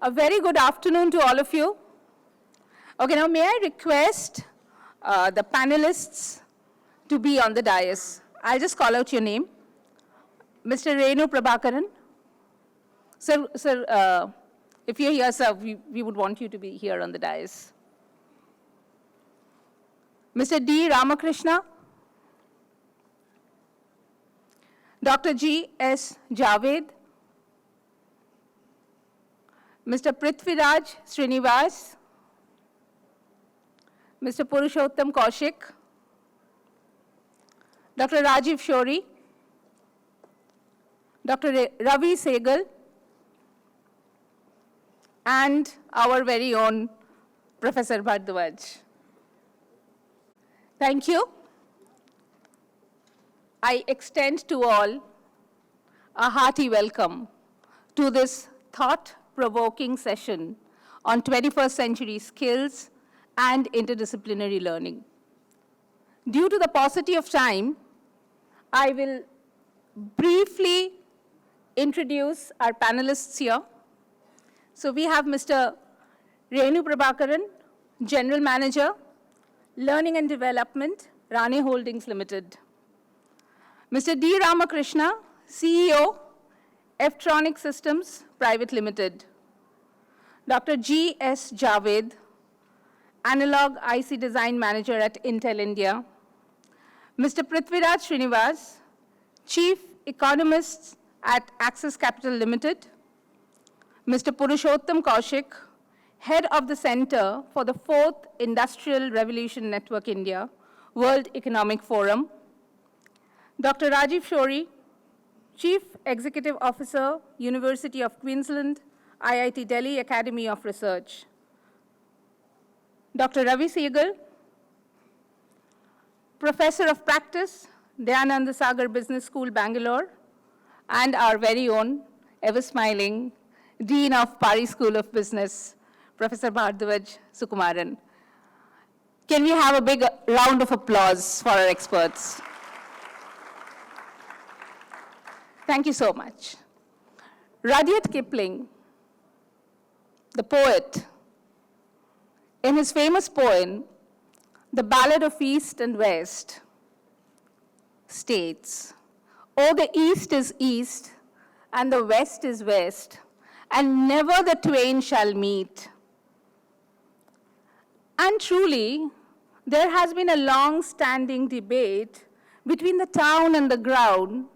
A very good afternoon to all of you. Okay, now may I request the panelists to be on the dais. I'll just call out your name. Mr. Renu Prabhakaran. Sir, if you're here, sir, we would want you to be here on the dais. Mr. D. Ramakrishna. Dr. G. S. Javed. Mr. Prithviraj Srinivas. Mr. Purushottam Kaushik. Dr. Rajiv Shori. Dr. Ravi Sehgal. And our very own Professor Bhardwaj. Thank you. I extend to all a hearty welcome to this thought-provoking session on 21st century skills and interdisciplinary learning. Due to the paucity of time, I will briefly introduce our panelists here. So we have Mr. Renu Prabhakaran, General Manager, Learning and Development, Rane Holdings Limited. Mr. D. Ramakrishna, CEO, F-Tronic Systems Private Limited. Dr. G. S. Javed, Analog IC Design Manager at Intel India. Mr. Prithviraj Srinivas, Chief Economist at Axis Capital Limited. Mr. Purushottam Kaushik, Head of the Center for the 4th Industrial Revolution Network India, World Economic Forum. Dr. Rajiv Shori, Chief Executive Officer, University of Queensland, IIT Delhi Academy of Research. Dr. Ravi Sehgal, Professor of Practice, Dayananda Sagar Business School, Bangalore, and our very own, ever-smiling, Dean of Pari School of Business, Professor Bhardwaj Sukumaran. Can we have a big round of applause for our experts? Thank you so much. Rudyard Kipling, the poet, in his famous poem, The Ballad of East and West, states, "Oh, the East is East, and the West is West, and never the twain shall meet." And truly, there has been a long-standing debate between the town and the ground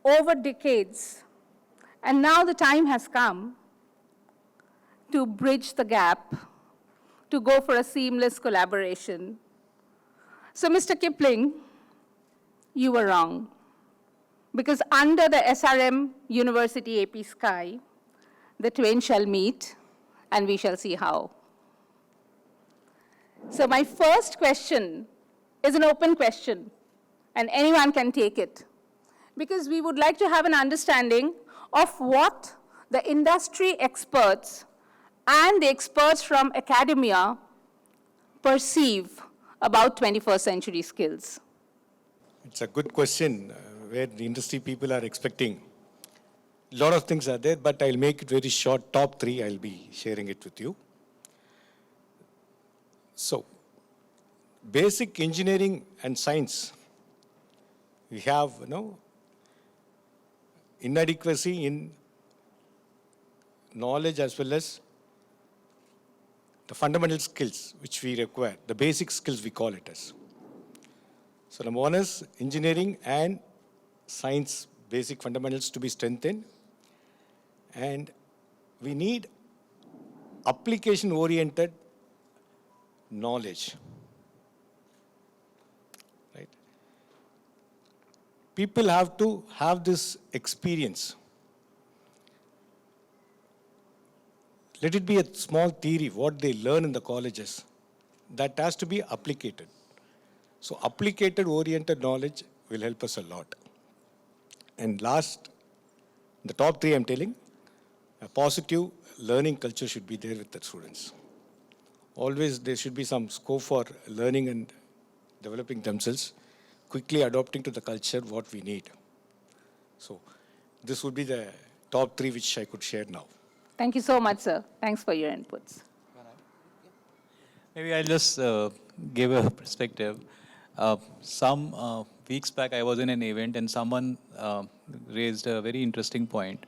over decades. And now the time has come to bridge the gap, to go for a seamless collaboration. So, Mr. Kipling, you were wrong. Because under the SRM University AP sky, the twain shall meet, and we shall see how. So my first question is an open question, and anyone can take it, because we would like to have an understanding of what the industry experts and the experts from academia perceive about 21st century skills. It's a good question where the industry people are expecting. A lot of things are there, but I'll make it very short. Top 3, I'll be sharing it with you. So, basic engineering and science, we have inadequacy in knowledge as well as the fundamental skills which we require, the basic skills we call it as. So number 1 is engineering and science basic fundamentals to be strengthened, and we need application-oriented knowledge. Right? People have to have this experience. Let it be a small theory, what they learn in the colleges, that has to be applicated. So applicated-oriented knowledge will help us a lot. And last, the top 3 I'm telling, a positive learning culture should be there with the students. Always there should be some scope for learning and developing themselves, quickly adopting to the culture what we need. So this would be the top 3 which I could share now. Thank you so much, sir. Thanks for your inputs. Maybe I'll just give a perspective. Some weeks back, I was in an event and someone raised a very interesting point.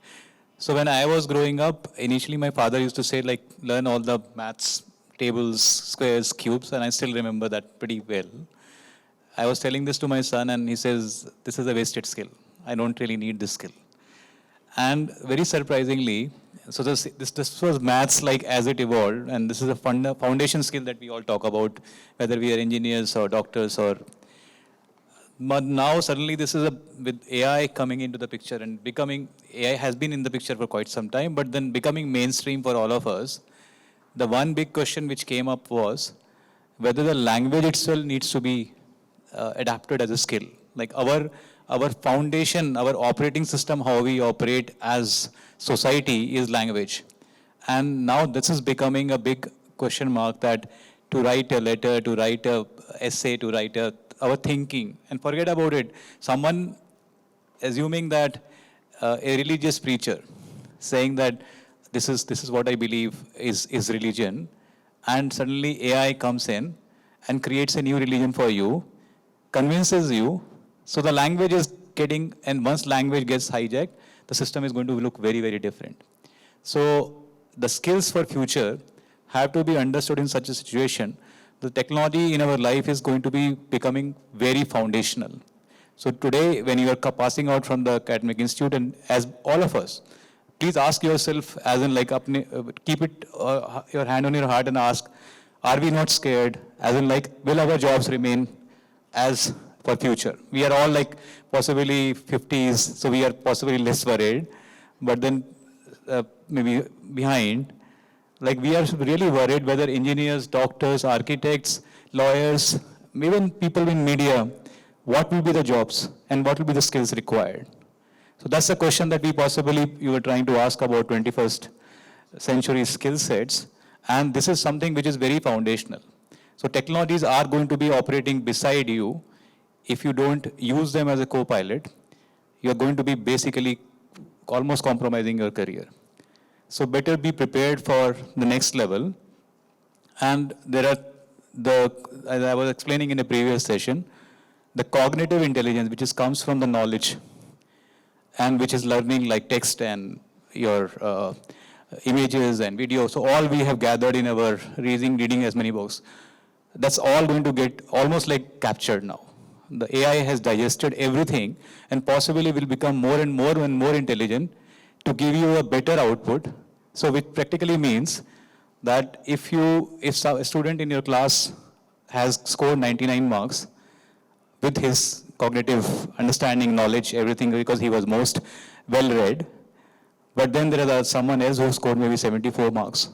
So when I was growing up, initially my father used to say, like, learn all the maths, tables, squares, cubes, and I still remember that pretty well. I was telling this to my son, and he says, this is a wasted skill. I don't really need this skill. And very surprisingly, so this was maths like as it evolved, and this is a foundation skill that we all talk about, whether we are engineers or doctors or. But now suddenly this is with AI coming into the picture and becoming, AI has been in the picture for quite some time, but then becoming mainstream for all of us. The one big question which came up was whether the language itself needs to be adapted as a skill. Like our foundation, our operating system, how we operate as society is language. And now this is becoming a big question mark that to write a letter, to write a essay, to write our thinking, and forget about it. Someone assuming that a religious preacher saying that this is what I believe is religion, and suddenly AI comes in and creates a new religion for you, convinces you. So the language is getting, and once language gets hijacked, the system is going to look very, very different. So the skills for future have to be understood in such a situation. The technology in our life is going to be becoming very foundational. So today, when you are passing out from the academic institute, and as all of us, please ask yourself, as in like, keep it your hand on your heart and ask, are we not scared? As in like, will our jobs remain as for future? We are all like possibly 50s, so we are possibly less worried, but then maybe behind, like we are really worried whether engineers, doctors, architects, lawyers, even people in media, what will be the jobs and what will be the skills required? So that's the question that you were trying to ask about 21st century skill sets, and this is something which is very foundational. So technologies are going to be operating beside you. If you don't use them as a co-pilot, you're going to be basically almost compromising your career. So better be prepared for the next level. And there are as I was explaining in a previous session, the cognitive intelligence, which comes from the knowledge, and which is learning like text and your images and videos. So all we have gathered in our reading as many books, that's all going to get almost like captured now. The AI has digested everything and possibly will become more and more intelligent to give you a better output. So which practically means that if a student in your class has scored 99 marks with his cognitive understanding, knowledge, everything, because he was most well-read, but then there is someone else who scored maybe 74 marks.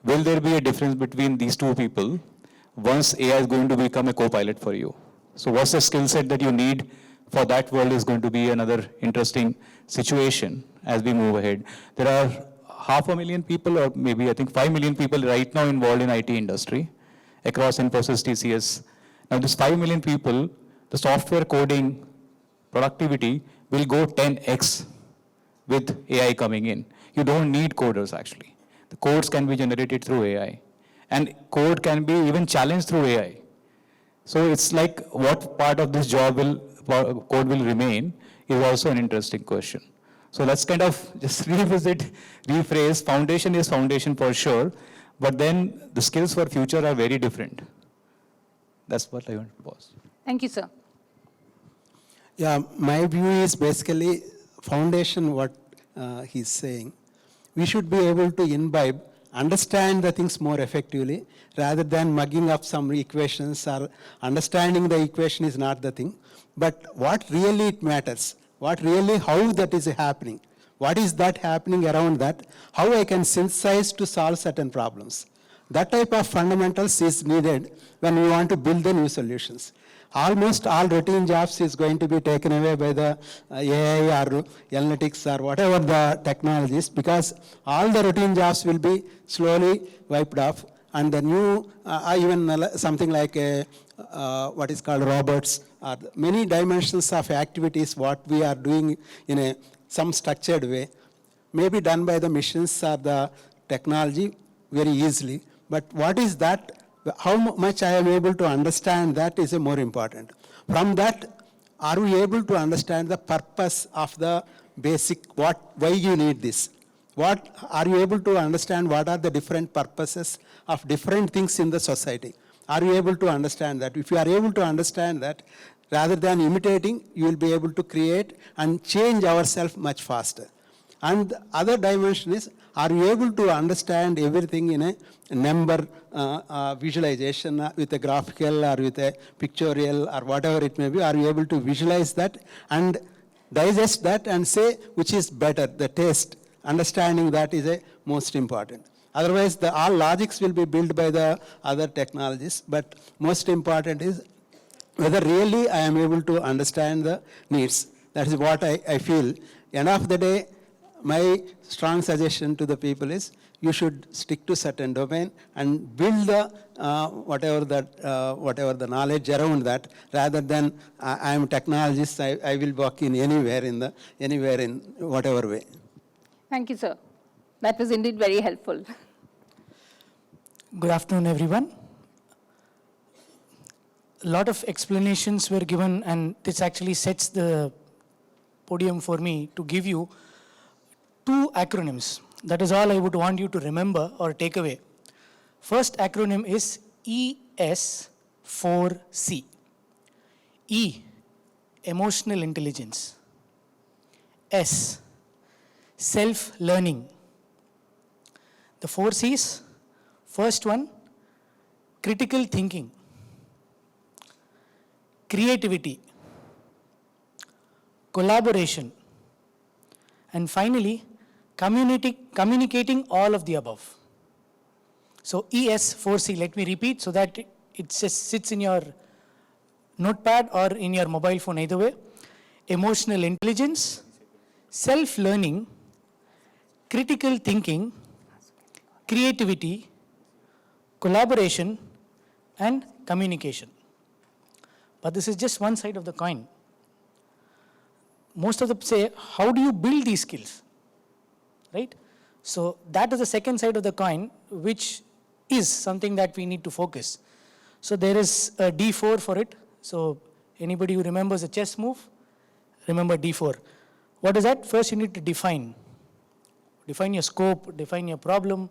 Will there be a difference between these two people once AI is going to become a co-pilot for you? So what's the skill set that you need for that world is going to be another interesting situation as we move ahead. There are 500,000 people, or maybe I think 5 million people right now involved in IT industry across Infosys, TCS. Now this 5 million people, the software coding productivity will go 10x with AI coming in. You don't need coders actually. The codes can be generated through AI. And code can be even challenged through AI. So it's like what part of this code will remain is also an interesting question. So let's kind of just rephrase. Foundation is foundation for sure, but then the skills for future are very different. That's what I want to pause. Thank you, sir. Yeah, my view is basically foundation what he's saying. We should be able to imbibe, understand the things more effectively rather than mugging up some equations, or understanding the equation is not the thing. But what really it matters, how that is happening, what is that happening around that, how I can synthesize to solve certain problems. That type of fundamentals is needed when we want to build the new solutions. Almost all routine jobs is going to be taken away by the AI or analytics or whatever the technologies, because all the routine jobs will be slowly wiped off, and the new, even something like what is called robots, or many dimensions of activities what we are doing in some structured way may be done by the machines or the technology very easily. But what is that? How much I am able to understand that is more important. From that, are we able to understand the purpose of the basic, why you need this? What are you able to understand? What are the different purposes of different things in the society? Are you able to understand that? If you are able to understand that, rather than imitating, you will be able to create and change ourselves much faster. And the other dimension is, are you able to understand everything in a number visualization with a graphical or with a pictorial or whatever it may be? Are you able to visualize that and digest that and say which is better, the taste? Understanding that is a most important. Otherwise, all logics will be built by the other technologies, but most important is whether really I am able to understand the needs. That is what I feel. End of the day, my strong suggestion to the people is you should stick to certain domain and build the whatever the knowledge around that, rather than I am a technologist, I will work in anywhere in whatever way. Thank you, sir. That was indeed very helpful. Good afternoon, everyone. A lot of explanations were given, and this actually sets the podium for me to give you 2 acronyms. That is all I would want you to remember or take away. First acronym is ES4C. E, emotional intelligence. S, self-learning. The 4 C's, first one, critical thinking, creativity, collaboration, and finally, communicating all of the above. So ES4C, let me repeat so that it just sits in your notepad or in your mobile phone, either way. Emotional intelligence, self-learning, critical thinking, creativity, collaboration, and communication. But this is just one side of the coin. Most of them say, how do you build these skills? Right? So that is the second side of the coin, which is something that we need to focus. So there is a D4 for it. So anybody who remembers a chess move, remember D4. What is that? First you need to define. Define your scope, define your problem,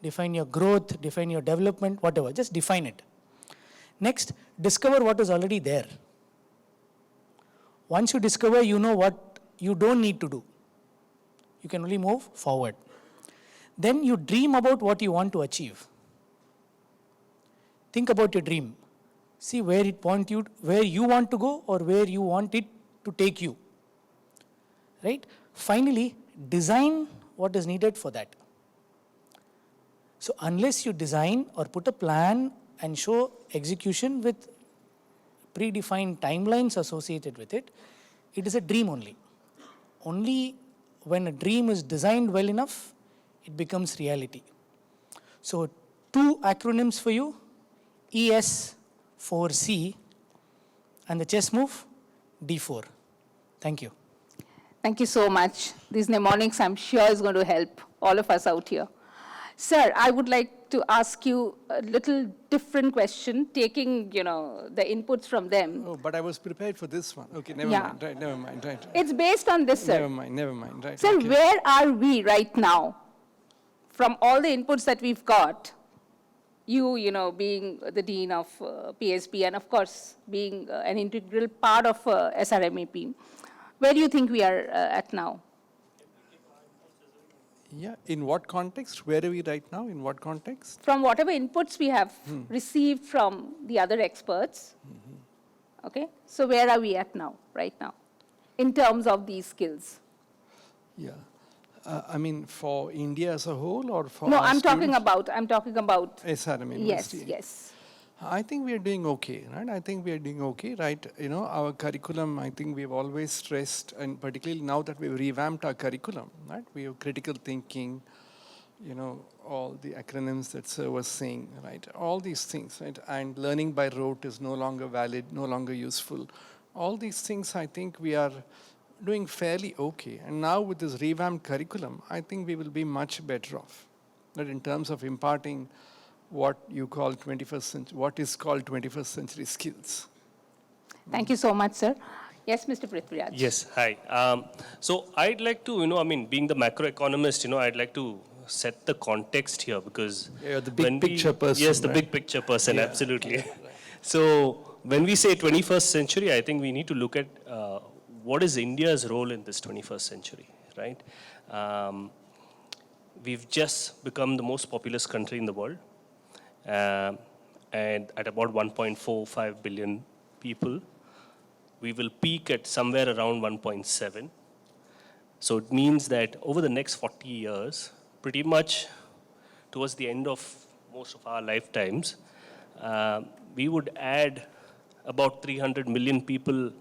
define your growth, define your development, whatever. Just define it. Next, discover what is already there. Once you discover, you know what you don't need to do. You can only move forward. Then you dream about what you want to achieve. Think about your dream. See where you want to go or where you want it to take you. Right? Finally, design what is needed for that. So unless you design or put a plan and show execution with predefined timelines associated with it, it is a dream only. Only when a dream is designed well enough, it becomes reality. So 2 acronyms for you, ES4C, and the chess move, D4. Thank you. Thank you so much. These mnemonics, I'm sure, is going to help all of us out here. Sir, I would like to ask you a little different question, taking, the inputs from them. Oh, but I was prepared for this one. Okay, never mind. Right, never mind. Right. It's based on this, sir. Never mind. Right. Sir, okay. where are we right now? From all the inputs that we've got, you being the dean of PSP and, of course, being an integral part of SRMAP, where do you think we are at now? Yeah, in what context? Where are we right now? In what context? From whatever inputs we have received from the other experts, okay? So where are we at now, right now, in terms of these skills? Yeah. I mean, for India as a whole or for No, our I'm talking students? about SRM yes, University. yes. I think we are doing okay, right? I think we are doing okay, right? Our curriculum, I think we've always stressed, and particularly now that we've revamped our curriculum, right? We have critical thinking, all the acronyms that Sir was saying, right? All these things, right? And learning by rote is no longer valid, no longer useful. All these things, I think we are doing fairly okay. And now with this revamped curriculum, I think we will be much better off. That in terms of imparting what you call 21st century, what is called 21st century skills. Thank you so much, sir. Yes, Mr. Prithviraj. Yes, hi. So I'd like to, being the macroeconomist, I'd like to set the context here because Yeah, you're the big when picture person, Yes, the right? big picture person, Yeah. absolutely. So when we say 21st century, I think we need to look at what is India's role in this 21st century, right? We've just become the most populous country in the world, and at about 1.45 billion people. We will peak at somewhere around 1.7. So it means that over the next 40 years, pretty much towards the end of most of our lifetimes, we would add about 300 million people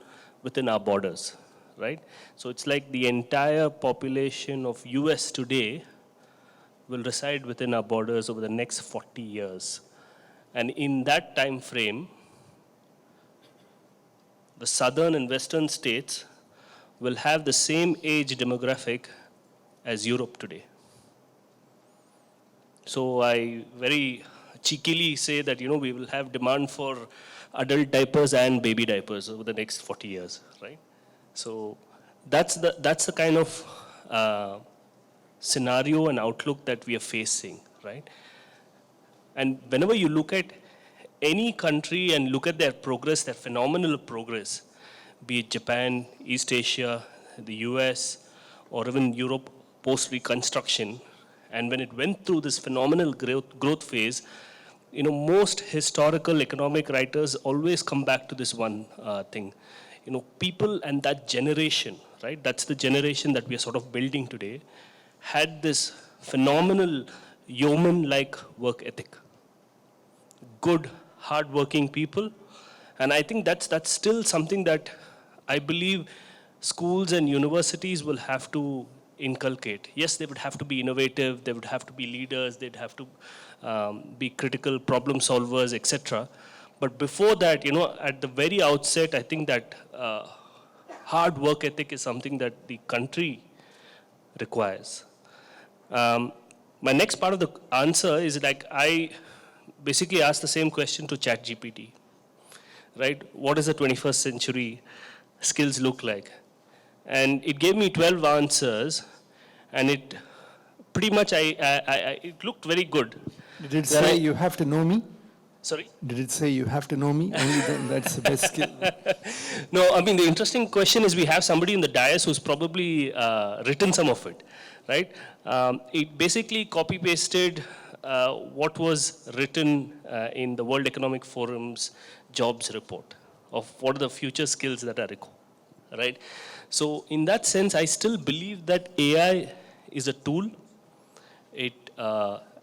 within our borders, right? So it's like the entire population of US today will reside within our borders over the next 40 years. And in that time frame, the southern and western states will have the same age demographic as Europe today. So I very cheekily say that, we will have demand for adult diapers and baby diapers over the next 40 years, right? So that's the kind of scenario and outlook that we are facing, right? And whenever you look at any country and look at their progress, their phenomenal progress, be it Japan, East Asia, the US, or even Europe post-reconstruction, and when it went through this phenomenal growth phase, most historical economic writers always come back to this one thing. People and that generation, right? That's the generation that we are sort of building today, had this phenomenal yeoman-like work ethic. Good, hard-working people. And I think that's still something that I believe schools and universities will have to inculcate. Yes, they would have to be innovative, they would have to be leaders, they'd have to be critical problem solvers, etc. But before that, at the very outset, I think that hard work ethic is something that the country requires. My next part of the answer is like I basically asked the same question to ChatGPT, right? What does the 21st century skills look like? And it gave me 12 answers, and it pretty much, it looked very good. Did it say you have to know me? Sorry? Did it say you have to know me? Only then that's the best skill. No, the interesting question is we have somebody in the dais who's probably written some of it, right? It basically copy-pasted what was written in the World Economic Forum's jobs report of what are the future skills that are required, right? So in that sense, I still believe that AI is a tool. It,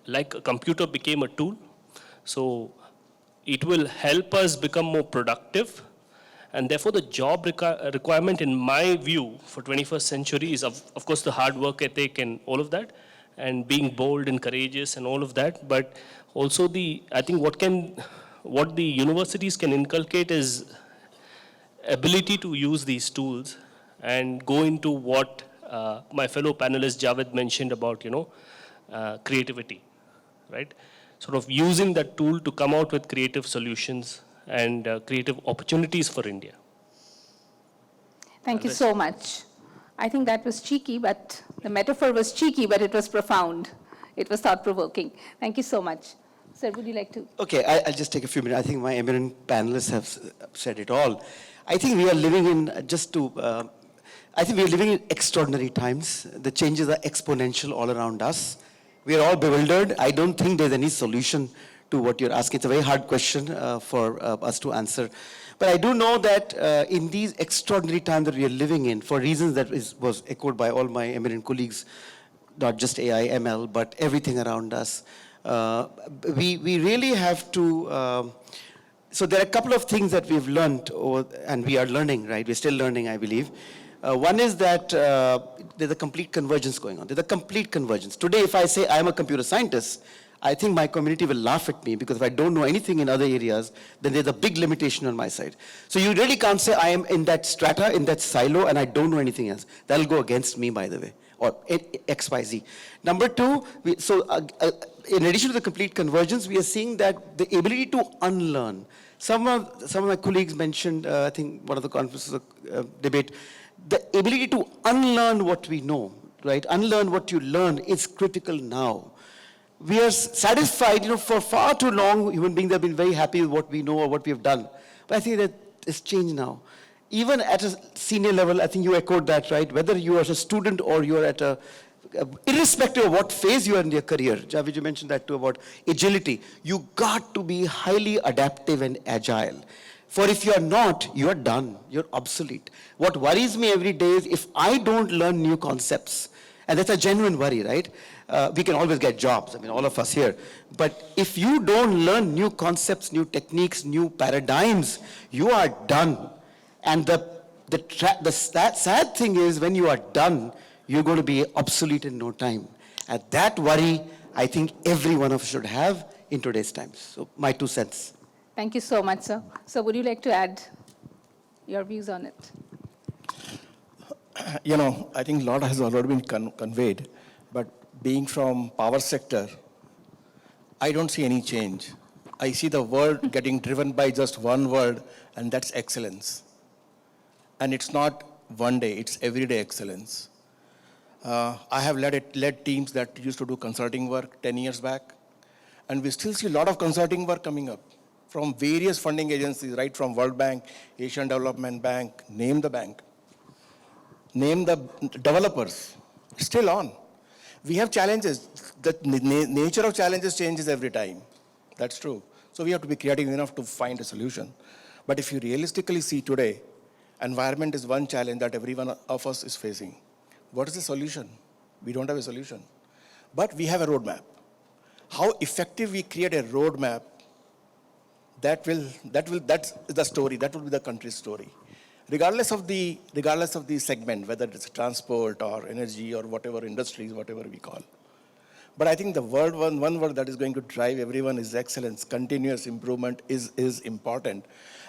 like a computer became a tool. So it will help us become more productive. And therefore, the job requirement, in my view, for 21st century is, of course, the hard work ethic and all of that, and being bold and courageous and all of that. But also I think what the universities can inculcate is ability to use these tools and go into what my fellow panelist Javed mentioned about, creativity, right? Sort of using that tool to come out with creative solutions and creative opportunities for India. Thank you so much. I think that was cheeky, but the metaphor was cheeky, but it was profound. It was thought-provoking. Thank you so much. Sir, would you like to? Okay, I'll just take a few minutes. I think my eminent panelists have said it all. I think we are living in, I think we are living in extraordinary times. The changes are exponential all around us. We are all bewildered. I don't think there's any solution to what you're asking. It's a very hard question for us to answer. But I do know that in these extraordinary times that we are living in, for reasons that was echoed by all my eminent colleagues, not just AI, ML, but everything around us, we really have to, so there are a couple of things that we've learned, and we are learning, right? We're still learning, I believe. One is that there's a complete convergence going on. There's a complete convergence. Today, if I say I'm a computer scientist, I think my community will laugh at me because if I don't know anything in other areas, then there's a big limitation on my side. So you really can't say I am in that strata, in that silo, and I don't know anything else. That'll go against me, by the way, or XYZ. Number two, in addition to the complete convergence, we are seeing that the ability to unlearn. Some of my colleagues mentioned, I think one of the conferences debate, the ability to unlearn what we know, right? Unlearn what you learn is critical now. We are satisfied, for far too long, human beings have been very happy with what we know or what we have done. But I think that it's changed now. Even at a senior level, I think you echoed that, right? Whether you are a student or you are at irrespective of what phase you are in your career, Javed, you mentioned that too about agility. You got to be highly adaptive and agile. For if you are not, you are done. You're obsolete. What worries me every day is if I don't learn new concepts, and that's a genuine worry, right? We can always get jobs, all of us here. But if you don't learn new concepts, new techniques, new paradigms, you are done. And the sad thing is when you are done, you're going to be obsolete in no time. And that worry, I think every one of us should have in today's times. So my 2 cents. Thank you so much, sir. So would you like to add your views on it? I think a lot has already been conveyed, but being from power sector, I don't see any change. I see the world getting driven by just one word, and that's excellence. And it's not one day, it's everyday excellence. I have led teams that used to do consulting work 10 years back, and we still see a lot of consulting work coming up from various funding agencies, right from World Bank, Asian Development Bank, name the bank. Name the developers, still on. We have challenges. The nature of challenges changes every time. That's true. So we have to be creative enough to find a solution. But if you realistically see today, environment is one challenge that every one of us is facing. What is the solution? We don't have a solution. But we have a roadmap. How effective we create a roadmap, that's the story, that will be the country's story. Regardless of the segment, whether it's transport or energy or whatever industries, whatever we call. But I think the one word that is going to drive everyone is excellence. Continuous improvement is important.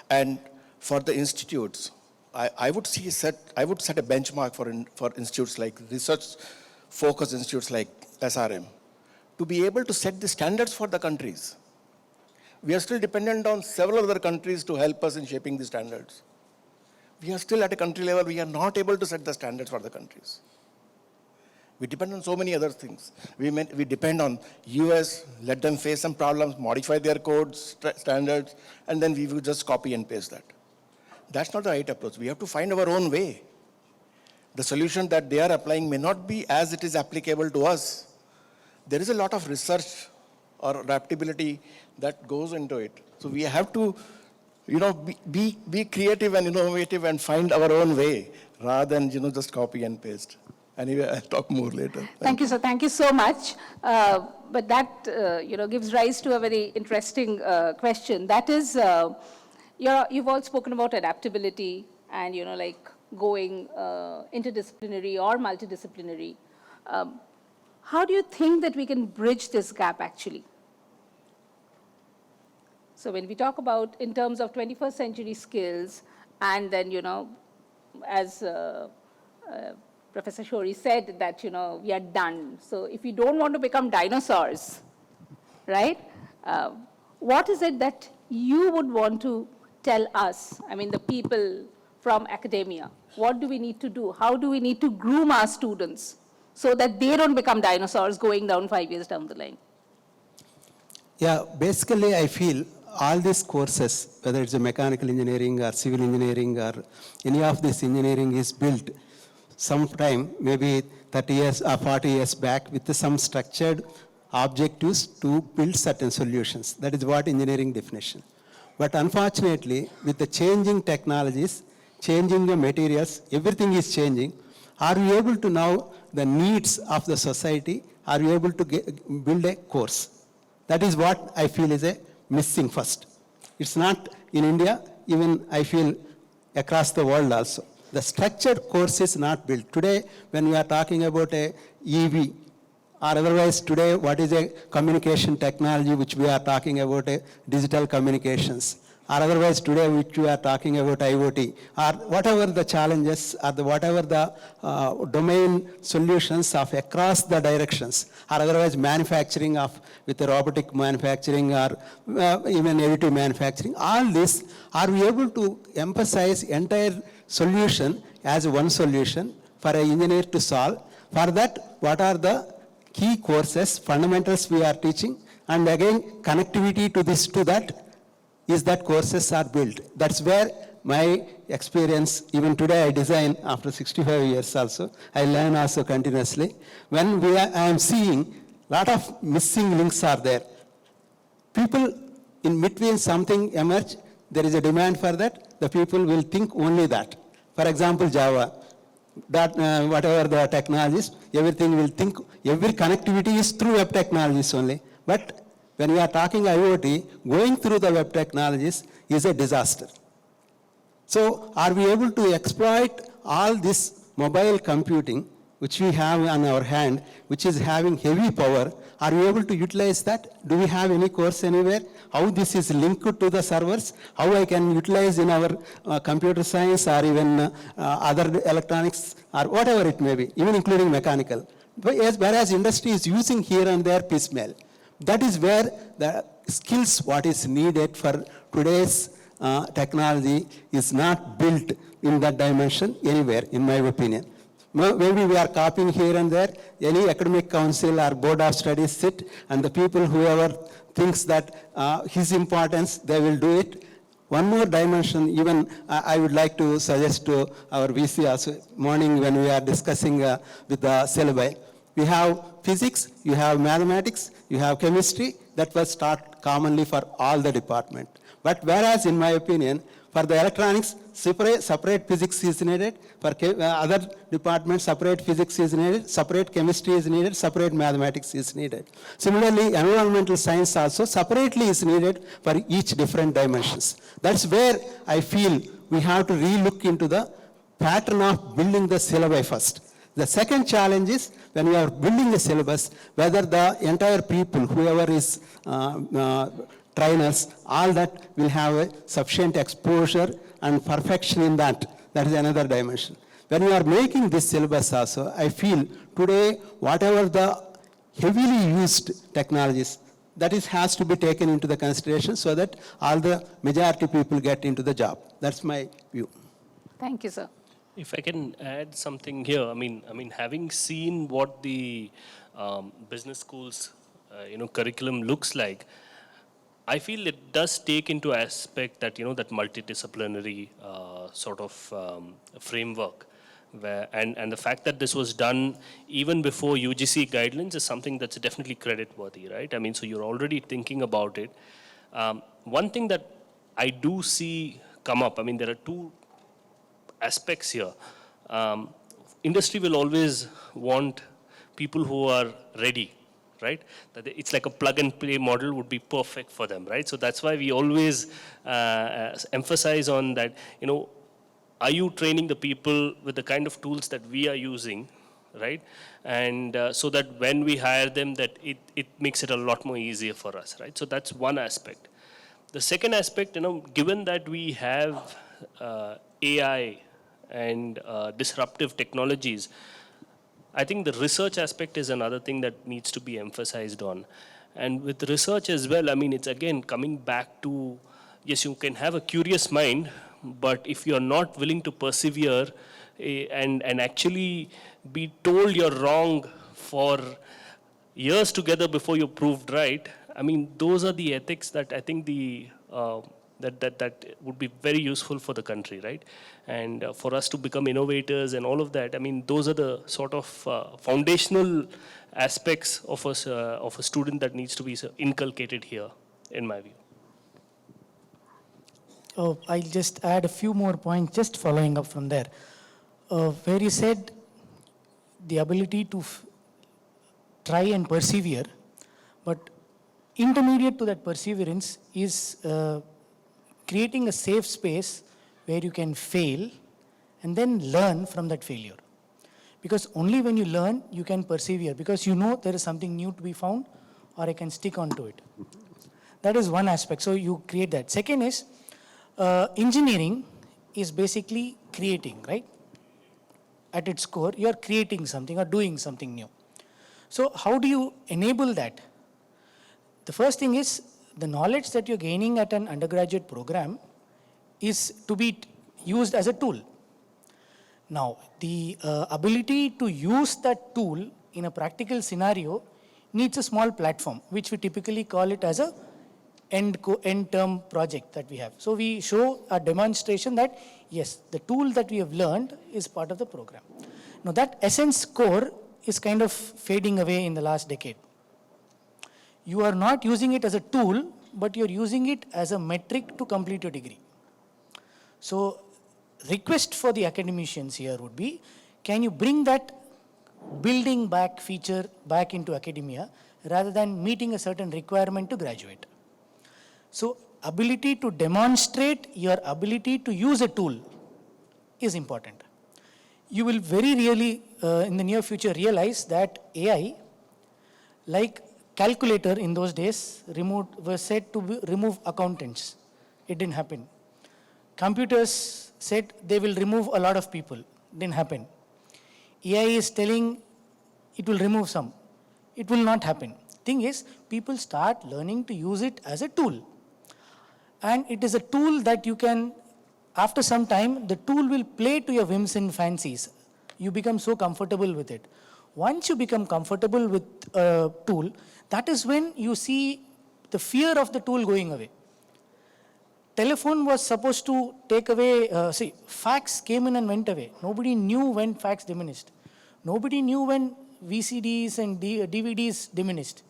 And for the institutes, I would set a benchmark for institutes like research-focused institutes like SRM to be able to set the standards for the countries. We are still dependent on several other countries to help us in shaping the standards. We are still at a country level, we are not able to set the standards for the countries. We depend on so many other things. We depend on US, let them face some problems, modify their codes, standards, and then we will just copy and paste that. That's not the right approach. We have to find our own way. The solution that they are applying may not be as it is applicable to us. There is a lot of research or adaptability that goes into it. So we have to be creative and innovative and find our own way rather than, just copy and paste. Anyway, I'll talk more later. Thank you, sir. Thank you so much. But that, gives rise to a very interesting question. That is, you've all spoken about adaptability and, going interdisciplinary or multidisciplinary. How do you think that we can bridge this gap, actually? So when we talk about in terms of 21st century skills, and then, as Professor Shori said that, we are done. So if we don't want to become dinosaurs, right, what is it that you would want to tell us, the people from academia? What do we need to do? How do we need to groom our students so that they don't become dinosaurs going down 5 years down the line? Yeah, basically I feel all these courses, whether it's a mechanical engineering or civil engineering or any of this engineering is built sometime, maybe 30 years or 40 years back with some structured objectives to build certain solutions. That is what engineering definition. But unfortunately, with the changing technologies, changing the materials, everything is changing. Are we able to know the needs of the society? Are we able to build a course? That is what I feel is a missing first. It's not in India, even I feel across the world also. The structured course is not built. Today, when we are talking about a EV, Or otherwise today, what is a communication technology which we are talking about, digital communications? Or otherwise today which we are talking about IoT, or whatever the challenges, or whatever the domain solutions of across the directions, or otherwise manufacturing of with the robotic manufacturing or even additive manufacturing, all this, are we able to emphasize entire solution as one solution for an engineer to solve? For that, what are the key courses, fundamentals we are teaching, and again connectivity to this, to that, is that courses are built. That's where my experience, even today I design after 65 years also, I learn also continuously. When I am seeing lot of missing links are there. People in between something emerge, there is a demand for that, the people will think only that. For example, Java, that whatever the technologies, everything will think, every connectivity is through web technologies only. But when we are talking IoT, going through the web technologies is a disaster. So are we able to exploit all this mobile computing which we have on our hand, which is having heavy power? Are we able to utilize that? Do we have any course anywhere? How this is linked to the servers? How I can utilize in our computer science or even other electronics or whatever it may be, even including mechanical. Whereas industry is using here and there piecemeal. That is where the skills what is needed for today's technology is not built in that dimension anywhere, in my opinion. Maybe we are copying here and there. Any academic council or board of studies sit, and the people whoever thinks that his importance, they will do it. One more dimension, even I would like to suggest to our VC also, morning when we are discussing with the syllabi. We have physics, you have mathematics, you have chemistry, that was taught commonly for all the department. But whereas in my opinion, for the electronics, separate physics is needed. For other departments, separate physics is needed, separate chemistry is needed, separate mathematics is needed. Similarly, environmental science also separately is needed for each different dimensions. That's where I feel we have to re-look into the pattern of building the syllabi first. The second challenge is when we are building a syllabus, whether the entire people, whoever is trainers, all that will have a sufficient exposure and perfection in that. That is another dimension. When we are making this syllabus also, I feel today whatever the heavily used technologies, that is has to be taken into the consideration so that all the majority people get into the job. That's my view. Thank you, sir. If I can add something here, I mean, having seen what the business schools, curriculum looks like, I feel it does take into aspect that, that multidisciplinary sort of framework. And the fact that this was done even before UGC guidelines is something that's definitely credit-worthy, right? I mean, so you're already thinking about it. One thing that I do see come up, I mean, there are two aspects here. Industry will always want people who are ready, right? That it's like a plug and play model would be perfect for them, right? So that's why we always emphasize on that, are you training the people with the kind of tools that we are using, right? And so that when we hire them, that it makes it a lot more easier for us, right? So that's one aspect. The second aspect, given that we have AI and disruptive technologies, I think the research aspect is another thing that needs to be emphasized on. And with research as well, I mean, it's again coming back to, yes, you can have a curious mind, but if you're not willing to persevere and actually be told you're wrong for years together before you're proved right, I mean, those are the ethics that I think that would be very useful for the country, right? And for us to become innovators and all of that, I mean, those are the sort of foundational aspects of a student that needs to be inculcated here, in my view. Oh, I'll just add a few more points, just following up from there. Where you said the ability to try and persevere, but intermediate to that perseverance is creating a safe space where you can fail and then learn from that failure. Because only when you learn, you can persevere, because you know there is something new to be found, or I can stick on to it. That is one aspect, so you create that. Second is, engineering is basically creating, right? At its core, you are creating something or doing something new. So how do you enable that? The first thing is, the knowledge that you're gaining at an undergraduate program is to be used as a tool. Now, the ability to use that tool in a practical scenario needs a small platform, which we typically call it as a end-term project that we have. So we show a demonstration that, yes, the tool that we have learned is part of the program. Now, that essence core is kind of fading away in the last decade. You are not using it as a tool, but you're using it as a metric to complete your degree. So, request for the academicians here would be, can you bring that building back feature back into academia rather than meeting a certain requirement to graduate? So, ability to demonstrate your ability to use a tool is important. You will very really, in the near future, realize that AI, like calculator in those days, was said to remove accountants. It didn't happen. Computers said they will remove a lot of people. Didn't happen. AI is telling it will remove some. It will not happen. Thing is, people start learning to use it as a tool. And it is a tool that you can, after some time, the tool will play to your whims and fancies. You become so comfortable with it. Once you become comfortable with a tool, that is when you see the fear of the tool going away. Telephone was supposed to take away, fax came in and went away. Nobody knew when fax diminished. Nobody knew when VCDs and DVDs diminished.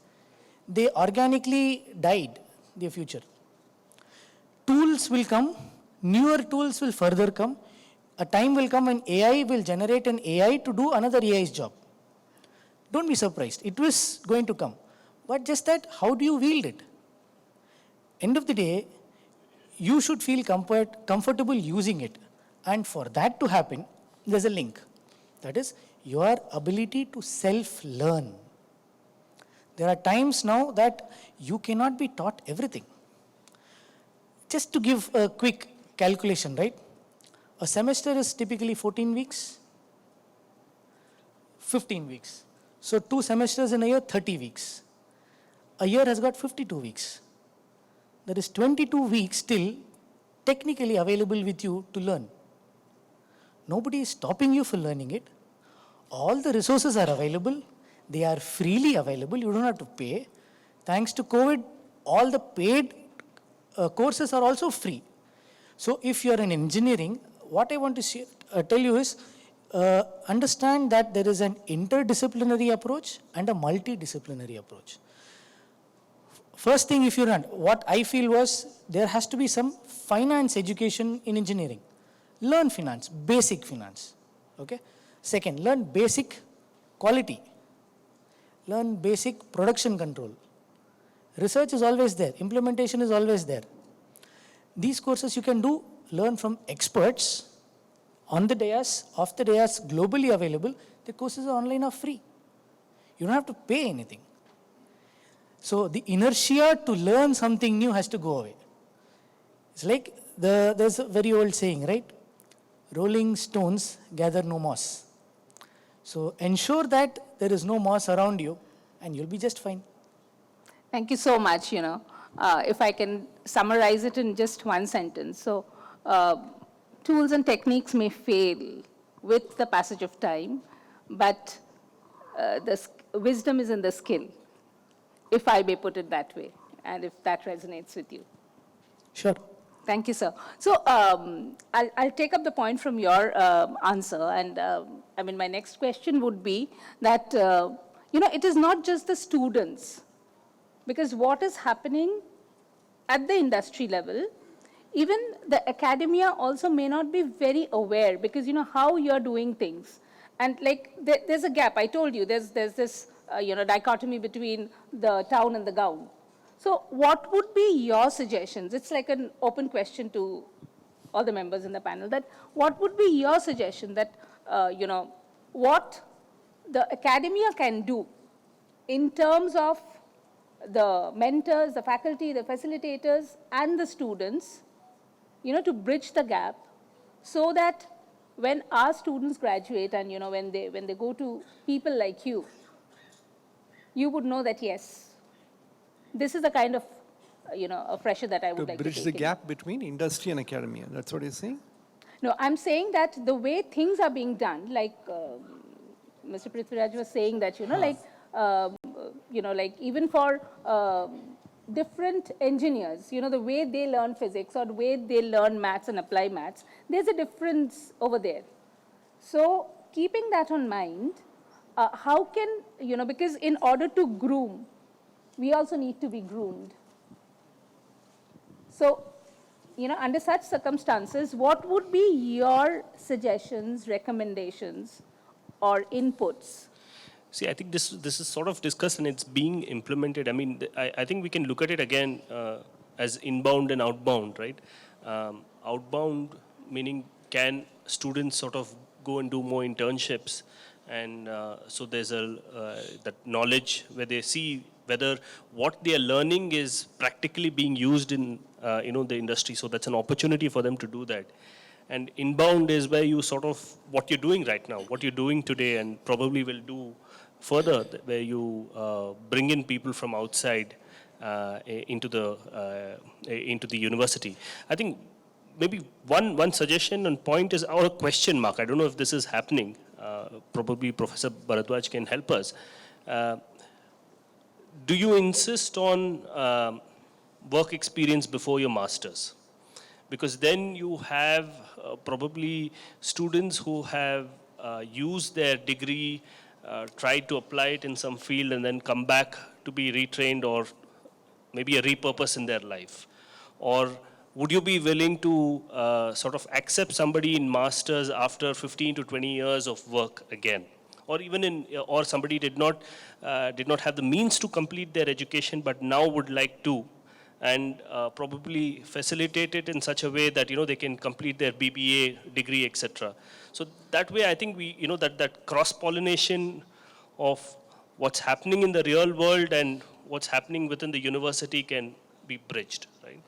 They organically died, their future. Tools will come, newer tools will further come. A time will come when AI will generate an AI to do another AI's job. Don't be surprised, it was going to come. But just that, how do you wield it? End of the day, you should feel comfortable using it. And for that to happen, there's a link. That is your ability to self-learn. There are times now that you cannot be taught everything. Just to give a quick calculation, right? A semester is typically 14 weeks, 15 weeks. So 2 semesters in a year, 30 weeks. A year has got 52 weeks. There is 22 weeks still technically available with you to learn. Nobody is stopping you from learning it. All the resources are available. They are freely available. You don't have to pay. Thanks to COVID, all the paid courses are also free. So if you're in engineering, what I want to tell you is, understand that there is an interdisciplinary approach and a multidisciplinary approach. First thing, if you run, what I feel was, there has to be some finance education in engineering. Learn finance, basic finance, okay? Second, learn basic quality. Learn basic production control. Research is always there, implementation is always there. These courses you can do, learn from experts, on the dais, off the dais, globally available. The courses are online, are free. You don't have to pay anything. So the inertia to learn something new has to go away. It's like, there's a very old saying, right? Rolling stones gather no moss. So ensure that there is no moss around you and you'll be just fine. Thank you so much, if I can summarize it in just one sentence. So tools and techniques may fail with the passage of time, but the wisdom is in the skill, if I may put it that way, and if that resonates with you. Sure. Thank you, sir. So I'll take up the point from your answer, and I mean, my next question would be that, it is not just the students, because what is happening at the industry level, even the academia also may not be very aware, because how you're doing things. And like, there's a gap. I told you, there's this, dichotomy between the town and the gown. So what would be your suggestions? It's like an open question to all the members in the panel, that what would be your suggestion that, what the academia can do in terms of the mentors, the faculty, the facilitators, and the students, to bridge the gap so that when our students graduate and, when they go to people like you, you would know that, yes, this is the kind of, a pressure that I would To like to bridge take the in. gap between industry and academia. That's what you're saying? No, I'm saying that the way things are being done, like Mr. Prithviraj was saying that, like even for different engineers, the way they learn physics or the way they learn maths and apply maths, there's a difference over there. So keeping that in mind, how can, because in order to groom, we also need to be groomed. So, under such circumstances, what would be your suggestions, recommendations, or inputs? See, I think this is sort of discussed and it's being implemented. I mean, I think we can look at it again as inbound and outbound, right? Outbound meaning, can students sort of go and do more internships, and so there's that knowledge where they see whether what they are learning is practically being used in the industry. So that's an opportunity for them to do that. And inbound is where you sort of, what you're doing right now, what you're doing today, and probably will do further, where you bring in people from outside into the university. I think maybe one suggestion and point is, or a question mark. I don't know if this is happening. Probably Professor Bharadwaj can help us. Do you insist on work experience before your masters? Because then you have probably students who have used their degree, tried to apply it in some field, and then come back to be retrained or maybe a repurpose in their life. Or would you be willing to sort of accept somebody in masters after 15 to 20 years of work again? Or even or somebody did not have the means to complete their education, but now would like to, and probably facilitate it in such a way that they can complete their BBA degree, etc. So that way, I think we that cross pollination of what's happening in the real world and what's happening within the university can be bridged, right?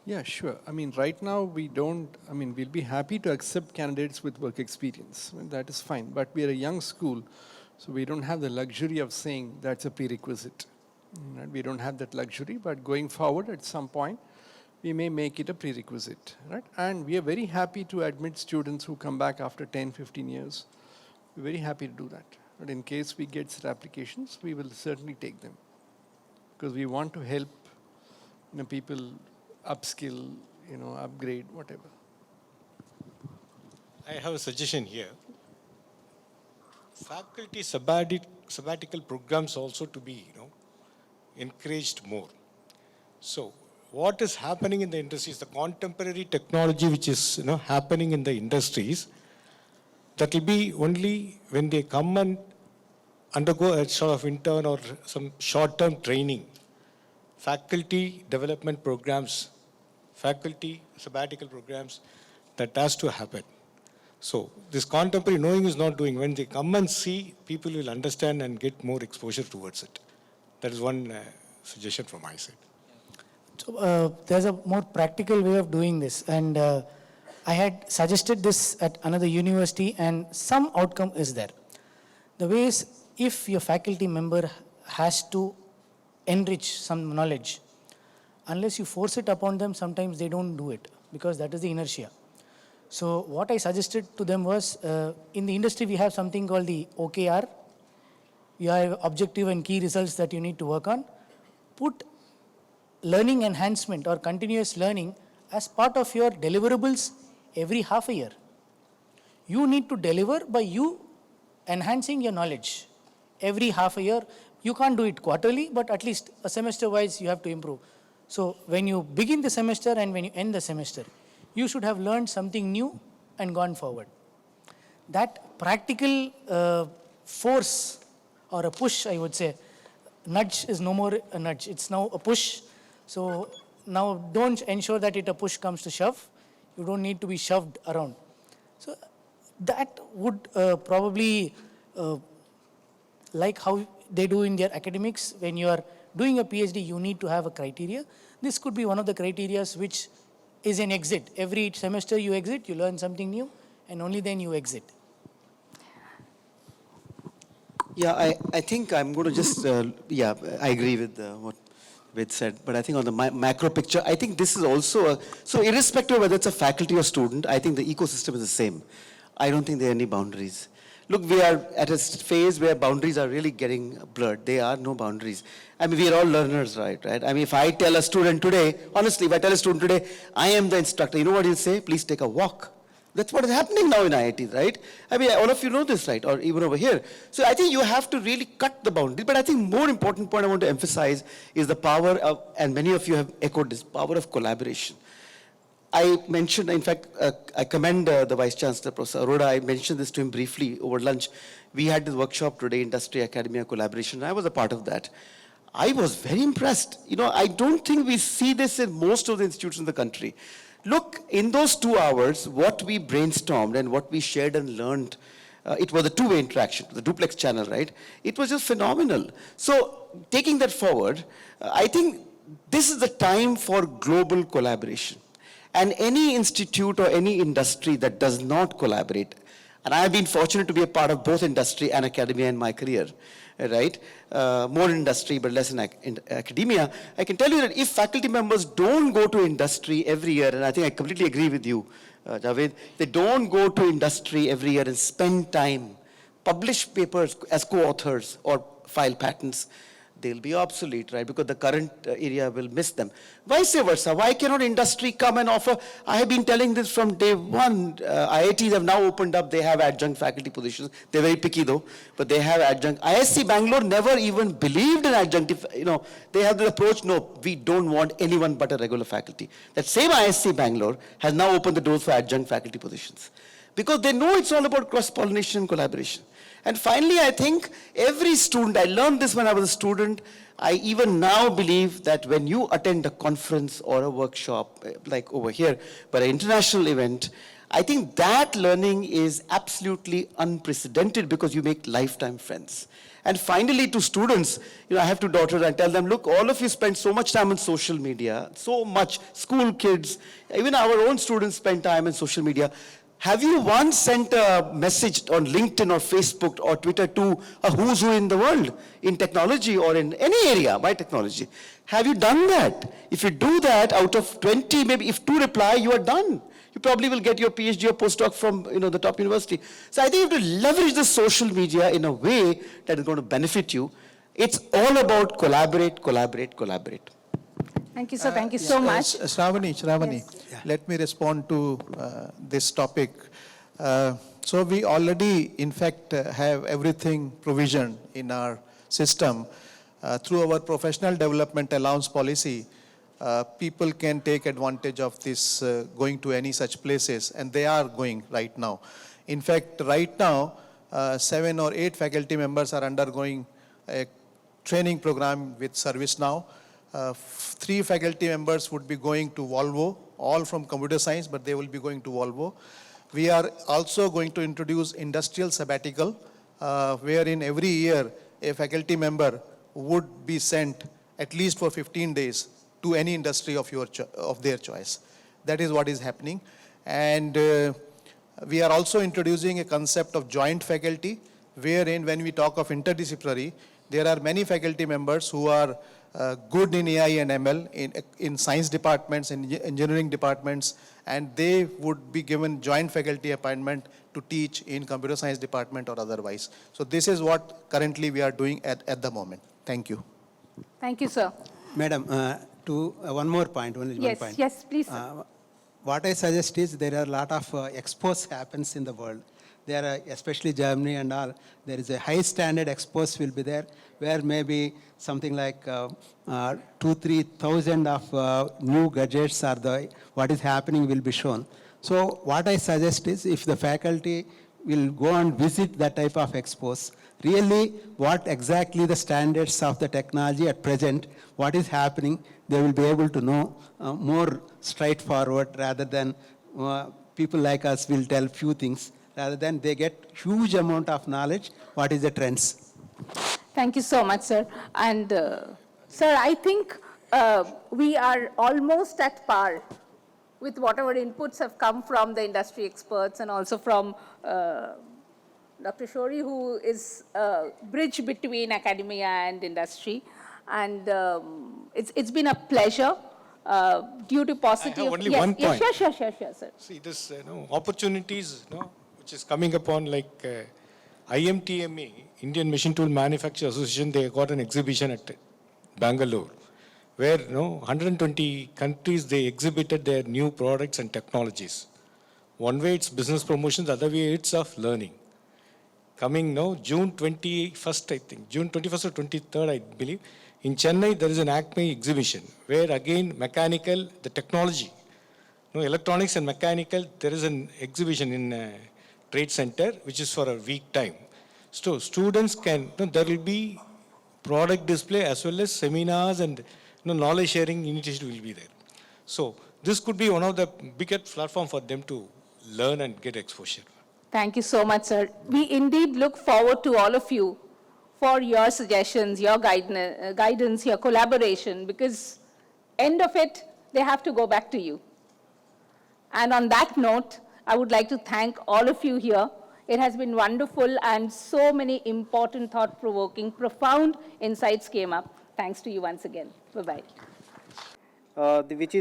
Yeah, sure. I mean, right now we'll be happy to accept candidates with work experience. I mean, that is fine. But we are a young school, so we don't have the luxury of saying that's a prerequisite. Right? We don't have that luxury, but going forward at some point, we may make it a prerequisite. Right? And we are very happy to admit students who come back after 10, 15 years. We're very happy to do that. But in case we get such applications, we will certainly take them. Because we want to help people upskill, upgrade, whatever. I have a suggestion here. Faculty sabbatical programs also to be, encouraged more. So what is happening in the industries, the contemporary technology which is, happening in the industries, that will be only when they come and undergo a sort of intern or some short-term training. Faculty development programs, faculty sabbatical programs, that has to happen. So this contemporary knowing is not doing. When they come and see, people will understand and get more exposure towards it. That is one suggestion from my side. So there's a more practical way of doing this, and I had suggested this at another university, and some outcome is there. The way is, if your faculty member has to enrich some knowledge, unless you force it upon them, sometimes they don't do it, because that is the inertia. So what I suggested to them was, in the industry we have something called the OKR. You have objective and key results that you need to work on. Put learning enhancement or continuous learning as part of your deliverables every half a year. You need to deliver by you enhancing your knowledge every half a year. You can't do it quarterly, but at least a semester-wise you have to improve. So when you begin the semester and when you end the semester, you should have learned something new and gone forward. That practical force or a push, I would say, nudge is no more a nudge, it's now a push. So now don't ensure that a push comes to shove. You don't need to be shoved around. So that would probably like how they do in their academics, when you are doing a PhD, you need to have a criteria. This could be one of the criteria which is an exit. Every semester you exit, you learn something new, and only then you exit. Yeah, I think I'm going to just, yeah, I agree with what Ved said, but I think on the macro picture, I think this is also, so irrespective of whether it's a faculty or student, I think the ecosystem is the same. I don't think there are any boundaries. Look, we are at a phase where boundaries are really getting blurred. There are no boundaries. I mean, we are all learners, right? I mean, if I tell a student today, honestly, if I tell a student today, I am the instructor, you know what he'll say? Please take a walk. That's what is happening now in IITs, right? I mean, all of you know this, right? Or even over here. So I think you have to really cut the boundaries. But I think more important point I want to emphasize is the power of, and many of you have echoed this, power of collaboration. I mentioned, in fact, I commend the Vice Chancellor, Professor Arora. I mentioned this to him briefly over lunch. We had this workshop today, Industry Academia Collaboration, and I was a part of that. I was very impressed. You know, I don't think we see this in most of the institutes in the country. Look, in those 2 hours, what we brainstormed and what we shared and learned, it was a two-way interaction, the duplex channel, right? It was just phenomenal. So taking that forward, I think this is the time for global collaboration. And any institute or any industry that does not collaborate, and I have been fortunate to be a part of both industry and academia in my career, right? More industry, but less in academia. I can tell you that if faculty members don't go to industry every year, and I think I completely agree with you, Javed, they don't go to industry every year and spend time, publish papers as co-authors or file patents, they'll be obsolete, right? Because the current area will miss them. Vice versa, why cannot industry come and offer? I have been telling this from day one. IITs have now opened up, they have adjunct faculty positions. They're very picky though, but they have adjunct. ISC Bangalore never even believed in adjunct. You know, they have the approach, no, we don't want anyone but a regular faculty. That same ISC Bangalore has now opened the doors for adjunct faculty positions. Because they know it's all about cross-pollination and collaboration. And finally, I think every student, I learned this when I was a student, I even now believe that when you attend a conference or a workshop, like over here, but an international event, I think that learning is absolutely unprecedented because you make lifetime friends. And finally, to students, you know, I have 2 daughters, I tell them, look, all of you spend so much time on social media, so much, school kids, even our own students spend time on social media. Have you once sent a message on LinkedIn or Facebook or Twitter to a who's who in the world, in technology or in any area by technology? Have you done that? If you do that, out of 20, maybe if 2 reply, you are done. You probably will get your PhD or postdoc from the top university. So I think you have to leverage the social media in a way that is going to benefit you. It's all about collaborate, collaborate, collaborate. Thank you, sir. Thank you so much. Shravani, Yes. let me respond to this topic. So we already, in fact, have everything provisioned in our system. Through our professional development allowance policy, people can take advantage of this going to any such places, and they are going right now. In fact, right now, 7 or 8 faculty members are undergoing a training program with ServiceNow. 3 faculty members would be going to Volvo, all from computer science, but they will be going to Volvo. We are also going to introduce industrial sabbatical, wherein every year a faculty member would be sent at least for 15 days to any industry of their choice. That is what is happening. And we are also introducing a concept of joint faculty, wherein when we talk of interdisciplinary, there are many faculty members who are good in AI and ML, in science departments, in engineering departments, and they would be given joint faculty appointment to teach in computer science department or otherwise. So this is what currently we are doing at the moment. Thank you. Thank you, sir. Madam, one more point, only one point. Yes, please, sir. What I suggest is there are a lot of expos happens in the world. There are, especially Germany and all, there is a high standard expos will be there, where maybe something like 2,000-3,000 of new gadgets are what is happening will be shown. So what I suggest is if the faculty will go and visit that type of expos, really what exactly the standards of the technology at present, what is happening, they will be able to know more straightforward rather than people like us will tell few things rather than they get huge amount of knowledge, what is the trends. Thank you so much, sir. And, sir, I think we are almost at par with whatever inputs have come from the industry experts and also from Dr. Shori, who is a bridge between academia and industry. And it's been a pleasure due to paucity I have of... only yes, one yes, point. sure, sir. See, this opportunities, which is coming upon, like IMTMA, Indian Machine Tool Manufacturers Association, they got an exhibition at Bangalore, where 120 countries, they exhibited their new products and technologies. One way it's business promotion, the other way it's of learning. Coming now, June 21st, I think, June 21st or 23rd, I believe, in Chennai, there is an ACME exhibition, where again, mechanical, the technology, electronics and mechanical, there is an exhibition in Trade Center, which is for a week time. So students can, there will be product display as well as seminars and knowledge sharing initiative will be there. So this could be one of the biggest platform for them to learn and get exposure. Thank you so much, sir. We indeed look forward to all of you for your suggestions, your guidance, your collaboration, because end of it, they have to go back to you. And on that note, I would like to thank all of you here. It has been wonderful, and so many important, thought-provoking, profound insights came up. Thanks to you once again. Bye-bye. Which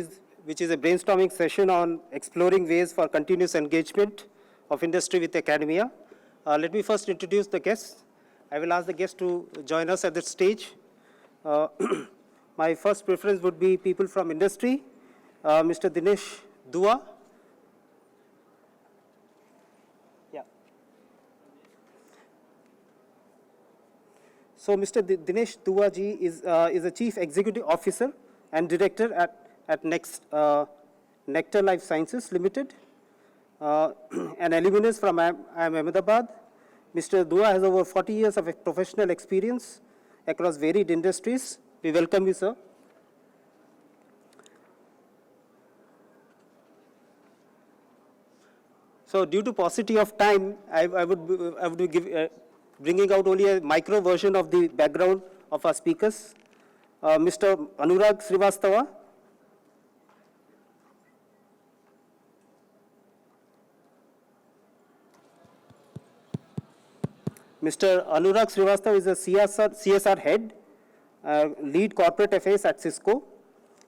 is a brainstorming session on exploring ways for continuous engagement of industry with academia. Let me first introduce the guests. I will ask the guests to join us at the stage. My first preference would be people from industry. Mr. Dinesh Dua. Yeah. So Mr. Dinesh Dua ji is a Chief Executive Officer and Director at Nectar Life Sciences Limited. An alumnus from IIM Ahmedabad. Mr. Dua has over 40 years of professional experience across varied industries. We welcome you, sir. So, due to paucity of time, I would be bringing out only a micro version of the background of our speakers. Mr. Anurag Srivastava. Mr. Anurag Srivastava is a CSR head, lead corporate affairs at Cisco.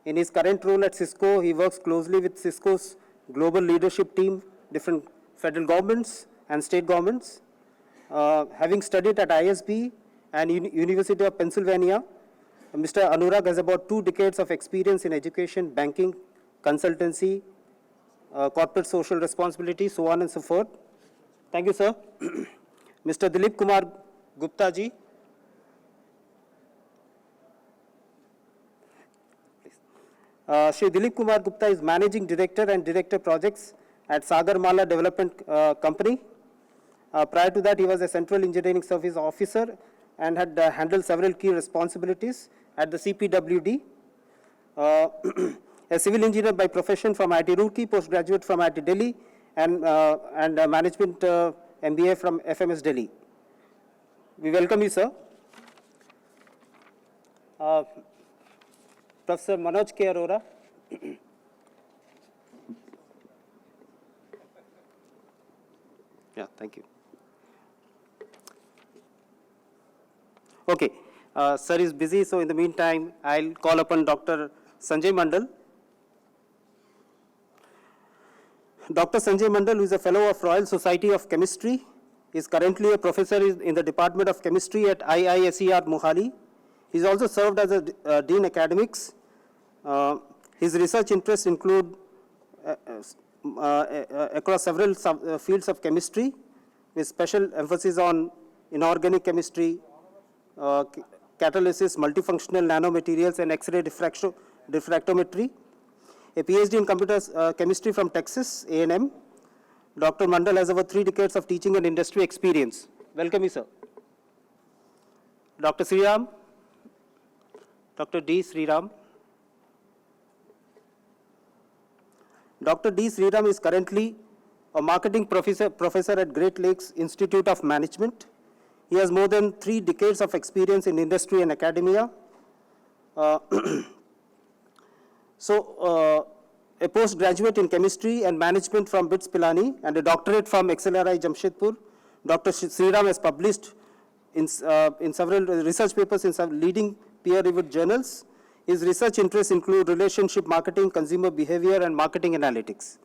In his current role at Cisco, he works closely with Cisco's global leadership team, different federal governments and state governments. Having studied at ISB and University of Pennsylvania, Mr. Anurag has about 2 decades of experience in education, banking, consultancy, corporate social responsibility, so on and so forth. Thank you, sir. Mr. Dilip Kumar Gupta ji. Shri Dilip Kumar Gupta is Managing Director and Director Projects at Sagarmala Development Company. Prior to that, he was a Central Engineering Service Officer and had handled several key responsibilities at the CPWD. A civil engineer by profession from IIT Roorkee, postgraduate from IIT Delhi, and management MBA from FMS Delhi. We welcome you, sir. Professor Manoj K. Arora. Yeah, thank you. Okay, sir is busy, so in the meantime, I'll call upon Dr. Sanjay Mandal. Dr. Sanjay Mandal, who is a Fellow of Royal Society of Chemistry, is currently a professor in the Department of Chemistry at IISER Mohali. He has also served as a Dean Academics. His research interests include across several fields of chemistry, with special emphasis on inorganic chemistry, catalysis, multifunctional nanomaterials, and X-ray diffractometry. A PhD in computer chemistry from Texas A&M. Dr. Mandal has over 3 decades of teaching and industry experience. Welcome you, sir. Dr. Sriram. Dr. D. Sriram. Dr. D. Sriram is currently a marketing professor at Great Lakes Institute of Management. He has more than 3 decades of experience in industry and academia. A postgraduate in chemistry and management from BITS Pilani and a doctorate from XLRI Jamshedpur. Dr. Sriram has published in several research papers in some leading peer-reviewed journals. His research interests include relationship marketing, consumer behavior, and marketing analytics.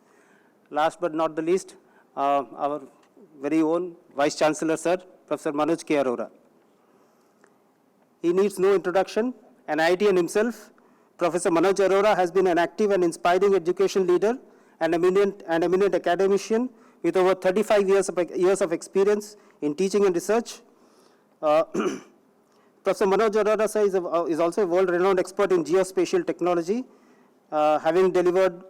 Last but not the least, our very own Vice Chancellor, Sir, Professor Manoj K. Arora. He needs no introduction. An IITian himself, Professor Manoj Arora has been an active and inspiring education leader and eminent academician with over 35 years of experience in teaching and research. Professor Manoj Arora sir, is also a world-renowned expert in geospatial technology, having delivered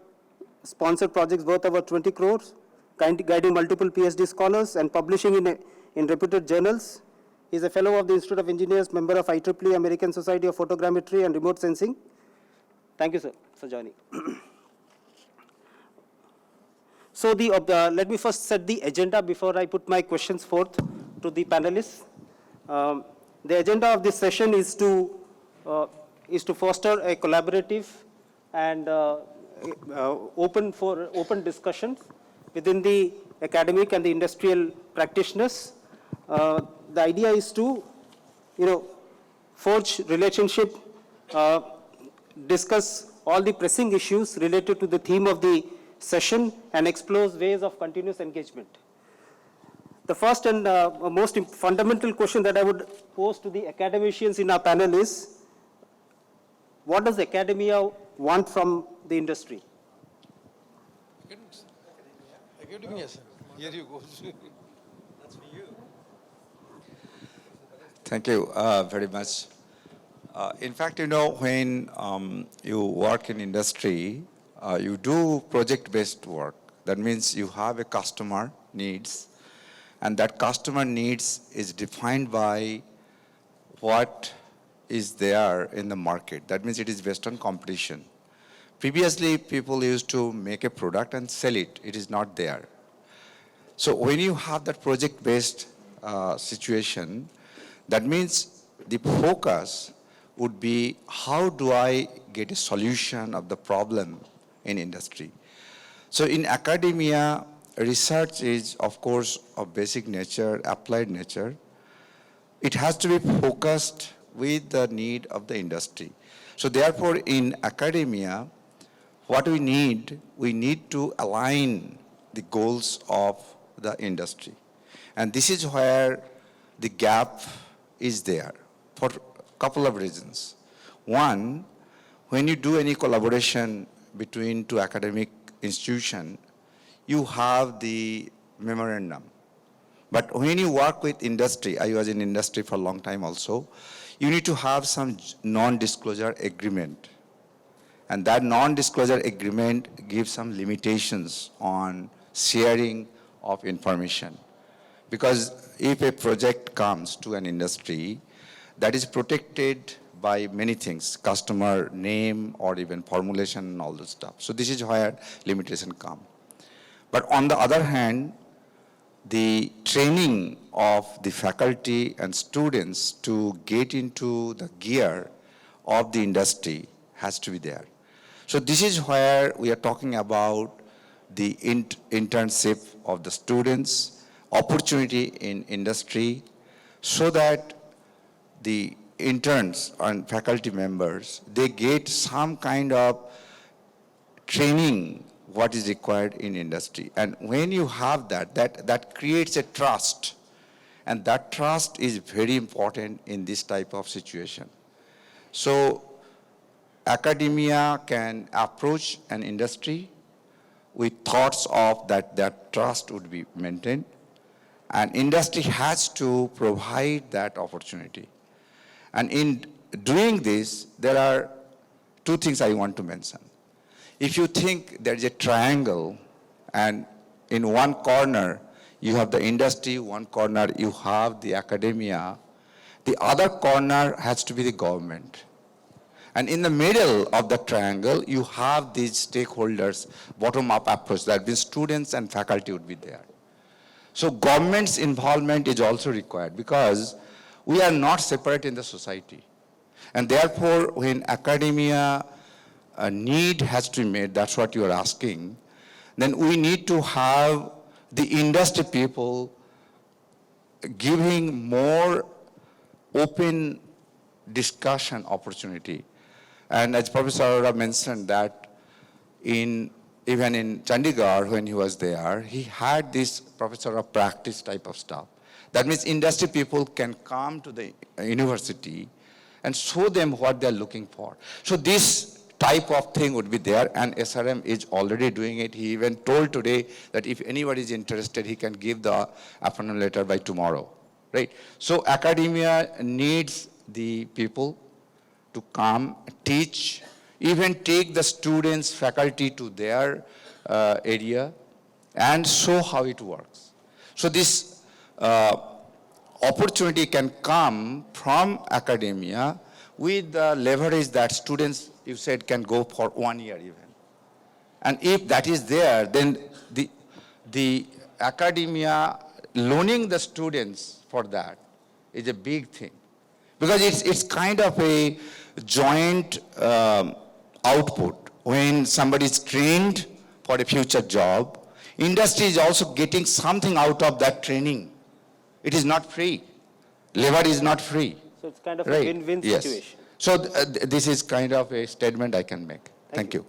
sponsored projects worth over 20 crores, guiding multiple PhD scholars and publishing in reputed journals. He is a fellow of the Institute of Engineers, member of IEEE, American Society of Photogrammetry and Remote Sensing. Thank you, sir, for joining. So let me first set the agenda before I put my questions forth to the panelists. The agenda of this session is to foster a collaborative and open discussions within the academic and the industrial practitioners. The idea is to, forge relationship, discuss all the pressing issues related to the theme of the session, and explore ways of continuous engagement. The first and most fundamental question that I would pose to the academicians in our panel is, what does academia want from the industry? Academia, sir. Here you go. That's for you. Thank you very much. In fact, when you work in industry, you do project-based work. That means you have a customer needs, and that customer needs is defined by what is there in the market. That means it is based on competition. Previously, people used to make a product and sell it. It is not there. So when you have that project-based situation, that means the focus would be, how do I get a solution of the problem in industry? So in academia, research is, of course, of basic nature, applied nature. It has to be focused with the need of the industry. So therefore, in academia, what we need to align the goals of the industry. And this is where the gap is there for a couple of reasons. One, when you do any collaboration between two academic institutions, you have the memorandum. But when you work with industry, I was in industry for a long time also, you need to have some non-disclosure agreement. And that non-disclosure agreement gives some limitations on sharing of information. Because if a project comes to an industry, that is protected by many things, customer name or even formulation and all this stuff. So this is where limitation come. But on the other hand, the training of the faculty and students to get into the gear of the industry has to be there. So this is where we are talking about the internship of the students, opportunity in industry, so that the interns and faculty members, they get some kind of training what is required in industry. And when you have that creates a trust. And that trust is very important in this type of situation. So academia can approach an industry with thoughts of that trust would be maintained. And industry has to provide that opportunity. And in doing this, there are two things I want to mention. If you think there is a triangle, and in one corner you have the industry, one corner you have the academia, the other corner has to be the government. And in the middle of the triangle, you have these stakeholders, bottom-up approach. That means students and faculty would be there. So government's involvement is also required because we are not separate in the society. And therefore, when academia need has to be made, that's what you are asking, then we need to have the industry people giving more open discussion opportunity. And as Professor Arora mentioned that even in Chandigarh when he was there, he had this professor of practice type of stuff. That means industry people can come to the university and show them what they're looking for. So this type of thing would be there, and SRM is already doing it. He even told today that if anybody is interested, he can give the appointment letter by tomorrow, right? So academia needs the people to come, teach, even take the students, faculty to their area and show how it works. So this opportunity can come from academia with the leverage that students, you said, can go for 1 year even. And if that is there, then the academia loaning the students for that is a big thing. Because it's kind of a joint output. When somebody is trained for a future job, industry is also getting something out of that training. It is not free. Labor is not free. So it's kind of Right. a win-win Yes. situation. So this is kind of a statement I can make. Thank you.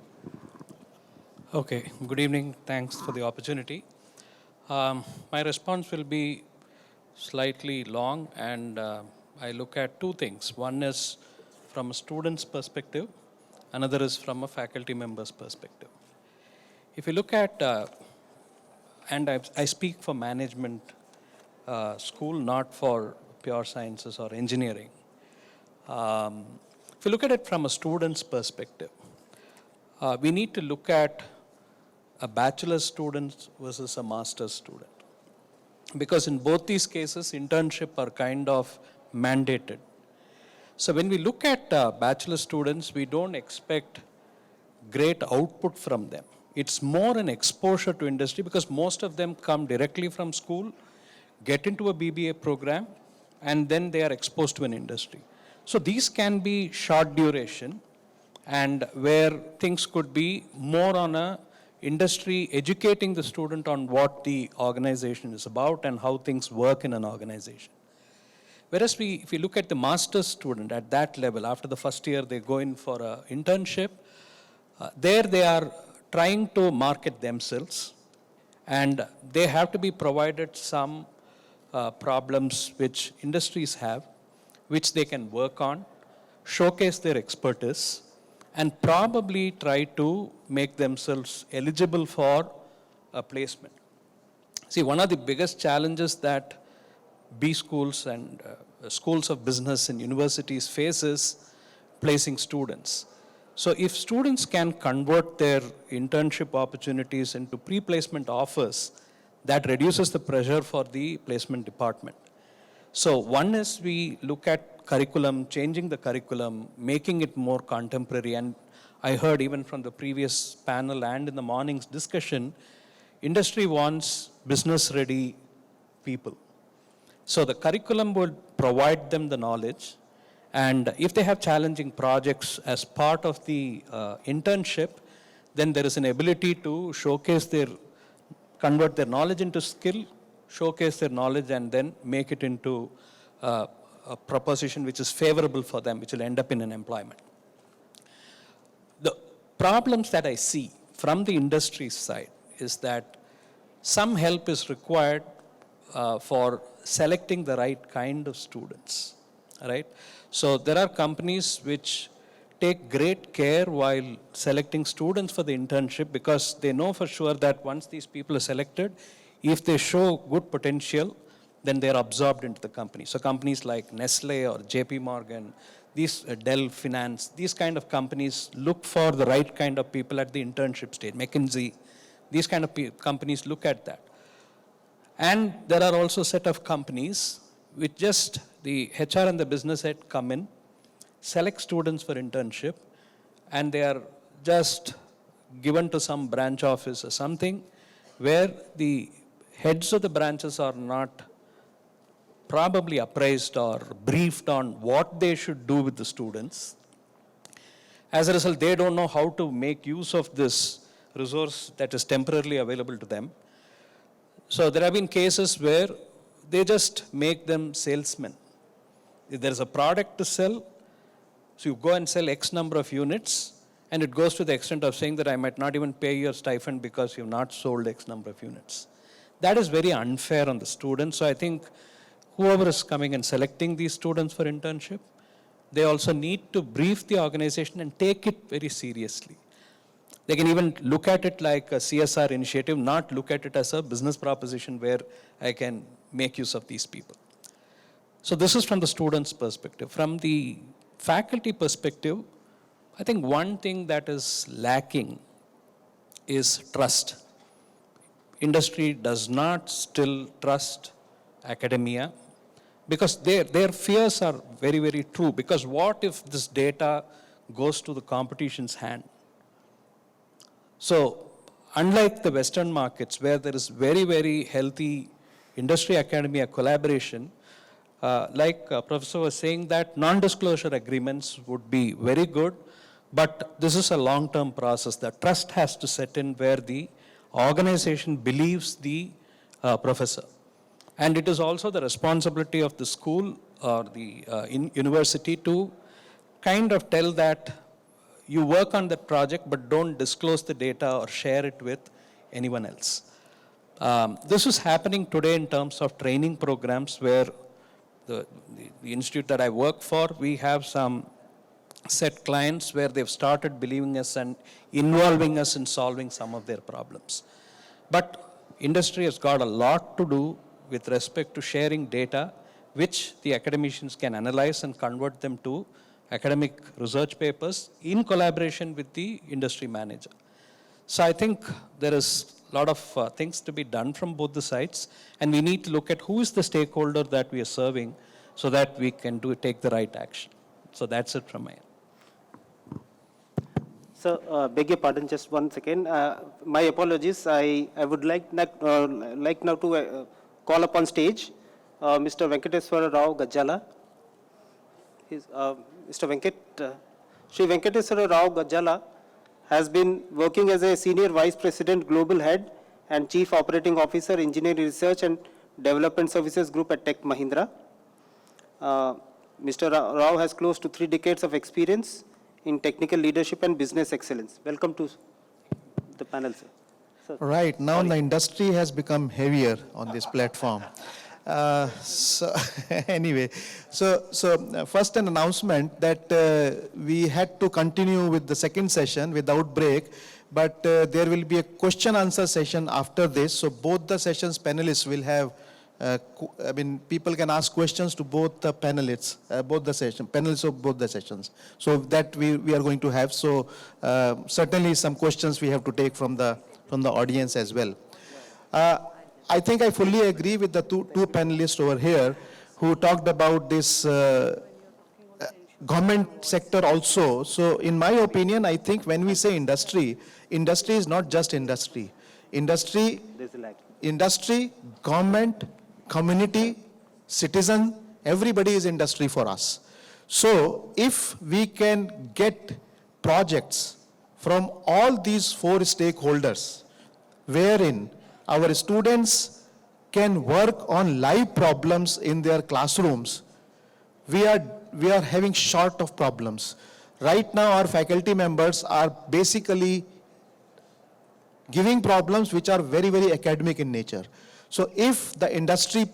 Okay, good evening. Thanks for the opportunity. My response will be slightly long, and I look at two things. One is from a student's perspective, another is from a faculty member's perspective. If you look at, and I speak for management school, not for pure sciences or engineering. If you look at it from a student's perspective, we need to look at a bachelor's student versus a master's student. Because in both these cases, internship are kind of mandated. So when we look at bachelor students, we don't expect great output from them. It's more an exposure to industry because most of them come directly from school, get into a BBA program, and then they are exposed to an industry. So these can be short duration, and where things could be more on a industry educating the student on what the organization is about and how things work in an organization. Whereas if you look at the master's student at that level, after the first year they go in for an internship, there they are trying to market themselves, and they have to be provided some problems which industries have, which they can work on, showcase their expertise, and probably try to make themselves eligible for a placement. See, one of the biggest challenges that B schools and schools of business and universities face is placing students. So if students can convert their internship opportunities into pre-placement offers, that reduces the pressure for the placement department. So one is we look at curriculum, changing the curriculum, making it more contemporary. And I heard even from the previous panel and in the morning's discussion, industry wants business-ready people. So the curriculum will provide them the knowledge, and if they have challenging projects as part of the internship, then there is an ability to convert their knowledge into skill, showcase their knowledge, and then make it into a proposition which is favorable for them, which will end up in an employment. The problems that I see from the industry side is that some help is required for selecting the right kind of students, right? So there are companies which take great care while selecting students for the internship because they know for sure that once these people are selected, if they show good potential, then they're absorbed into the company. So companies like Nestle or JP Morgan, these Dell Finance, these kind of companies look for the right kind of people at the internship stage. McKinsey, these kind of companies look at that. And there are also a set of companies which just the HR and the business head come in, select students for internship and they are just given to some branch office or something where the heads of the branches are not probably appraised or briefed on what they should do with the students. As a result, they don't know how to make use of this resource that is temporarily available to them. So there have been cases where they just make them salesmen. If there is a product to sell, so you go and sell X number of units, and it goes to the extent of saying that I might not even pay your stipend because you've not sold X number of units. That is very unfair on the students. So I think whoever is coming and selecting these students for internship, they also need to brief the organization and take it very seriously. They can even look at it like a CSR initiative, not look at it as a business proposition where I can make use of these people. So this is from the student's perspective. From the faculty perspective, I think one thing that is lacking is trust. Industry does not still trust academia because their fears are very, very true. Because what if this data goes to the competition's hand? So unlike the Western markets where there is very, very healthy industry-academia collaboration, like Professor was saying that non-disclosure agreements would be very good, but this is a long-term process. The trust has to set in where the organization believes the professor. And it is also the responsibility of the school or the university to kind of tell that you work on that project, but don't disclose the data or share it with anyone else. This is happening today in terms of training programs where the institute that I work for, we have some set clients where they've started believing us and involving us in solving some of their problems. But industry has got a lot to do with respect to sharing data, which the academicians can analyze and convert them to academic research papers in collaboration with the industry manager. So I think there is a lot of things to be done from both the sides, and we need to look at who is the stakeholder that we are serving so that we can take the right action. So that's it from my end. Sir, beg your pardon, just 1 second. My apologies. I would like now to call upon stage Mr. Venkateswara Rao Gajjala. Shri Venkateswara Rao Gajjala has been working as a Senior Vice President, Global Head and Chief Operating Officer, Engineering Research and Development Services Group at Tech Mahindra. Mr. Rao has close to 3 decades of experience in technical leadership and business excellence. Welcome to the panel, sir. Sir. Right, now the industry has become heavier on this platform. So anyway, so first an announcement that we had to continue with the second session without break, but there will be a question answer session after this. So both the sessions panelists will have, people can ask questions to both the panelists, panelists of both the sessions. So that we are going to have. So certainly some questions we have to take from the audience as well. I think I fully agree with the two panelists over here who talked about this government sector also. So in my opinion, I think when we say industry, industry is not just industry. Industry, government, community, citizen, everybody is industry for us. So if we can get projects from all these 4 stakeholders, wherein our students can work on live problems in their classrooms, we are having short of problems. Right now our faculty members are basically giving problems which are very, very academic in nature. So if the industry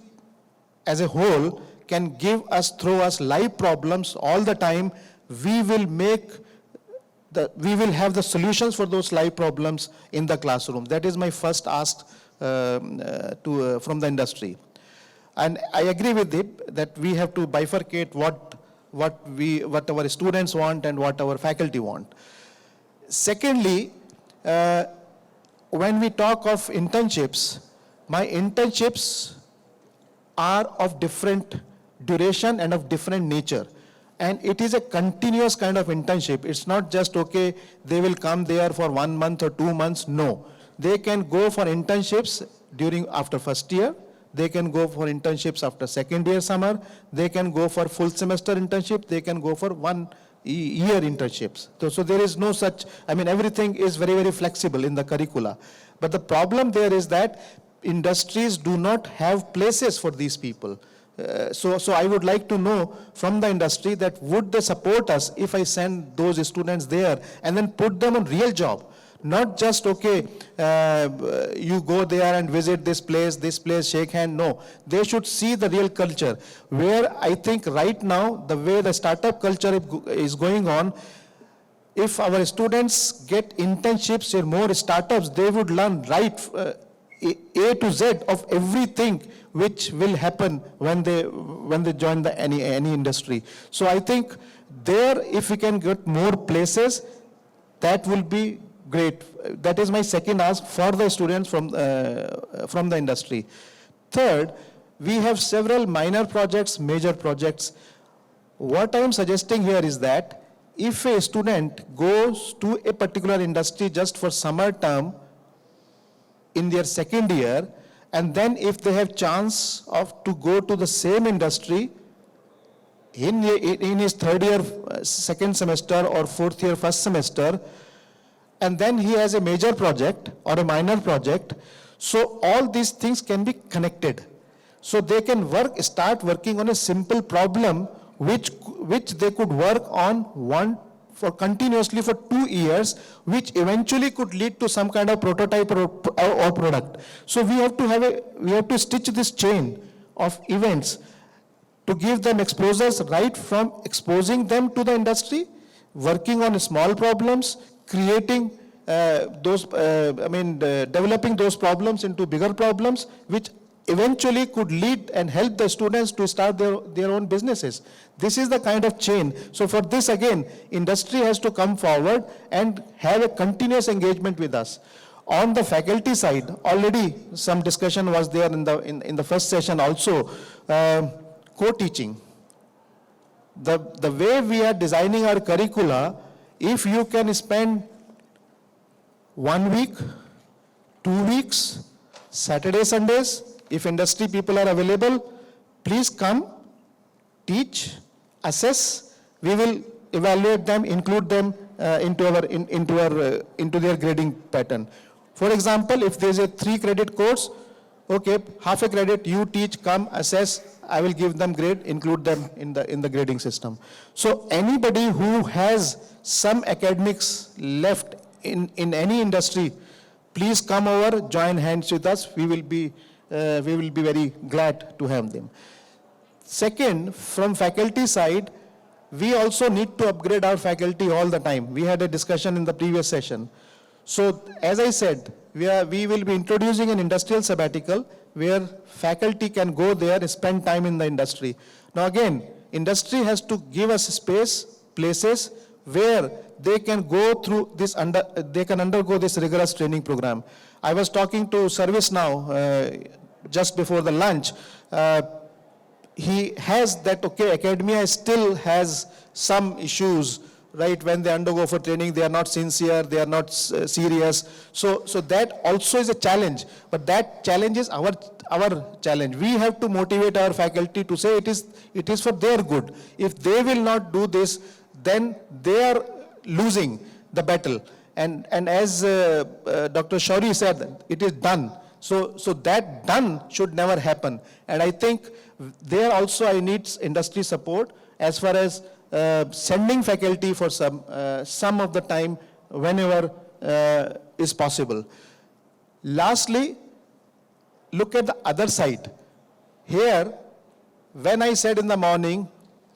as a whole can throw us live problems all the time, we will have the solutions for those live problems in the classroom. That is my first ask from the industry. And I agree with it that we have to bifurcate what our students want and what our faculty want. Secondly, when we talk of internships, my internships are of different duration and of different nature. And it is a continuous kind of internship. It's not just, okay, they will come there for 1 month or 2 months. No. They can go for internships after first year. They can go for internships after second year summer. They can go for full semester internship. They can go for 1 year internships. So there is no such, everything is very, very flexible in the curricula. But the problem there is that industries do not have places for these people. So I would like to know from the industry that would they support us if I send those students there and then put them on real job. Not just, okay, you go there and visit this place, shake hand. No, they should see the real culture. Where I think right now, the way the startup culture is going on, if our students get internships in more startups, they would learn right A to Z of everything which will happen when they join any industry. So I think there, if we can get more places, that will be great. That is my second ask for the students from the industry. Third, we have several minor projects, major projects. What I am suggesting here is that if a student goes to a particular industry just for summer term in their second year, and then if they have chance to go to the same industry in his third year, second semester, or fourth year, first semester, and then he has a major project or a minor project, so all these things can be connected. So they can start working on a simple problem which they could work on continuously for 2 years, which eventually could lead to some kind of prototype or product. So we have to stitch this chain of events to give them exposures right from exposing them to the industry, working on small problems, creating developing those problems into bigger problems, which eventually could lead and help the students to start their own businesses. This is the kind of chain. So for this, again, industry has to come forward and have a continuous engagement with us. On the faculty side, already some discussion was there in the first session also, co-teaching. The way we are designing our curricula, if you can spend 1 week, 2 weeks, Saturday, Sundays, if industry people are available, please come, teach, assess. We will evaluate them, include them into their grading pattern. For example, if there is a 3-credit course, okay, half a credit you teach, come, assess. I will give them grade, include them in the grading system. So anybody who has some academics left in any industry, please come over, join hands with us. We will be very glad to have them. Second, from faculty side, we also need to upgrade our faculty all the time. We had a discussion in the previous session. So as I said, we will be introducing an industrial sabbatical where faculty can go there and spend time in the industry. Now again, industry has to give us space, places where they can go through this, they can undergo this rigorous training program. I was talking to ServiceNow just before the lunch. He has that, okay, academia still has some issues, right? When they undergo for training, they are not sincere, they are not serious. So that also is a challenge, but that challenge is our challenge. We have to motivate our faculty to say it is for their good. If they will not do this, then they are losing the battle. And as Dr. Shauri said, it is done. So that done should never happen. And I think there also I need industry support as far as sending faculty for some of the time whenever is possible. Lastly, look at the other side. Here, when I said in the morning,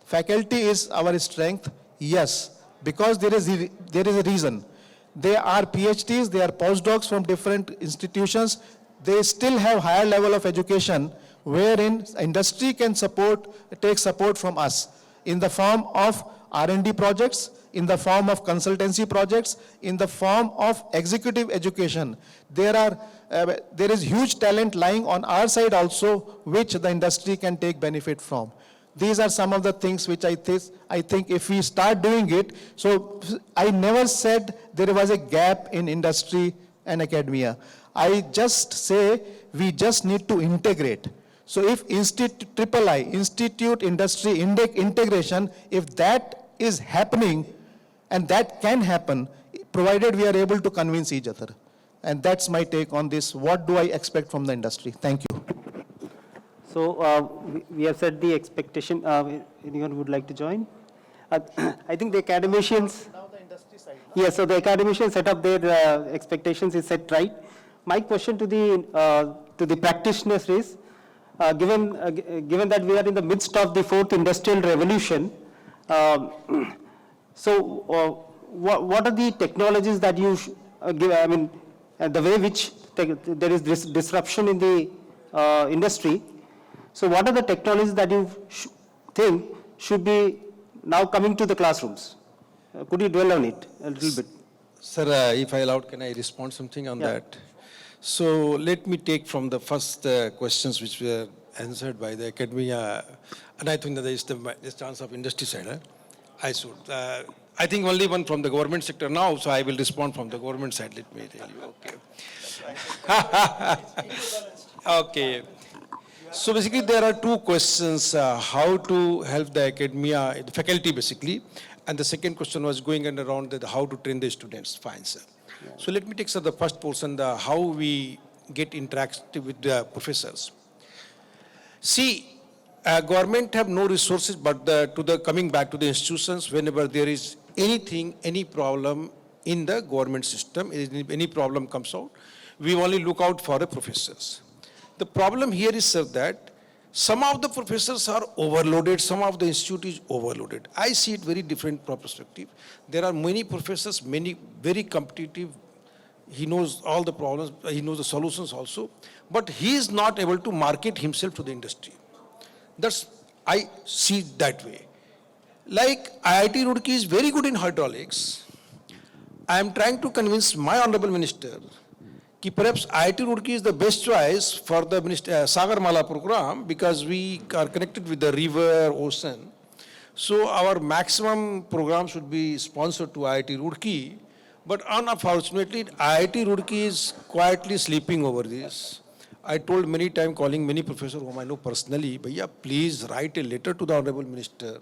faculty is our strength, yes, because there is a reason. They are PhDs, they are postdocs from different institutions. They still have higher level of education wherein industry can take support from us in the form of R&D projects, in the form of consultancy projects, in the form of executive education. There is huge talent lying on our side also, which the industry can take benefit from. These are some of the things which I think if we start doing it, so I never said there was a gap in industry and academia. I just say we just need to integrate. So if institute industry integration, if that is happening, and that can happen, provided we are able to convince each other. And that's my take on this. What do I expect from the industry? Thank you. So we have set the expectation. Anyone would like to join? I think the academicians. Now the industry side. No? Yes, so the academicians set up their expectations is set right. My question to the practitioners is, given that we are in the midst of the fourth industrial revolution, what are the technologies that you give? I mean, the way which there is this disruption in the industry. So what are the technologies that you think should be now coming to the classrooms? Could you dwell on it a little bit? Sir, if I allowed, can I respond something on that? So let me take from the first questions which were answered by the academia, and I think that there is the chance of industry side. I think only one from the government sector now, so I will respond from the government side, let me tell you. Okay. Okay. So basically there are two questions, how to help the academia, the faculty basically, and the second question was going around how to train the students. Fine, sir. Yeah. So let me take, sir, the first portion, how we get interactive with the professors. See, government have no resources, but coming back to the institutions, whenever there is anything, any problem in the government system, any problem comes out, we only look out for the professors. The problem here is, sir, that some of the professors are overloaded, some of the institute is overloaded. I see it very different perspective. There are many professors, many very competitive. He knows all the problems, he knows the solutions also, but he is not able to market himself to the industry. I see it that way. Like IIT Roorkee is very good in hydraulics. I am trying to convince my Honorable Minister that perhaps IIT Roorkee is the best choice for the Sagarmala program because we are connected with the river, ocean. So our maximum program should be sponsored to IIT Roorkee. But unfortunately, IIT Roorkee is quietly sleeping over this. I told many times, calling many professors whom I know personally, Bhaiya, please write a letter to the Honorable Minister.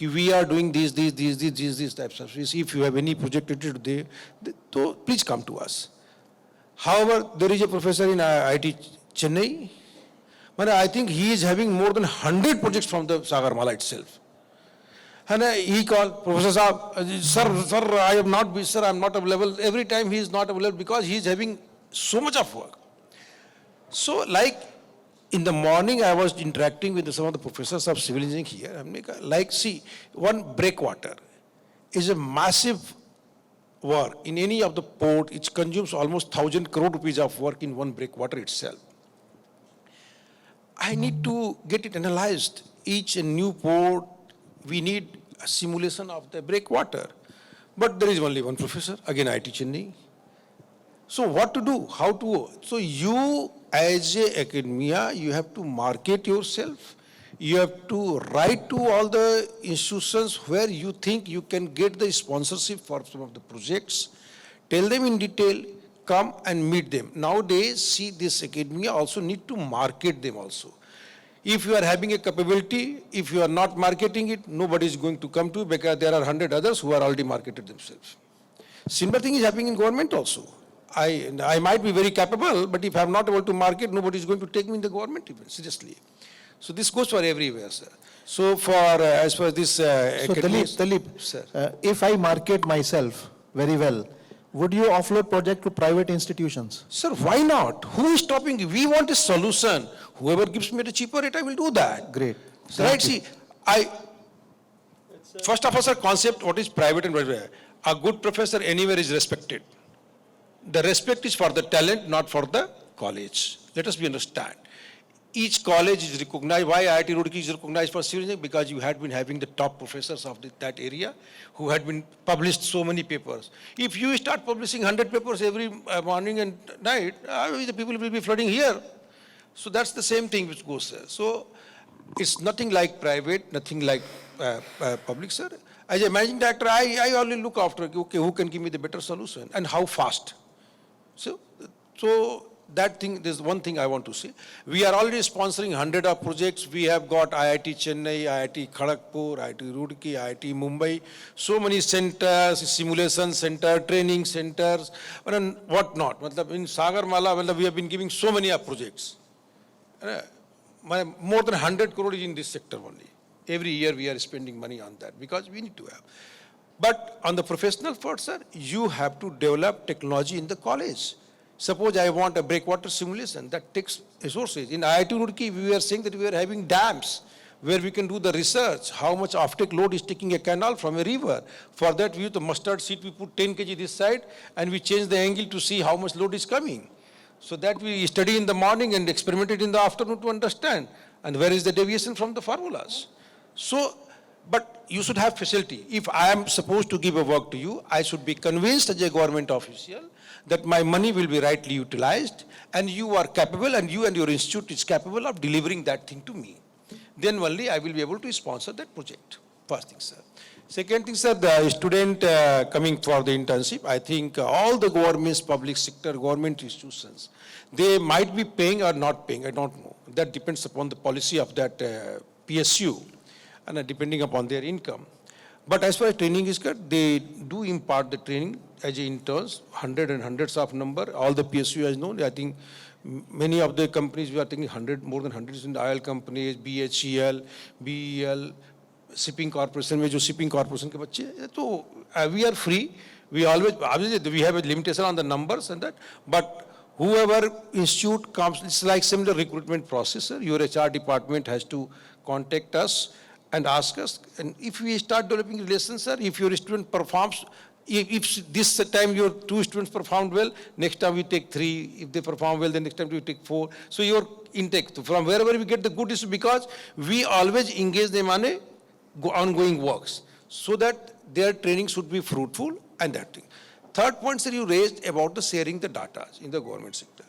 We are doing these types of things. If you have any project related to so please come to us. However, there is a professor in IIT Chennai. I think he is having more than 100 projects from the Sagarmala itself. And he called, Professor Saab, sir, I am not available. Every time he is not available because he is having so much of work. So like in the morning, I was interacting with some of the professors of civil engineering here. Like, see, one breakwater is a massive work. In any of the port, it consumes almost 1,000 crore rupees of work in one breakwater itself. I need to get it analyzed. Each new port, we need a simulation of the breakwater. But there is only one professor, again IIT Chennai. So what to do? How to? So you, as a academia, you have to market yourself. You have to write to all the institutions where you think you can get the sponsorship for some of the projects. Tell them in detail, come and meet them. Nowadays, see, this academia also need to market them also. If you are having a capability, if you are not marketing it, nobody is going to come to you because there are 100 others who are already marketed themselves. Similar thing is happening in government also. I might be very capable, but if I am not able to market, nobody is going to take me in the government even, seriously. So this goes for everywhere, sir. So for, as far as this... so Dalip, sir. If I market myself very well, would you offload project to private institutions? Sir, why not? Who is stopping? We want a solution. Whoever gives me at a cheaper rate, I will do that. Great. Right, see, first of all, sir, concept, what is private and private? A good professor anywhere is respected. The respect is for the talent, not for the college. Let us understand. Each college is recognized. Why IIT Roorkee is recognized for civil engineering? Because you had been having the top professors of that area who had been published so many papers. If you start publishing 100 papers every morning and night, the people will be flooding here. So that's the same thing which goes there. So It's nothing like private, nothing like public, sir. As a managing director, I only look after, okay, who can give me the better solution and how fast. So that thing, there's one thing I want to say. We are already sponsoring 100 of projects. We have got IIT Chennai, IIT Kharagpur, IIT Roorkee, IIT Mumbai, so many centers, simulation center, training centers, and what not. In Sagarmala, we have been giving so many projects. More than 100 crore is in this sector only. Every year we are spending money on that because we need to have. But on the professional part, sir, you have to develop technology in the college. Suppose I want a breakwater simulation, that takes resources. In IIT Roorkee, we were saying that we are having dams where we can do the research, how much offtake load is taking a canal from a river. For that, we use the mustard seed, we put 10 kg this side, and we change the angle to see how much load is coming. So that we study in the morning and experimented in the afternoon to understand. And where is the deviation from the formulas? So, but you should have facility. If I am supposed to give a work to you, I should be convinced as a government official that my money will be rightly utilized and you are capable and you and your institute is capable of delivering that thing to me. Then only I will be able to sponsor that project. First thing, sir. Second thing, sir, the student coming for the internship, I think all the governments, public sector, government institutions, they might be paying or not paying, I don't know. That depends upon the policy of that PSU and depending upon their income. But as far as training is concerned, they do impart the training as interns, hundreds of number. All the PSU has known. I think many of the companies, we are taking more than hundreds in the oil companies, BHEL, BEL, shipping corporation, में जो shipping corporation के बच्चे, तो we are free. We always, obviously, we have a limitation on the numbers and that, but whoever institute comes, it's like similar recruitment process, sir. Your HR department has to contact us and ask us. And if we start developing relations, sir, if your student performs, if this time your 2 students performed well, next time we take 3. If they perform well, then next time we take 4. So your intake, from wherever we get the good is because we always engage them on a ongoing works so that their training should be fruitful and that thing. Third point, sir, you raised about the sharing the data in the government sector.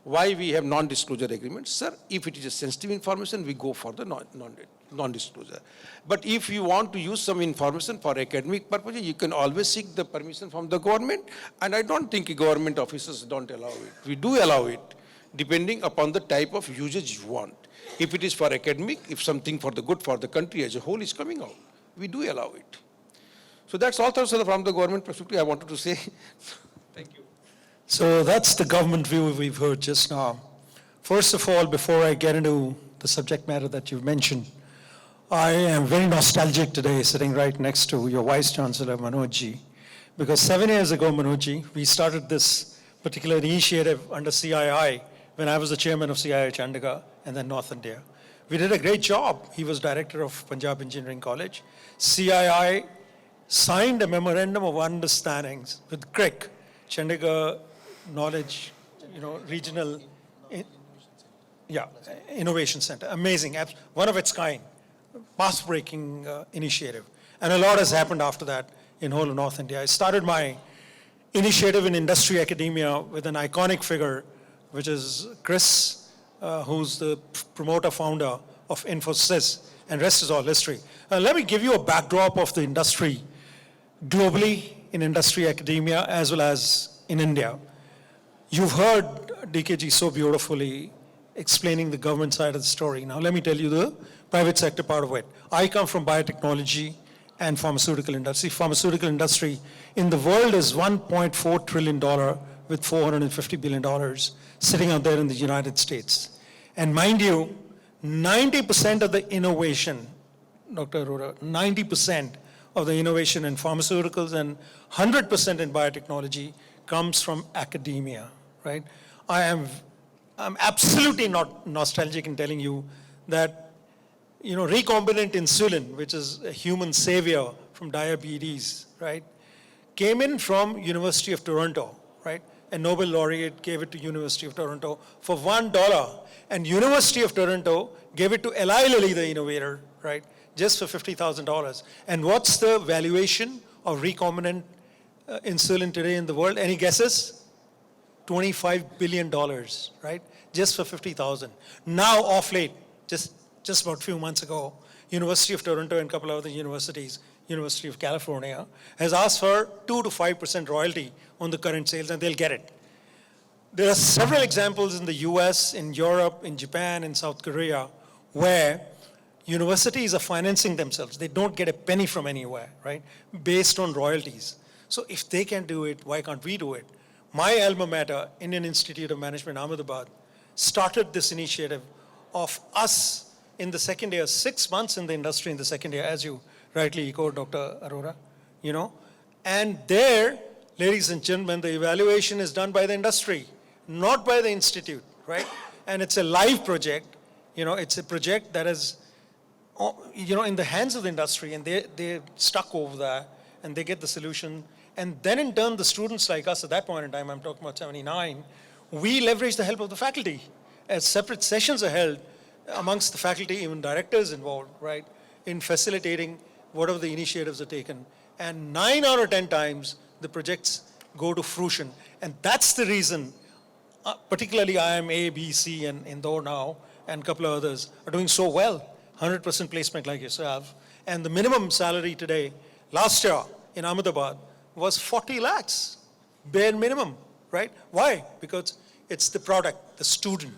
Why we have non-disclosure agreements? Sir, if it is a sensitive information, we go for the non-disclosure. But if you want to use some information for academic purposes, you can always seek the permission from the government. And I don't think government officers don't allow it. We do allow it, depending upon the type of usage you want. If it is for academic, if something for the good for the country as a whole is coming out, we do allow it. So that's all from the government perspective I wanted to say. Thank you. So that's the government view we've heard just now. First of all, before I get into the subject matter that you've mentioned, I am very nostalgic today sitting right next to your Vice Chancellor, Manoj ji, because 7 years ago, Manoj ji, we started this particular initiative under CII when I was the chairman of CII Chandigarh and then North India. We did a great job. He was director of Punjab Engineering College. CII signed a memorandum of understandings with CRIC, Chandigarh Knowledge, Regional Innovation Center. Amazing, one of its kind, path-breaking initiative. And a lot has happened after that in whole of North India. I started my initiative in industry academia with an iconic figure, which is Chris, who's the promoter founder of Infosys, and rest is all history. Let me give you a backdrop of the industry globally in industry academia as well as in India. You've heard DKG so beautifully explaining the government side of the story. Now let me tell you the private sector part of it. I come from biotechnology and pharmaceutical industry. Pharmaceutical industry in the world is $1.4 trillion with $450 billion sitting out there in the United States. And mind you, 90% of the innovation, Dr. Arora, 90% of the innovation in pharmaceuticals and 100% in biotechnology comes from academia, right? I'm absolutely not nostalgic in telling you that, recombinant insulin, which is a human savior from diabetes, right, came in from University of Toronto, right? A Nobel laureate gave it to University of Toronto for $1, and University of Toronto gave it to Eli Lilly, the innovator, right, just for $50,000. And what's the valuation of recombinant insulin today in the world? Any guesses? $25 billion, right? Just for 50,000. Now, off late, just just about a few months ago, University of Toronto and a couple of other universities, University of California, has asked for 2 to 5% royalty on the current sales, and they'll get it. There are several examples in the US, in Europe, in Japan, in South Korea, where universities are financing themselves. They don't get a penny from anywhere, right, based on royalties. So if they can do it, why can't we do it? My alma mater, Indian Institute of Management, Ahmedabad, started this initiative of us in the second year, 6 months in the industry in the second year, as you rightly echoed, Dr. Arora, and there, ladies and gentlemen, the evaluation is done by the industry, not by the institute, right? And it's a live project. It's a project that is, in the hands of the industry, and they're stuck over there, and they get the solution. And then in turn, the students like us at that point in time, I'm talking about 79, we leverage the help of the faculty. As separate sessions are held amongst the faculty, even directors involved, right, in facilitating whatever the initiatives are taken. And 9 out of 10 times, the projects go to fruition. And that's the reason, particularly IIM A, B, C, and Indore now, and a couple of others are doing so well. 100% placement like yourself. And the minimum salary today, last year in Ahmedabad, was 40 lakhs, bare minimum, right? Why? Because it's the product, the student,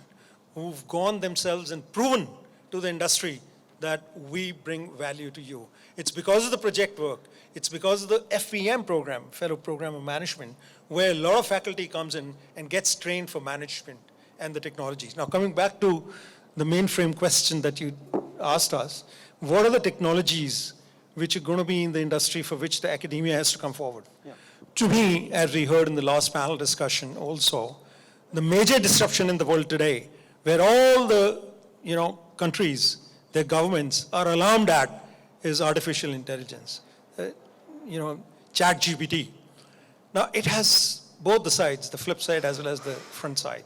who've gone themselves and proven to the industry that we bring value to you. It's because of the project work. It's because of the FPM program, Fellow Program of Management, where a lot of faculty comes in and gets trained for management and the technologies. Now, coming back to the mainframe question that you asked us, what are the technologies which are going to be in the industry for which the academia has to come forward? Yeah. To me, as we heard in the last panel discussion also, the major disruption in the world today, where all the countries, their governments are alarmed at, is artificial intelligence. ChatGPT. Now, it has both the sides, the flip side as well as the front side.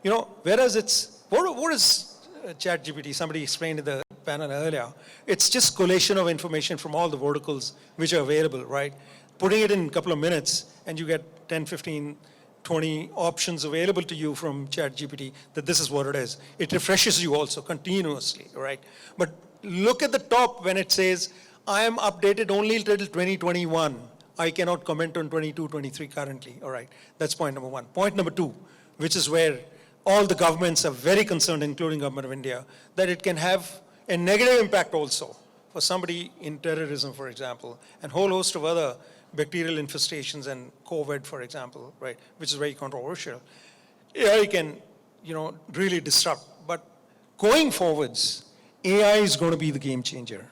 Whereas it's, what is ChatGPT? Somebody explained in the panel earlier. It's just collation of information from all the verticals which are available, right? Putting it in a couple of minutes, and you get 10, 15, 20 options available to you from ChatGPT that this is what it is. It refreshes you also continuously, right? But look at the top when it says, I am updated only till 2021. I cannot comment on 22, 23 currently, all right? That's point number one. Point number two, which is where all the governments are very concerned, including Government of India, that it can have a negative impact also for somebody in terrorism, for example, and a whole host of other bacterial infestations and COVID, for example, right, which is very controversial. AI can, really disrupt. But going forwards, AI is going to be the game changer,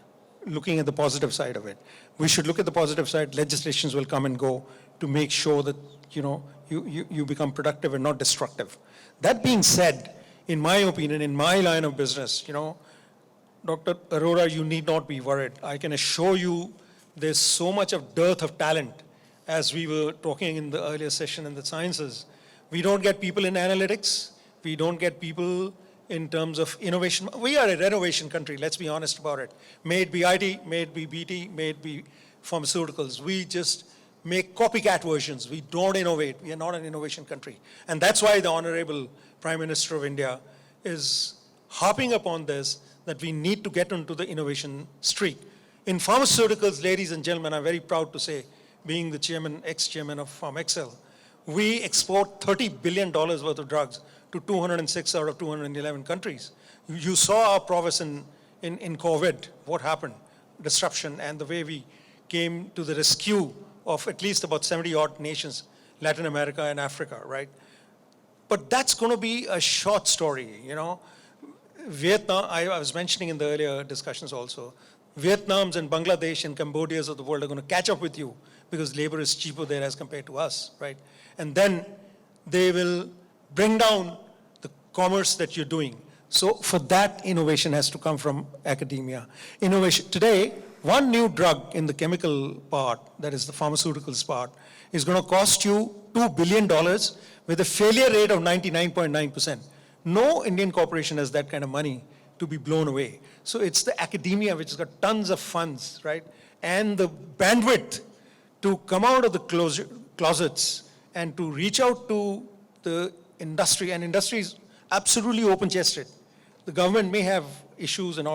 looking at the positive side of it. We should look at the positive side. Legislations will come and go to make sure that, you become productive and not destructive. That being said, in my opinion, in my line of business, Dr. Arora, you need not be worried. I can assure you there's so much of dearth of talent, as we were talking in the earlier session in the sciences. We don't get people in analytics. We don't get people in terms of innovation. We are a renovation country, let's be honest about it. May it be IT, may it be BT, may it be pharmaceuticals. We just make copycat versions. We don't innovate. We are not an innovation country. And that's why the Honorable Prime Minister of India is harping upon this, that we need to get into the innovation streak. In pharmaceuticals, ladies and gentlemen, I'm very proud to say, being the chairman, ex-chairman of PharmExcel, we export $30 billion worth of drugs to 206 out of 211 countries. You saw our prowess in COVID, what happened, disruption, and the way we came to the rescue of at least about 70-odd nations, Latin America and Africa, right? But that's going to be a short story, Vietnam, I was mentioning in the earlier discussions also, Vietnams and Bangladesh and Cambodias of the world are going to catch up with you because labor is cheaper there as compared to us, right? And then they will bring down the commerce that you're doing. So for that, innovation has to come from academia. Innovation, today, one new drug in the chemical part, that is the pharmaceuticals part, is going to cost you $2 billion with a failure rate of 99.9%. No Indian corporation has that kind of money to be blown away. So it's the academia which has got tons of funds, right? And the bandwidth to come out of the closets and to reach out to the industry, and industry is absolutely open-chested. The government may have issues and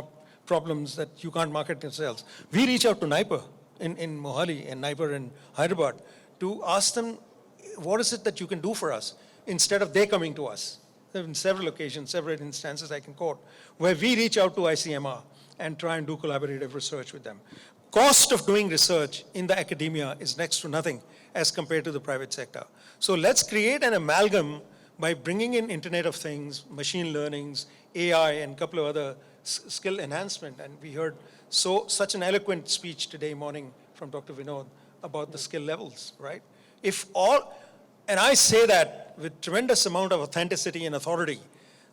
problems that you can't market yourselves. We reach out to NIPER in Mohali and NIPER in Hyderabad to ask them, what is it that you can do for us, instead of they coming to us. There have been several occasions, several instances I can quote, where we reach out to ICMR and try and do collaborative research with them. Cost of doing research in the academia is next to nothing as compared to the private sector. So let's create an amalgam by bringing in Internet of Things, machine learnings, AI, and a couple of other skill enhancement. And we heard such an eloquent speech today morning from Dr. Vinod about the skill levels, right? And I say that with tremendous amount of authenticity and authority,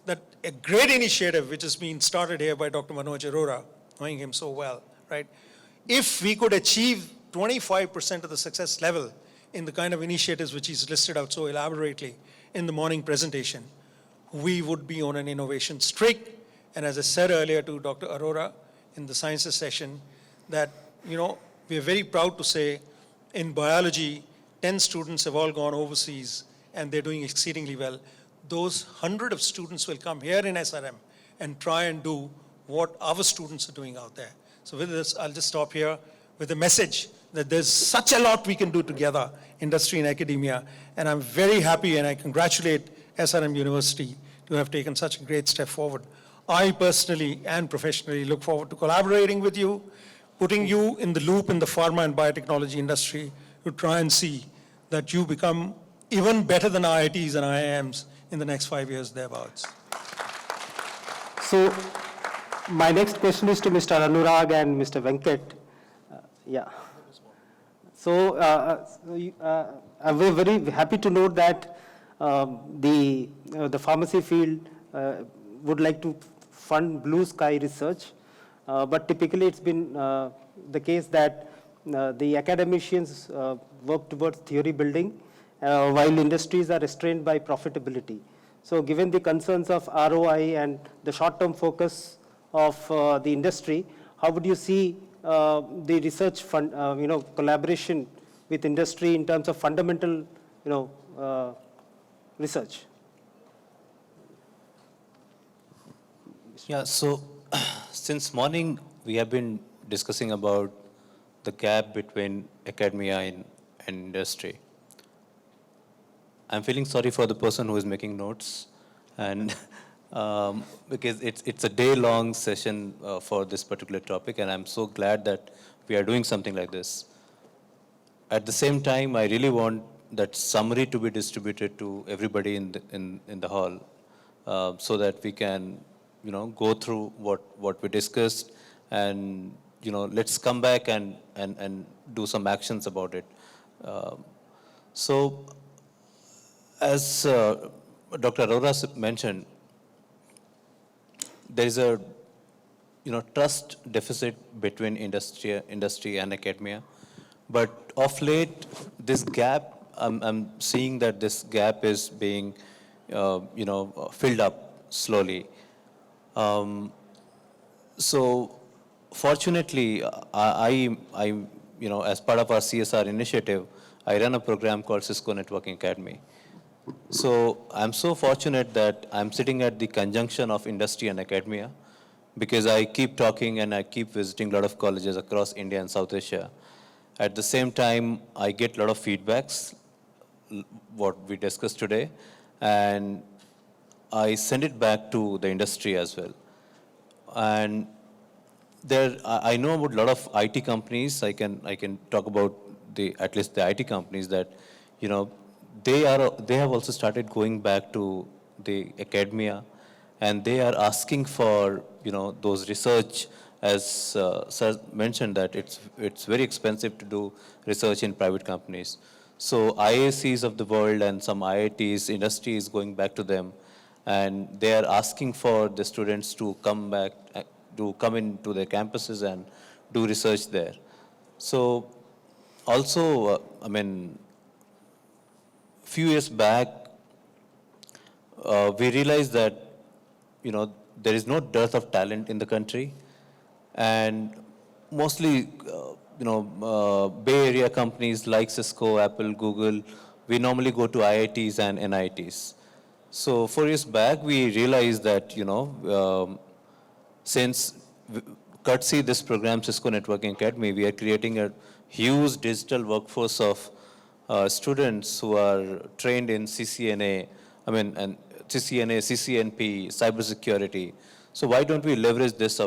that a great initiative which has been started here by Dr. Manoj Arora, knowing him so well, right? If we could achieve 25% of the success level in the kind of initiatives which he's listed out so elaborately in the morning presentation, we would be on an innovation streak. And as I said earlier to Dr. Arora in the sciences session, that, we are very proud to say in biology, 10 students have all gone overseas and they're doing exceedingly well. Those 100 of students will come here in SRM and try and do what our students are doing out there. So with this, I'll just stop here with a message that there's such a lot we can do together, industry and academia, and I'm very happy and I congratulate SRM University to have taken such a great step forward. I personally and professionally look forward to collaborating with you, putting you in the loop in the pharma and biotechnology industry to try and see that you become even better than IITs and IIMs in the next 5 years thereabouts. So my next question is to Mr. Anurag and Mr. Venkat. We're very happy to note that the pharmacy field would like to fund blue sky research, but typically it's been the case that the academicians work towards theory building, while industries are restrained by profitability. So given the concerns of ROI and the short-term focus of the industry, how would you see the research fund, collaboration with industry in terms of fundamental, research? Yeah, so since morning we have been discussing about the gap between academia and industry. I'm feeling sorry for the person who is making notes, and because it's a day-long session for this particular topic, and I'm so glad that we are doing something like this. At the same time, I really want that summary to be distributed to everybody in the hall, so that we can, go through what we discussed, and let's come back and do some actions about it. So, as Dr. Arora mentioned, there is a trust deficit between industry and academia, but of late this gap, I'm seeing that this gap is being filled up slowly. So fortunately, I as part of our CSR initiative, I run a program called Cisco Networking Academy. So I'm so fortunate that I'm sitting at the conjunction of industry and academia, because I keep talking and I keep visiting a lot of colleges across India and South Asia. At the same time, I get a lot of feedbacks, what we discussed today, and I send it back to the industry as well. And I know about a lot of IT companies. I can talk about at least the IT companies that, they have also started going back to the academia, and they are asking for, those research, as Sir mentioned, that it's very expensive to do research in private companies. So IACs of the world and some IITs, industry is going back to them, and they are asking for the students to come back, to come into their campuses and do research there. So also, few years back, we realized that, there is no dearth of talent in the country, and mostly, Bay Area companies like Cisco, Apple, Google, we normally go to IITs and NITs. So 4 years back, we realized that, since courtesy this program, Cisco Networking Academy, we are creating a huge digital workforce of students who are trained in CCNA, and CCNA, CCNP, cybersecurity. So why don't we leverage this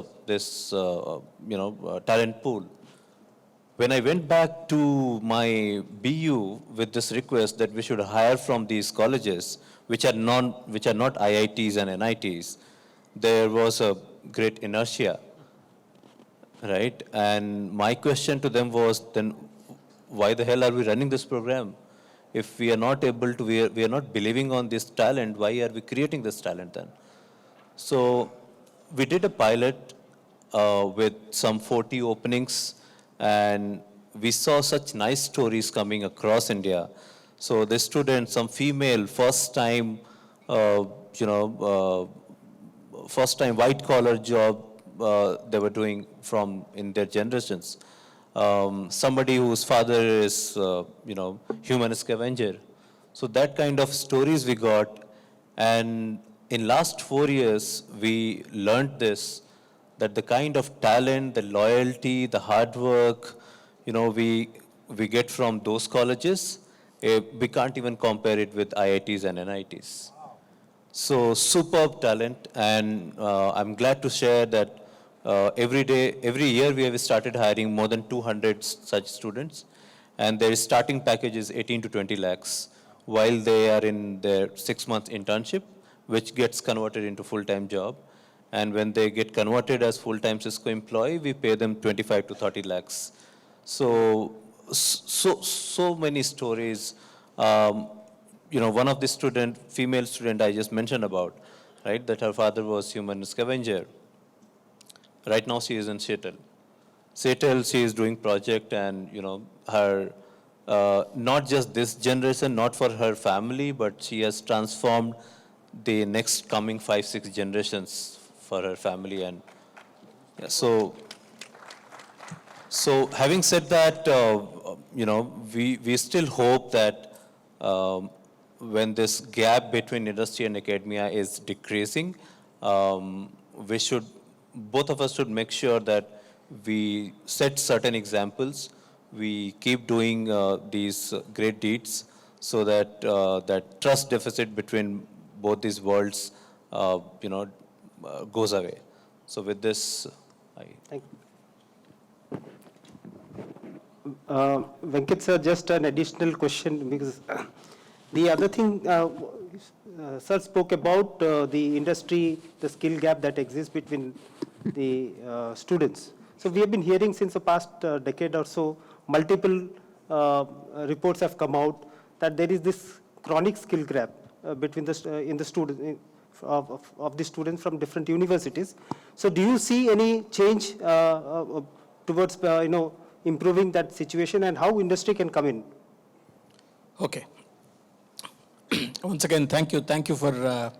talent pool? When I went back to my BU with this request that we should hire from these colleges, which are not IITs and NITs, there was a great inertia, right? And my question to them was, then why the hell are we running this program? If we are not able to, we are not believing on this talent, why are we creating this talent then? So we did a pilot with some 40 openings, and we saw such nice stories coming across India. So the students, some female, first time white collar job they were doing from in their generations. Somebody whose father is, human scavenger. So that kind of stories we got. And in last 4 years, we learned this, that the kind of talent, the loyalty, the hard work, we get from those colleges, we can't even compare it with IITs and NITs. So superb talent, and I'm glad to share that every year we have started hiring more than 200 such students, and their starting package is 18 to 20 lakhs while they are in their 6-month internship, which gets converted into full-time job. And when they get converted as full-time Cisco employee, we pay them 25 to 30 lakhs. So many stories. One of the female student I just mentioned about, right, that her father was human scavenger. Right now she is in Seattle. She is doing project, and, her, not just this generation, not for her family, but she has transformed the next coming 5-6 generations for her family. And yeah, so having said that, we still hope that when this gap between industry and academia is decreasing, both of us should make sure that we set certain examples, we keep doing these great deeds, so that that trust deficit between both these worlds, goes away. So with this, Thank you. Venkat sir, just an additional question, because the other thing, sir spoke about the industry, the skill gap that exists between the students. So we have been hearing since the past decade or so, multiple reports have come out that there is this chronic skill gap between the students of the students from different universities. So do you see any change towards improving that situation, and how industry can come in? Okay. Once again, thank you for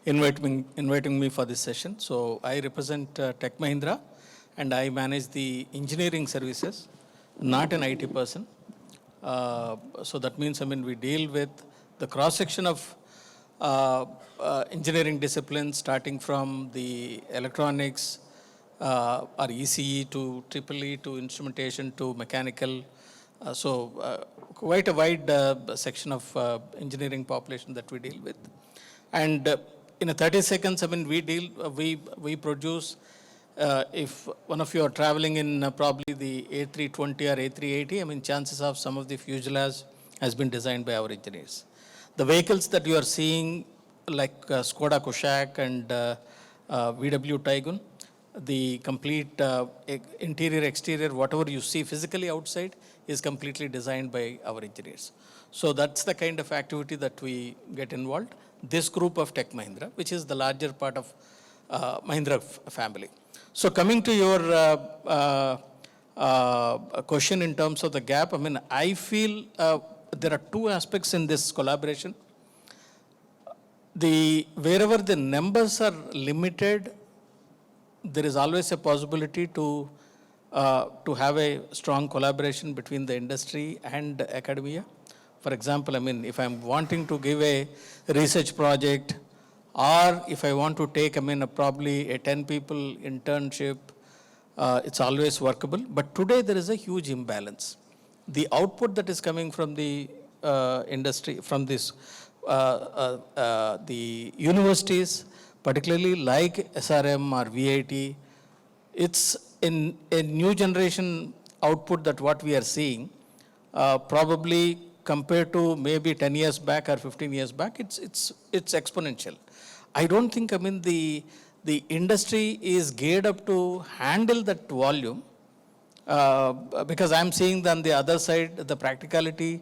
inviting me for this session. So I represent Tech Mahindra, and I manage the engineering services, not an IT person. So that means, we deal with the cross section of engineering disciplines, starting from the electronics, or ECE to EEE to instrumentation to mechanical. Quite a wide section of engineering population that we deal with. And in 30 seconds, we produce, if one of you are traveling in probably the A320 or A380, chances of some of the fuselage has been designed by our engineers. The vehicles that you are seeing, like Skoda Kodiaq and VW Taygun, the complete interior, exterior, whatever you see physically outside is completely designed by our engineers. So that's the kind of activity that we get involved. This group of Tech Mahindra, which is the larger part of Mahindra family. So coming to your question in terms of the gap, I feel there are two aspects in this collaboration. Wherever the numbers are limited, there is always a possibility to have a strong collaboration between the industry and academia. For example, I mean, if I'm wanting to give a research project, or if I want to take, I mean, probably a 10 people internship, it's always workable. But today there is a huge imbalance. The output that is coming from the industry, from this, the universities, particularly like SRM or VIT, it's in a new generation output that what we are seeing, probably compared to maybe 10 years back or 15 years back, it's exponential. I don't think, I mean, the industry is geared up to handle that volume, because I'm seeing on the other side, the practicality,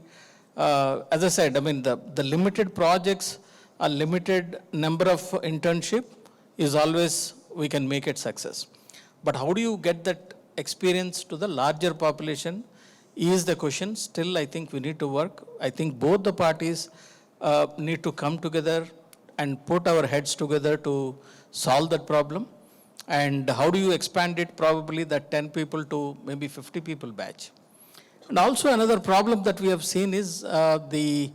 as I said, I mean, the limited projects, a limited number of internship is always, we can make it success. But how do you get that experience to the larger population is the question. Still, I think we need to work. I think both the parties need to come together and put our heads together to solve that problem. And how do you expand it, probably that 10 people to maybe 50 people batch. And also another problem that we have seen is and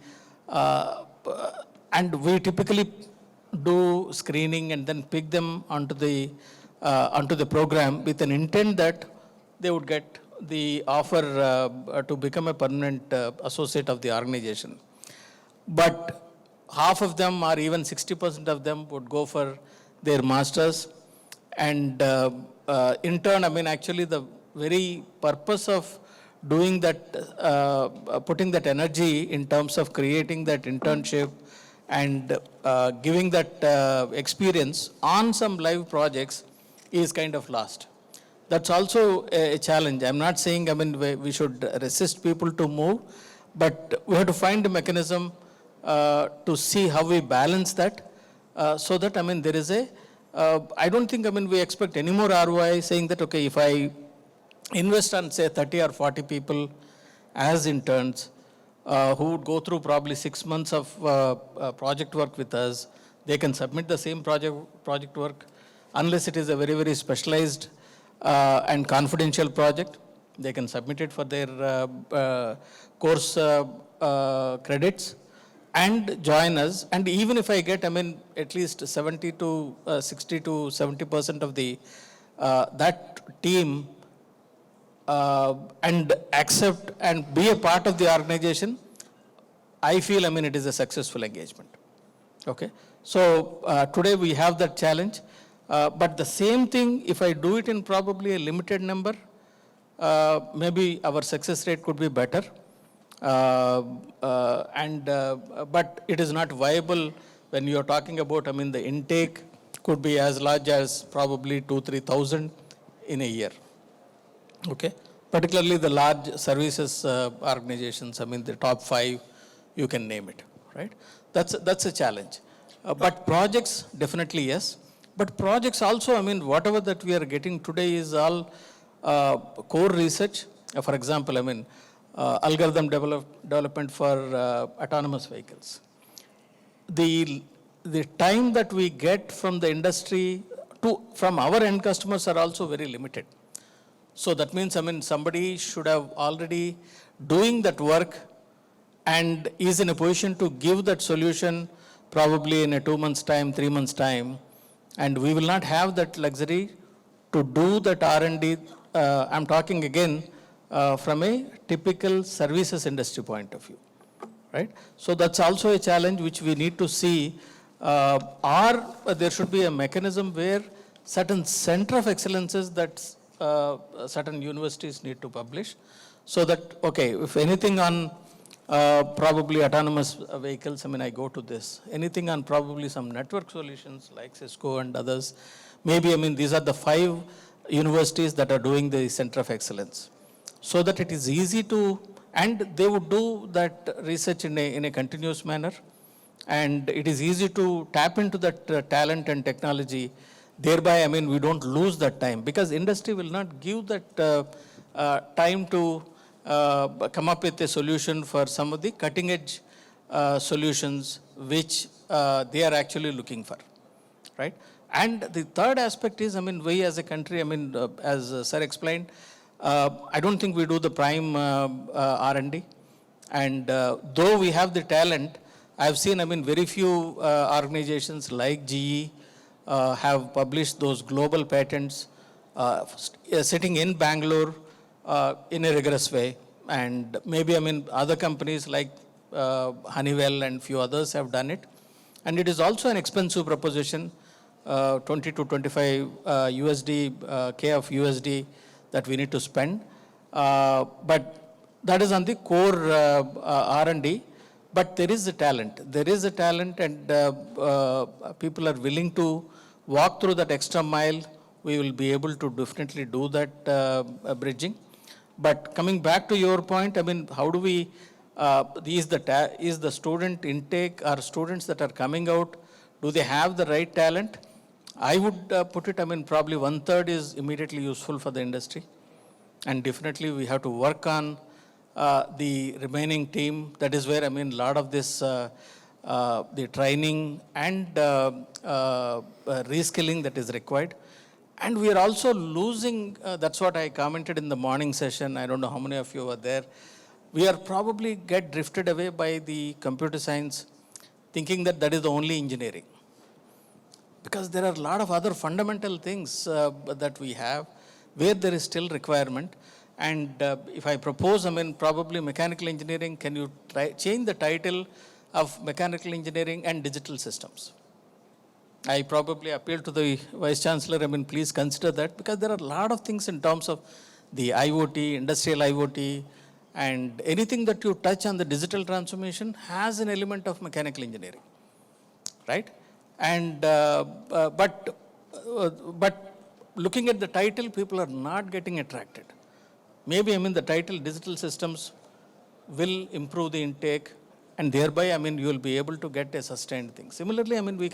we typically do screening and then pick them onto the program with an intent that they would get the offer to become a permanent associate of the organization. But half of them or even 60% of them would go for their masters. And in turn, I mean, actually the very purpose of doing that, putting that energy in terms of creating that internship and giving that experience on some live projects is kind of lost. That's also a challenge. I'm not saying, I mean, we should resist people to move, but we have to find a mechanism to see how we balance that, so that, I mean, there is a, I don't think, I mean, we expect any more ROI saying that, okay, if I invest on, say, 30 or 40 people as interns, who would go through probably 6 months of project work with us, they can submit the same project work, unless it is a very, very specialized and confidential project. They can submit it for their course credits and join us. And even if I get, I mean, at least 60 to 70% of the that team and accept and be a part of the organization, I feel, I mean, it is a successful engagement. Okay. So today we have that challenge. But the same thing, if I do it in probably a limited number, maybe our success rate could be better. But it is not viable when you're talking about, I mean, the intake could be as large as probably 2,000-3,000 in a year. Okay. Particularly the large services organizations, I mean, the top 5, you can name it, right? That's a challenge. But projects, definitely yes. But projects also, I mean, whatever that we are getting today is all core research. For example, I mean, algorithm development for autonomous vehicles. The time that we get from the industry from our end customers are also very limited. So that means, I mean, somebody should have already doing that work and is in a position to give that solution probably in a 2 months' time, 3 months' time. And we will not have that luxury to do that R&D. I'm talking again from a typical services industry point of view, right? So that's also a challenge which we need to see. Or there should be a mechanism where certain center of excellences that certain universities need to publish, so that, okay, if anything on probably autonomous vehicles, I mean, I go to this. Anything on probably some network solutions like Cisco and others, maybe, I mean, these are the 5 universities that are doing the center of excellence, so that it is easy to, and they would do that research in a continuous manner, and it is easy to tap into that talent and technology. Thereby, I mean, we don't lose that time, because industry will not give that time to come up with a solution for some of the cutting edge solutions which they are actually looking for, right? And the third aspect is, I mean, we as a country, I mean, as Sir explained, I don't think we do the prime R&D. And though we have the talent, I've seen, I mean, very few organizations like GE have published those global patents sitting in Bangalore in a rigorous way. And maybe, I mean, other companies like Honeywell and few others have done it. And it is also an expensive proposition, 20 to 25 USD, K of USD that we need to spend. But that is on the core R&D. But there is a talent. There is a talent, and people are willing to walk through that extra mile. We will be able to definitely do that bridging. But coming back to your point, I mean, how do we, is the student intake, or students that are coming out, do they have the right talent? I would put it, I mean, probably 1/3 is immediately useful for the industry. And definitely we have to work on the remaining team. That is where, I mean, a lot of this, the training and reskilling that is required. And we are also losing, that's what I commented in the morning session. I don't know how many of you were there. We are probably get drifted away by the computer science, thinking that that is the only engineering. Because there are a lot of other fundamental things that we have where there is still requirement. And if I propose, I mean, probably mechanical engineering, can you change the title of mechanical engineering and digital systems? I probably appeal to the Vice Chancellor, I mean, please consider that, because there are a lot of things in terms of the IoT, industrial IoT, and anything that you touch on the digital transformation has an element of mechanical engineering, right? And, but looking at the title, people are not getting attracted. Maybe, I mean, the title digital systems will improve the intake, and thereby, I mean, you will be able to get a sustained thing. Similarly, I mean, we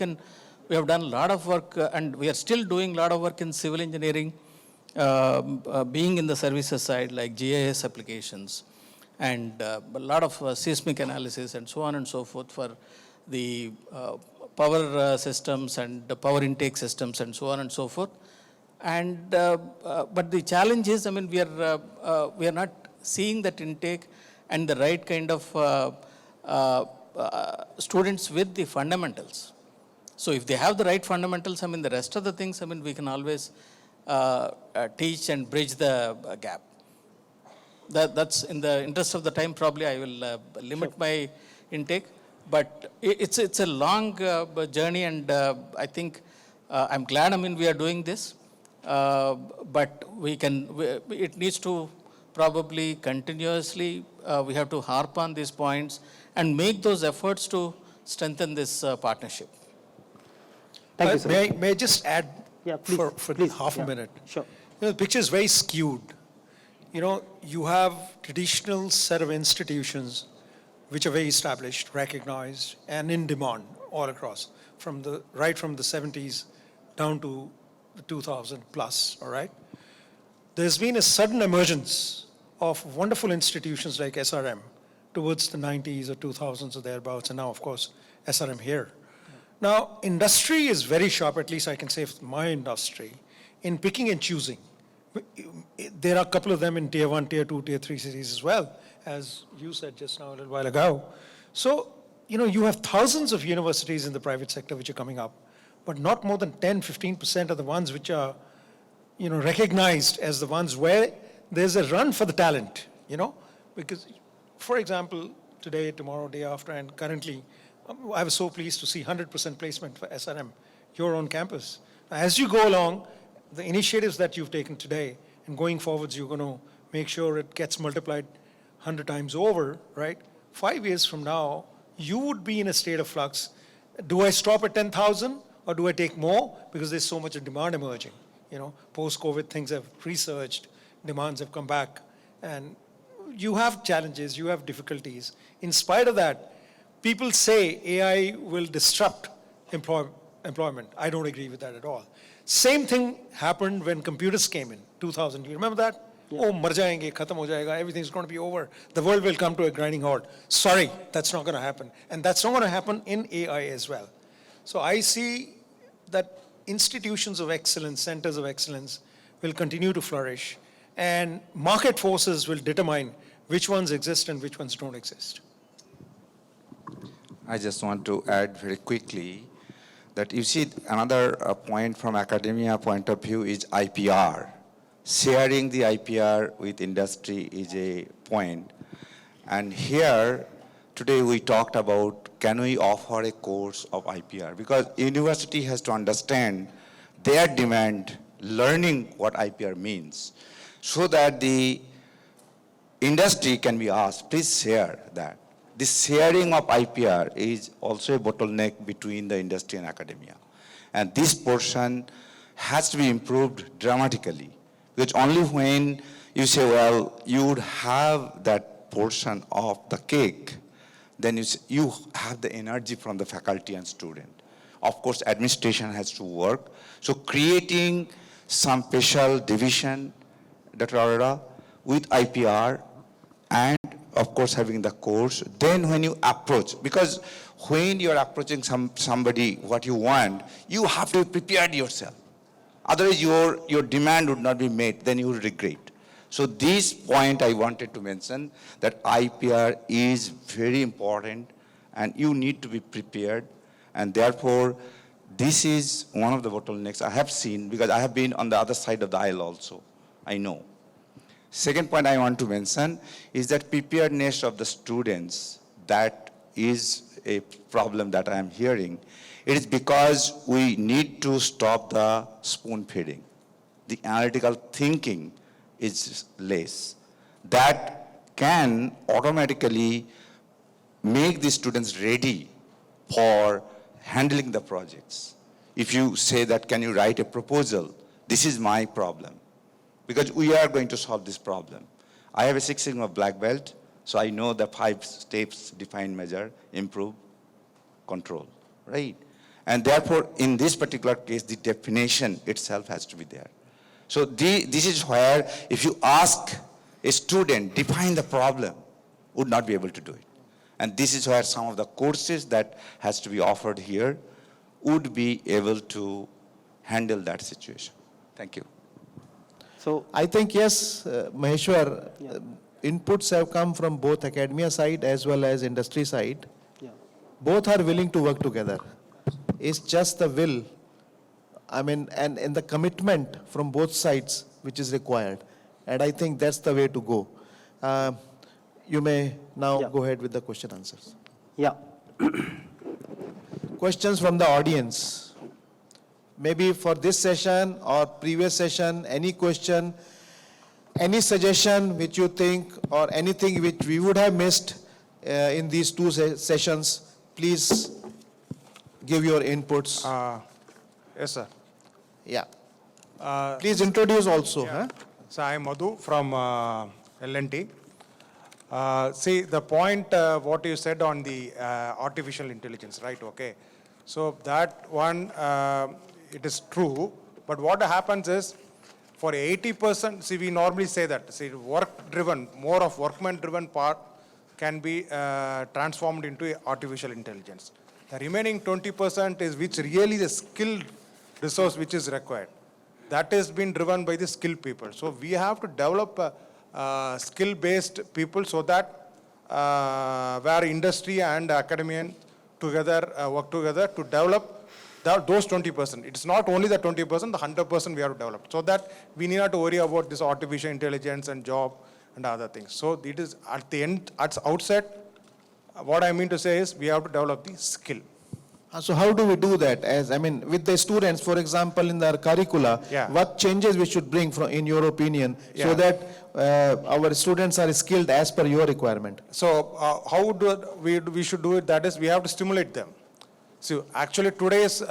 have done a lot of work, and we are still doing a lot of work in civil engineering, being in the services side, like GIS applications, and a lot of seismic analysis, and so on and so forth for the power systems and the power intake systems, and so on and so forth. And but the challenge is, I mean, we are not seeing that intake and the right kind of students with the fundamentals. So if they have the right fundamentals, I mean, the rest of the things, I mean, we can always teach and bridge the gap. That's in the interest of the time. Probably I will limit my intake, but it's a long journey, and I think I'm glad, I mean, we are doing this. But it needs to probably continuously, we have to harp on these points and make those efforts to strengthen this partnership. Thank you, sir. May I just add please, for please, half a minute? Sure. You know, the picture is very skewed. You know, you have traditional set of institutions which are very established, recognized, and in demand all across, right from the 70s down to the 2000 plus, all right? There's been a sudden emergence of wonderful institutions like SRM towards the 90s or 2000s or thereabouts, and now, of course, SRM here. Now, industry is very sharp, at least I can say for my industry, in picking and choosing. There are a couple of them in tier 1, tier 2, tier 3 cities as well, as you said just now a little while ago. So, you know, you have thousands of universities in the private sector which are coming up, but not more than 10, 15% are the ones which are, you know, recognized as the ones where there's a run for the talent, you know, because, for example, today, tomorrow, day after, and currently, I was so pleased to see 100% placement for SRM, your own campus. As you go along, the initiatives that you've taken today, and going forwards, you're going to make sure it gets multiplied 100 times over, right? 5 years from now, you would be in a state of flux. Do I stop at 10,000 or do I take more? Because there's so much of demand emerging. You know, post-COVID, things have resurged, demands have come back, and you have challenges, you have difficulties. In spite of that, people say AI will disrupt employment. I don't agree with that at all. Same thing happened when computers came in, 2000. Do you remember that? Yeah. Oh, mar jayenge, khatam ho jayega, everything's going to be over. The world will come to a grinding halt. Sorry, that's not going to happen. And that's not going to happen in AI as well. So I see that institutions of excellence, centers of excellence will continue to flourish, and market forces will determine which ones exist and which ones don't exist. I just want to add very quickly that you see another point from academia point of view is IPR. Sharing the IPR with industry is a point. And here, today we talked about, can we offer a course of IPR? Because university has to understand their demand, learning what IPR means, so that the industry can be asked, please share that. This sharing of IPR is also a bottleneck between the industry and academia. And this portion has to be improved dramatically. Because only when you say, well, you would have that portion of the cake, then you have the energy from the faculty and student. Of course, administration has to work. So creating some special division, Dr. Arora, with IPR, and of course having the course, then when you approach, because when you're approaching somebody what you want, you have to prepare yourself. Otherwise your demand would not be met, then you will regret. So this point I wanted to mention, that IPR is very important and you need to be prepared, and therefore this is one of the bottlenecks I have seen, because I have been on the other side of the aisle also, I know. Second point I want to mention is that preparedness of the students, that is a problem that I am hearing. It is because we need to stop the spoon feeding. The analytical thinking is less. That can automatically make the students ready for handling the projects. If you say that, can you write a proposal? This is my problem. Because we are going to solve this problem. I have a 6 Sigma black belt, so I know the 5 steps: define, measure, improve, control, right? And therefore, in this particular case, the definition itself has to be there. So this is where, if you ask a student, define the problem, would not be able to do it. And this is where some of the courses that has to be offered here would be able to handle that situation. Thank you. So I think, yes, Maheshwar, inputs have come from both academia side as well as industry side. Yeah. Both are willing to work together. It's just the will, and the commitment from both sides which is required. And I think that's the way to go. You may now go ahead with the question answers. Yeah. Questions from the audience. Maybe for this session or previous session, any question, any suggestion which you think, or anything which we would have missed in these two sessions, please give your inputs. Yes, sir. Yeah. Please introduce also. Yeah. So I am Madhu from L&T. See, the point what you said on the artificial intelligence, right? Okay. So that one, it is true, but what happens is, for 80%, see, we normally say that, see, work-driven, more of workman-driven part can be transformed into artificial intelligence. The remaining 20% is which really the skilled resource which is required. That has been driven by the skilled people. So we have to develop skill-based people, so that where industry and academia together work together to develop those 20%. It's not only the 20%, the 100% we have to develop, so that we need not to worry about this artificial intelligence and job and other things. So it is at the end, at the outset, what I mean to say is we have to develop the skill. So how do we do that? With the students, for example, in their curricula, what changes we should bring from, in your opinion, so that our students are skilled as per your requirement? So how do we should do it? That is, we have to stimulate them. So actually today's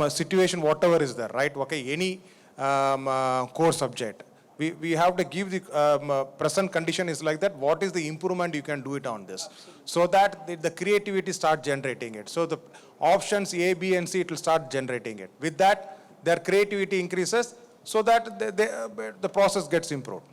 situation, whatever is there, right? Okay, any core subject, we have to give the present condition is like that. What is the improvement you can do it on this? So that the creativity start generating it. So the options A, B, and C, it will start generating it. With that, their creativity increases, so that the process gets improved.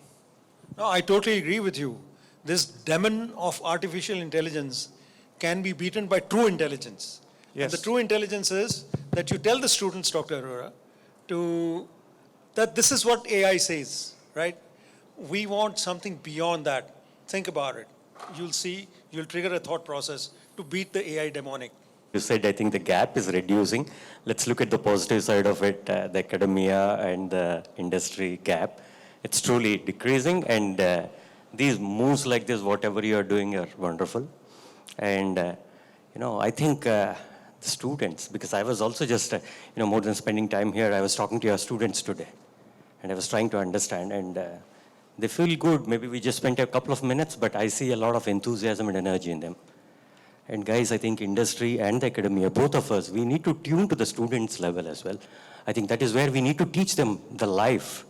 No, I totally agree with you. This demon of artificial intelligence can be beaten by true intelligence. Yes. And the true intelligence is that you tell the students, Dr. Arora, that this is what AI says, right? We want something beyond that. think about it. You'll see, you'll trigger a thought process to beat the AI demonic. You said, I think the gap is reducing. Let's look at the positive side of it, the academia and the industry gap. It's truly decreasing, and these moves like this, whatever you are doing, are wonderful. And, I think the students, because I was also just, more than spending time here, I was talking to your students today, and I was trying to understand, and they feel good. Maybe we just spent a couple of minutes, but I see a lot of enthusiasm and energy in them. And guys, I think industry and the academia, both of us, we need to tune to the students' level as well. I think that is where we need to teach them the life,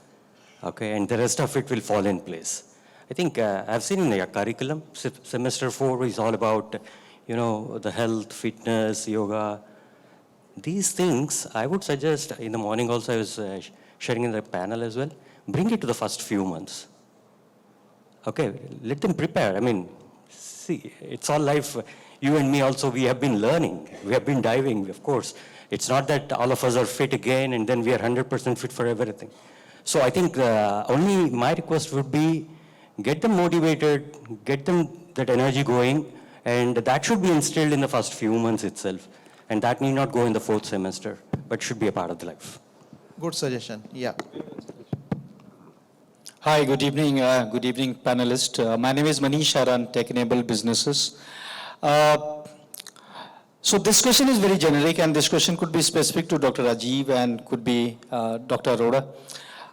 okay, and the rest of it will fall in place. I think I've seen in your curriculum, semester 4 is all about, the health, fitness, yoga. These things, I would suggest, in the morning also I was sharing in the panel as well, bring it to the first few months. Okay, let them prepare. I mean, see, it's all life. You and me also, we have been learning. We have been diving, of course. It's not that all of us are fit again and then we are 100% fit for everything. So I think only my request would be get them motivated, get them that energy going, and that should be instilled in the first few months itself. And that need not go in the 4th semester, but should be a part of the life. Good suggestion. Yeah. Hi, good evening, panelists. My name is Manish Aran, Tech-Enabled Businesses. So this question is very generic, and this question could be specific to Dr. Rajiv and could be Dr. Arora.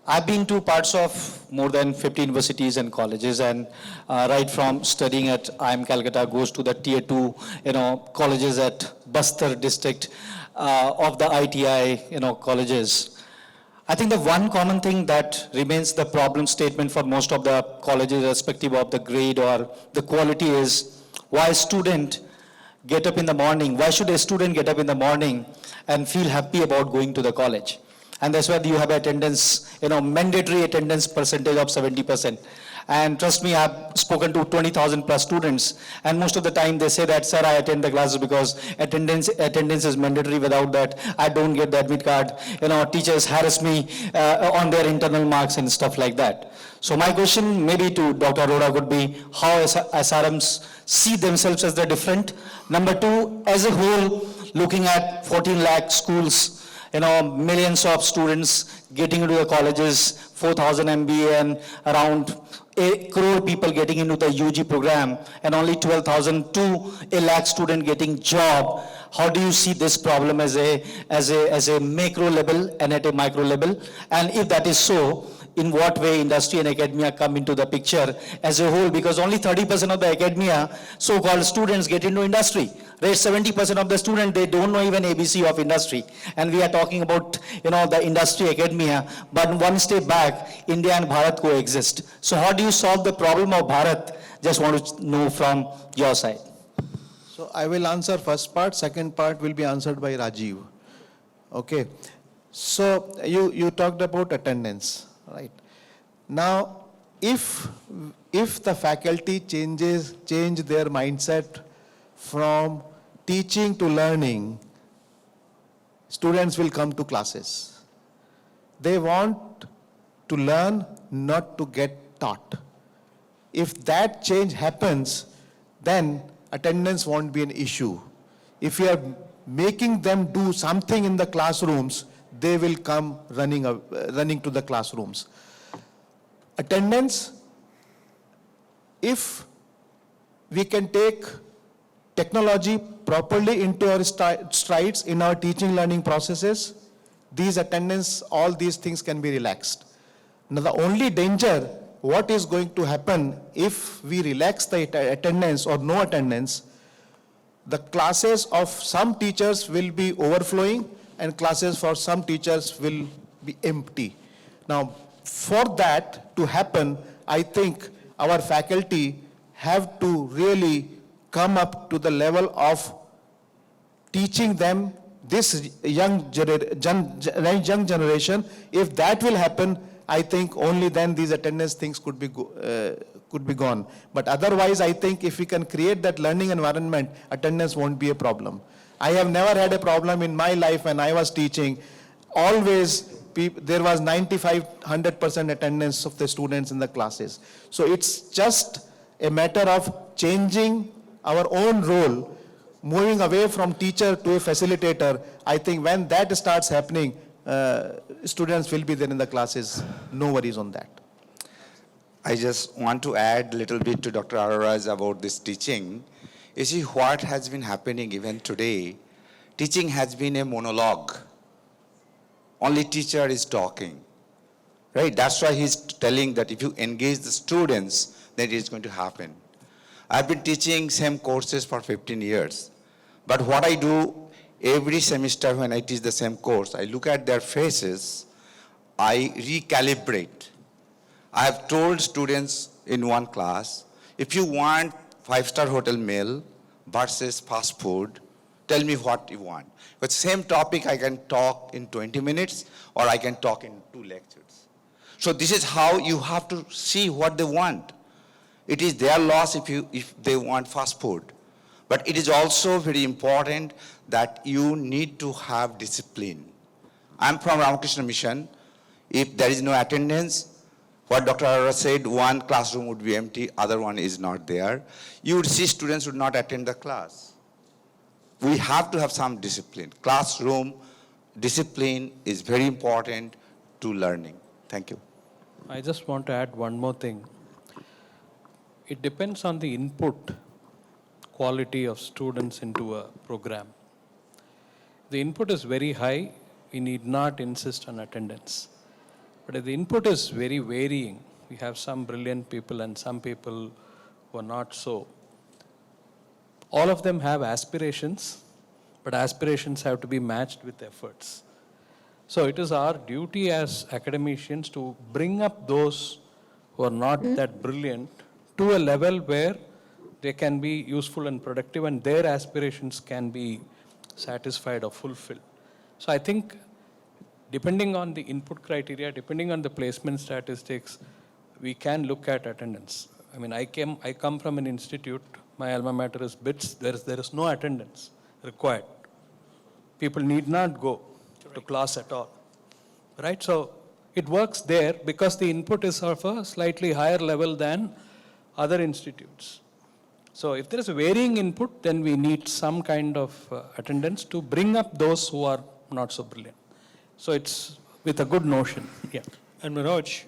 I've been to parts of more than 50 universities and colleges, and right from studying at IIM Calcutta goes to the tier 2, colleges at Bastar district of the ITI, colleges. I think the one common thing that remains the problem statement for most of the colleges, irrespective of the grade or the quality, is why student get up in the morning, why should a student get up in the morning and feel happy about going to the college? And that's why you have attendance, mandatory attendance percentage of 70%. And trust me, I've spoken to 20,000 plus students, and most of the time they say that, sir, I attend the classes because attendance is mandatory. Without that, I don't get the admit card. Teachers harass me on their internal marks and stuff like that. So my question maybe to Dr. Arora would be how SRMs see themselves as the different. Number 2, as a whole, looking at 14 lakh schools, millions of students getting into the colleges, 4,000 MBA and around 1 crore people getting into the UG program, and only 12,000 to 1 lakh student getting job. How do you see this problem as a macro level and at a micro level? And if that is so, in what way industry and academia come into the picture as a whole? Because only 30% of the academia, so-called students, get into industry. Rest 70% of the students, they don't know even ABC of industry. And we are talking about, the industry academia. But one step back, India and Bharat coexist. So how do you solve the problem of Bharat? Just want to know from your side. So I will answer first part, second part will be answered by Rajiv. Okay. So you talked about attendance, right? Now, if the faculty change their mindset from teaching to learning, students will come to classes. They want to learn, not to get taught. If that change happens, then attendance won't be an issue. If you are making them do something in the classrooms, they will come running to the classrooms. Attendance, if we can take technology properly into our strides in our teaching learning processes, these attendance, all these things can be relaxed. Now the only danger, what is going to happen if we relax the attendance or no attendance, the classes of some teachers will be overflowing and classes for some teachers will be empty. Now, for that to happen, I think our faculty have to really come up to the level of teaching them, this young generation. If that will happen, I think only then these attendance things could be gone. But otherwise, I think if we can create that learning environment, attendance won't be a problem. I have never had a problem in my life when I was teaching. Always there was 95-100% attendance of the students in the classes. So it's just a matter of changing our own role, moving away from teacher to a facilitator. I think when that starts happening, students will be there in the classes. No worries on that. I just want to add a little bit to Dr. Arora's about this teaching. You see, what has been happening even today, teaching has been a monologue. Only teacher is talking, right? That's why he's telling that if you engage the students, then it is going to happen. I've been teaching same courses for 15 years. But what I do every semester when I teach the same course, I look at their faces, I recalibrate. I have told students in one class, if you want 5-star hotel meal versus fast food, tell me what you want. But same topic I can talk in 20 minutes or I can talk in 2 lectures. So this is how you have to see what they want. It is their loss if they want fast food. But it is also very important that you need to have discipline. I'm from Ramakrishna Mission. If there is no attendance, what Dr. Arora said, one classroom would be empty, other one is not there. You would see students would not attend the class. We have to have some discipline. Classroom discipline is very important to learning. Thank you. I just want to add one more thing. It depends on the input quality of students into a program. The input is very high, we need not insist on attendance. But if the input is very varying, we have some brilliant people and some people who are not so. All of them have aspirations, but aspirations have to be matched with efforts. So it is our duty as academicians to bring up those who are not that brilliant to a level where they can be useful and productive and their aspirations can be satisfied or fulfilled. So I think depending on the input criteria, depending on the placement statistics, we can look at attendance. I mean, I come from an institute, my alma mater is BITS, there is no attendance required. People need not go to class at all, right? So it works there because the input is of a slightly higher level than other institutes. So if there is a varying input, then we need some kind of attendance to bring up those who are not so brilliant. So it's with a good notion. Yeah. And Manoj,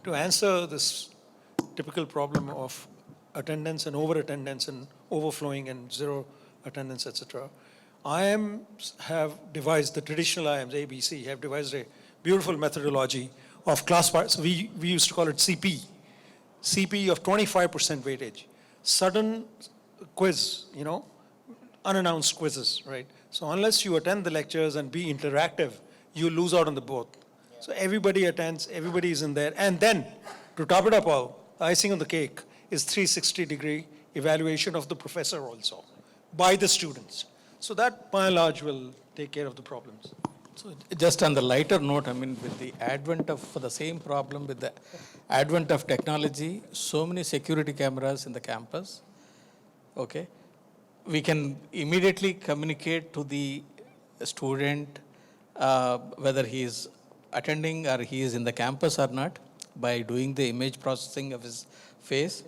to answer this typical problem of attendance and over-attendance and overflowing and zero attendance, etc., IIMs have devised, the traditional IIMs, ABC, have devised a beautiful methodology of class parts. We used to call it CP of 25% weightage. Sudden quiz, unannounced quizzes, right? So unless you attend the lectures and be interactive, you lose out on the both. So everybody attends, everybody is in there. And then, to top it up all, the icing on the cake is 360-degree evaluation of the professor also by the students. So that, by and large, will take care of the problems. So just on the lighter note, I mean, with the advent of, for the same problem, with the advent of technology, so many security cameras in the campus, okay, we can immediately communicate to the student whether he is attending or he is in the campus or not by doing the image processing of his face.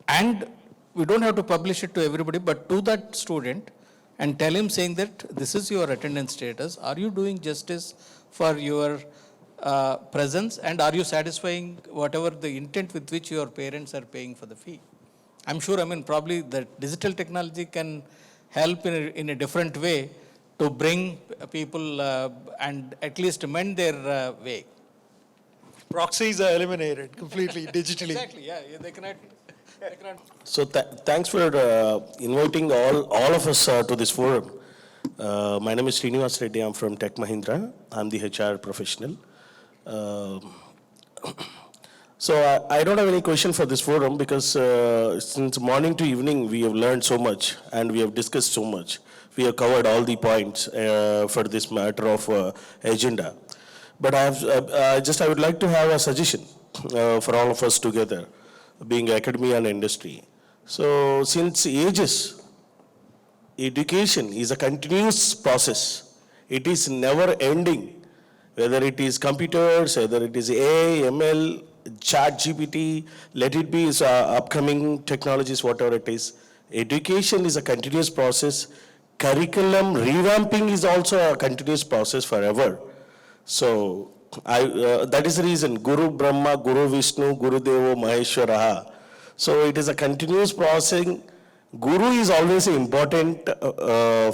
And we don't have to publish it to everybody, but to that student, and tell him saying that this is your attendance status. Are you doing justice for your presence, and are you satisfying whatever the intent with which your parents are paying for the fee? I'm sure, I mean, probably the digital technology can help in a different way to bring people and at least mend their way. Proxies are eliminated completely digitally. Exactly, yeah, they cannot. So thanks for inviting all of us to this forum. My name is Srinivas Reddy. I'm from Tech Mahindra. I'm the HR professional. So I don't have any question for this forum because since morning to evening we have learned so much and we have discussed so much. We have covered all the points for this matter of agenda. But I would like to have a suggestion for all of us together, being academia and industry. So since ages, education is a continuous process. It is never ending. Whether it is computers, whether it is AI, ML, chat GPT, let it be upcoming technologies, whatever it is. Education is a continuous process. Curriculum revamping is also a continuous process forever. So that is the reason Guru Brahma, Guru Vishnu, Guru Devo Maheshwaraha. So it is a continuous process. Guru is always an important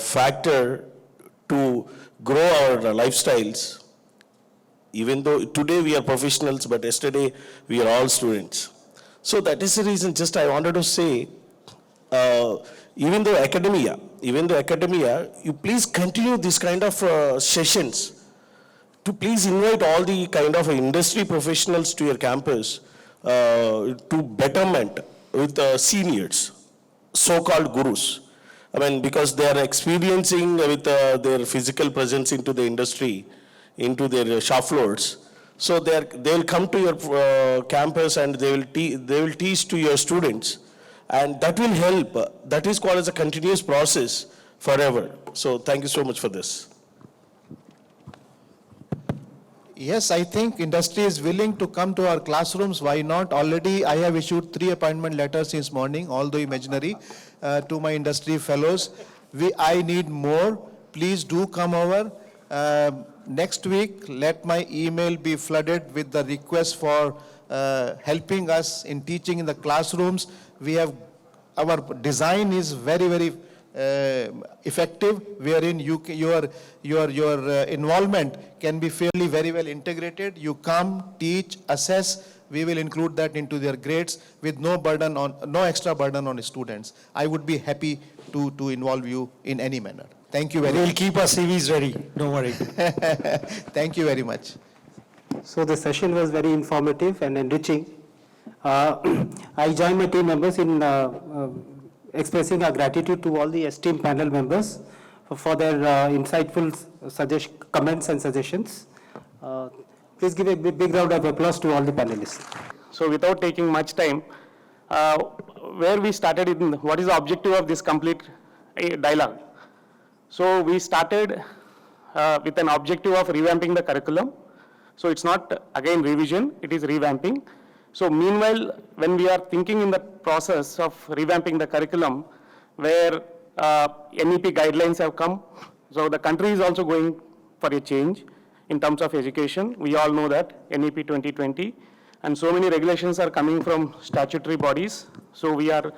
factor to grow our lifestyles. Even though today we are professionals, but yesterday we are all students. So that is the reason just I wanted to say, even though academia, you please continue this kind of sessions to please invite all the kind of industry professionals to your campus to betterment with seniors, so-called gurus. I mean, because they are experiencing with their physical presence into the industry, into their shop floors. So they will come to your campus and they will teach to your students, and that will help. That is called as a continuous process forever. So thank you so much for this. Yes, I think industry is willing to come to our classrooms. Why not? Already I have issued 3 appointment letters since morning, although imaginary, to my industry fellows. I need more. Please do come over. Next week, let my email be flooded with the request for helping us in teaching in the classrooms. Our design is very, very effective, wherein your involvement can be fairly very well integrated. You come, teach, assess. We will include that into their grades with no extra burden on students. I would be happy to involve you in any manner. Thank you very much. We'll keep our CVs ready. Don't worry. Thank you very much. So the session was very informative and enriching. I join my team members in expressing our gratitude to all the esteemed panel members for their insightful comments and suggestions. Please give a big round of applause to all the panelists. So without taking much time, where we started in, what is the objective of this complete dialogue? So we started with an objective of revamping the curriculum. So it's not again revision, it is revamping. So meanwhile, when we are thinking in the process of revamping the curriculum, where NEP guidelines have come, so the country is also going for a change in terms of education. We all know that, NEP 2020, and so many regulations are coming from statutory bodies. So we are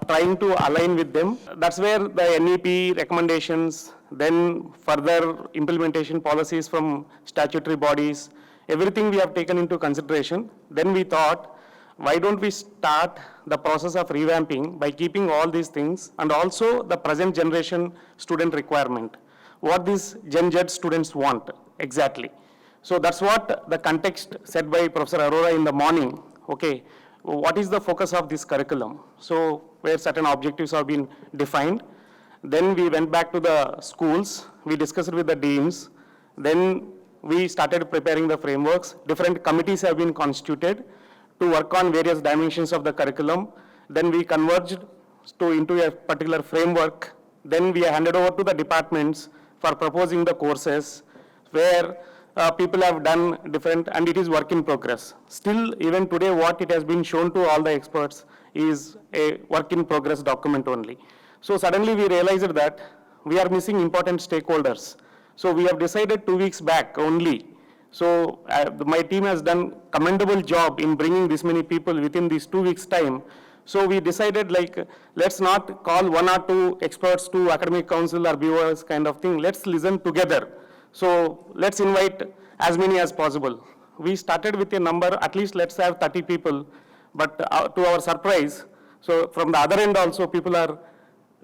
trying to align with them. That's where the NEP recommendations, then further implementation policies from statutory bodies, everything we have taken into consideration. Then we thought, why don't we start the process of revamping by keeping all these things and also the present generation student requirement, what these Gen Z students want exactly. So that's what the context set by Professor Arora in the morning. Okay, what is the focus of this curriculum? So where certain objectives have been defined. Then we went back to the schools, we discussed with the deans, then we started preparing the frameworks. Different committees have been constituted to work on various dimensions of the curriculum. Then we converged into a particular framework. Then we handed over to the departments for proposing the courses where people have done different, and it is work in progress. Still, even today, what it has been shown to all the experts is a work in progress document only. So suddenly we realized that we are missing important stakeholders. So we have decided 2 weeks back only. So my team has done commendable job in bringing this many people within these 2 weeks time. So we decided let's not call 1 or 2 experts to academic council or BOS kind of thing. Let's listen together. So let's invite as many as possible. We started with a number, at least let's have 30 people, but to our surprise, so from the other end also people are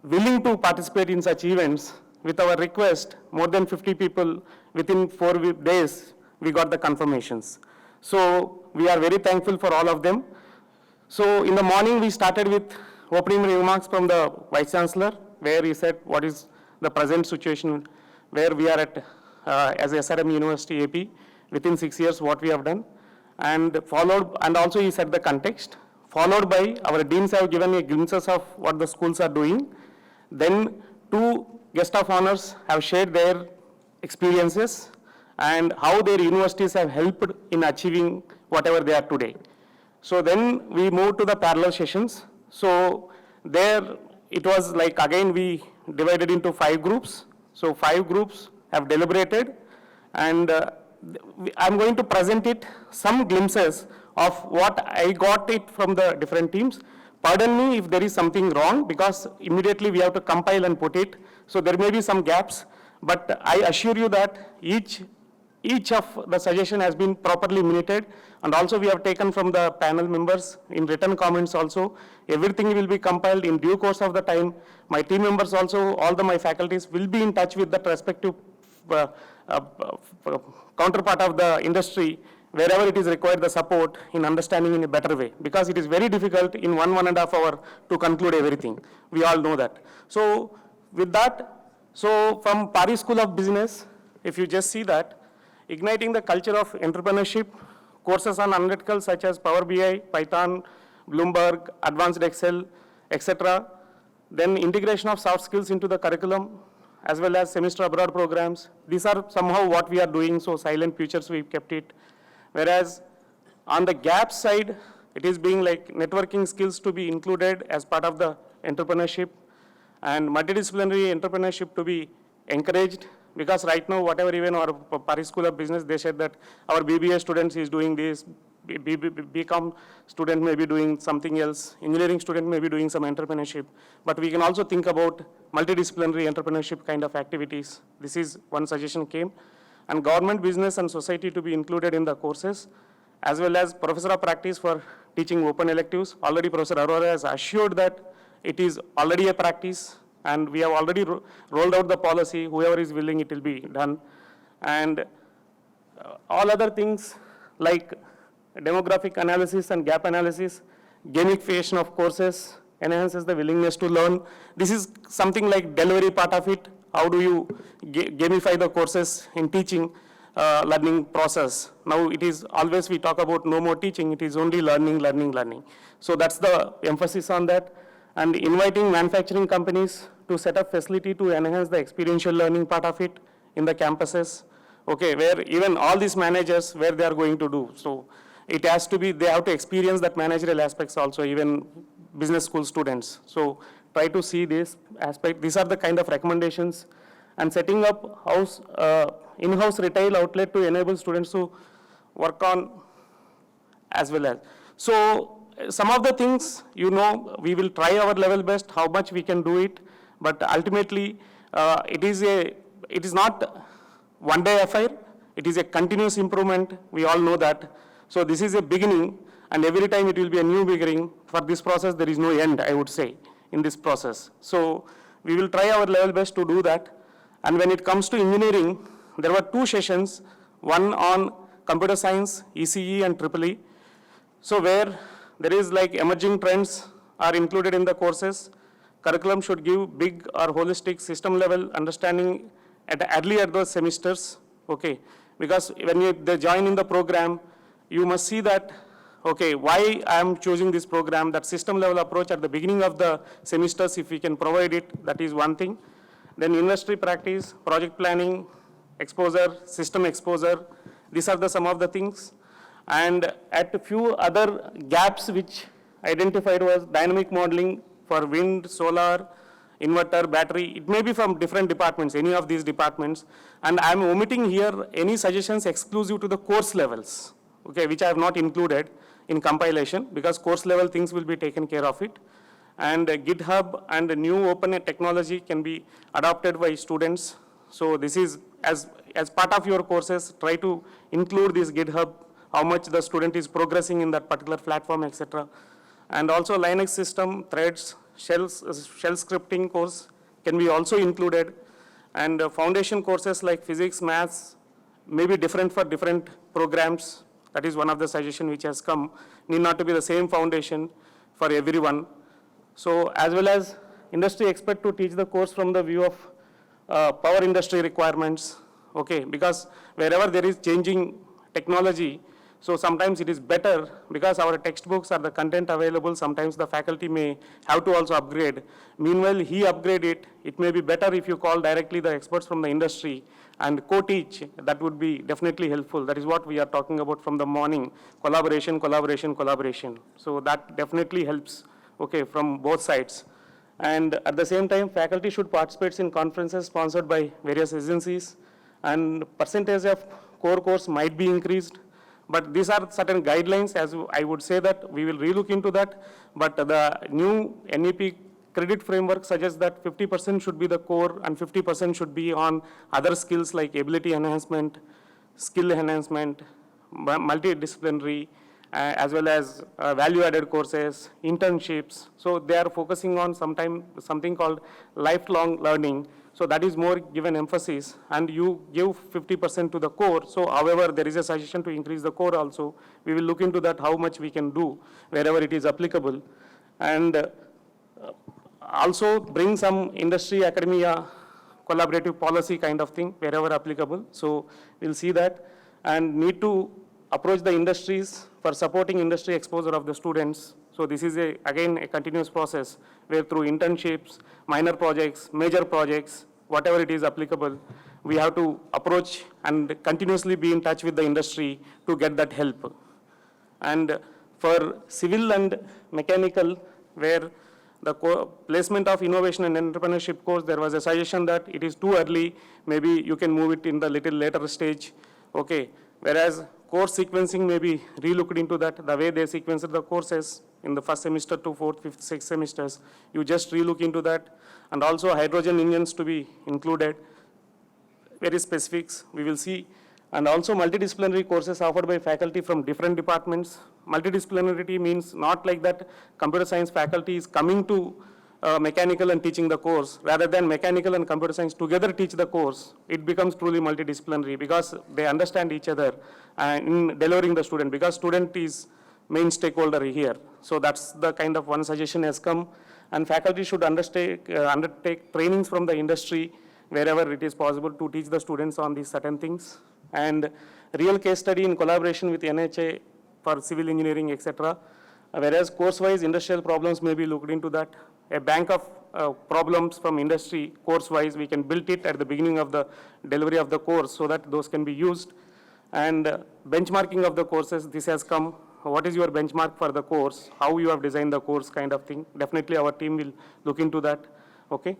willing to participate in such events. With our request, more than 50 people within 4 days, we got the confirmations. So we are very thankful for all of them. So in the morning, we started with opening remarks from the Vice Chancellor, where he said what is the present situation, where we are at as SRM University AP, within 6 years what we have done, and also he said the context, followed by our deans have given a glimpses of what the schools are doing. Then 2 guest of honors have shared their experiences and how their universities have helped in achieving whatever they are today. So then we moved to the parallel sessions. So there it was like, again, we divided into 5 groups. So 5 groups have deliberated, and I'm going to present it, some glimpses of what I got it from the different teams. Pardon me if there is something wrong, because immediately we have to compile and put it. So there may be some gaps, but I assure you that each of the suggestion has been properly minuted, and also we have taken from the panel members in written comments also. Everything will be compiled in due course of the time. My team members also, my faculties will be in touch with the respective counterpart of the industry, wherever it is required the support in understanding in a better way, because it is very difficult in 1.5 hours to conclude everything. We all know that. So with that, so from Paris School of Business, if you just see that, igniting the culture of entrepreneurship, courses on analytical such as Power BI, Python, Bloomberg, Advanced Excel, etc. Then integration of soft skills into the curriculum, as well as semester abroad programs. These are somehow what we are doing, so silent futures we've kept it. Whereas on the gap side, it is being like networking skills to be included as part of the entrepreneurship, and multidisciplinary entrepreneurship to be encouraged, because right now, whatever even our Paris School of Business, they said that our BBA students is doing this, BCom student may be doing something else, engineering student may be doing some entrepreneurship, but we can also think about multidisciplinary entrepreneurship kind of activities. This is one suggestion came. And government, business, and society to be included in the courses, as well as professor of practice for teaching open electives. Already Professor Arora has assured that it is already a practice, and we have already rolled out the policy. Whoever is willing, it will be done. And all other things like demographic analysis and gap analysis, gamification of courses, enhances the willingness to learn. This is something like delivery part of it. How do you gamify the courses in teaching learning process? Now it is always we talk about no more teaching, it is only learning, learning, learning. So that's the emphasis on that. And inviting manufacturing companies to set up facility to enhance the experiential learning part of it in the campuses. Okay, where even all these managers, where they are going to do. So it has to be, they have to experience that managerial aspects also, even business school students. So try to see this aspect. These are the kind of recommendations. And setting up in-house retail outlet to enable students to work on as well as. So some of the things, we will try our level best, how much we can do it, but ultimately it is not one-day affair, it is a continuous improvement, we all know that. So this is a beginning, and every time it will be a new beginning. For this process, there is no end, I would say, in this process. So we will try our level best to do that. And when it comes to engineering, there were 2 sessions, one on computer science, ECE and EEE. So where there is like emerging trends are included in the courses. Curriculum should give big or holistic system level understanding early at those semesters, okay? Because when they join in the program, you must see that, okay, why I am choosing this program, that system level approach at the beginning of the semesters, if we can provide it, that is one thing. Then industry practice, project planning, exposure, system exposure, these are some of the things. And at a few other gaps which identified was dynamic modeling for wind, solar, inverter, battery. It may be from different departments, any of these departments. And I'm omitting here any suggestions exclusive to the course levels, okay, which I have not included in compilation, because course level things will be taken care of it. And GitHub and the new open technology can be adopted by students. So this is, as part of your courses, try to include this GitHub, how much the student is progressing in that particular platform, etc. And also Linux system, threads, shell scripting course can be also included. And foundation courses like physics, maths, may be different for different programs. That is one of the suggestions which has come. Need not to be the same foundation for everyone. So as well as industry expert to teach the course from the view of power industry requirements, okay, because wherever there is changing technology, so sometimes it is better, because our textbooks are the content available, sometimes the faculty may have to also upgrade. Meanwhile, he upgrade it, it may be better if you call directly the experts from the industry and co-teach, that would be definitely helpful. That is what we are talking about from the morning, collaboration, collaboration, collaboration. So that definitely helps, okay, from both sides. And at the same time, faculty should participate in conferences sponsored by various agencies, and percentage of core course might be increased. But these are certain guidelines, as I would say that we will relook into that. But the new NEP credit framework suggests that 50% should be the core and 50% should be on other skills like ability enhancement, skill enhancement, multidisciplinary, as well as value-added courses, internships. So they are focusing on something called lifelong learning. So that is more given emphasis, and you give 50% to the core. So however, there is a suggestion to increase the core also. We will look into that, how much we can do wherever it is applicable. And also bring some industry, academia, collaborative policy kind of thing wherever applicable. So we'll see that, and need to approach the industries for supporting industry exposure of the students. So this is again a continuous process where through internships, minor projects, major projects, whatever it is applicable, we have to approach and continuously be in touch with the industry to get that help. And for civil and mechanical, where the placement of innovation and entrepreneurship course, there was a suggestion that it is too early, maybe you can move it in the little later stage, okay. Whereas course sequencing may be relooked into that, the way they sequence the courses in the first semester to fourth, fifth, sixth semesters, you just relook into that. And also hydrogen engines to be included, very specifics, we will see. And also multidisciplinary courses offered by faculty from different departments. Multidisciplinarity means not like that computer science faculty is coming to mechanical and teaching the course. Rather than mechanical and computer science together teach the course, it becomes truly multidisciplinary because they understand each other in delivering the student, because student is main stakeholder here. So that's the kind of one suggestion has come. And faculty should undertake trainings from the industry wherever it is possible to teach the students on these certain things. And real case study in collaboration with NHA for civil engineering, etc. Whereas course-wise industrial problems may be looked into that. A bank of problems from industry course-wise, we can build it at the beginning of the delivery of the course so that those can be used. And benchmarking of the courses, this has come. What is your benchmark for the course? How you have designed the course kind of thing. Definitely our team will look into that, okay.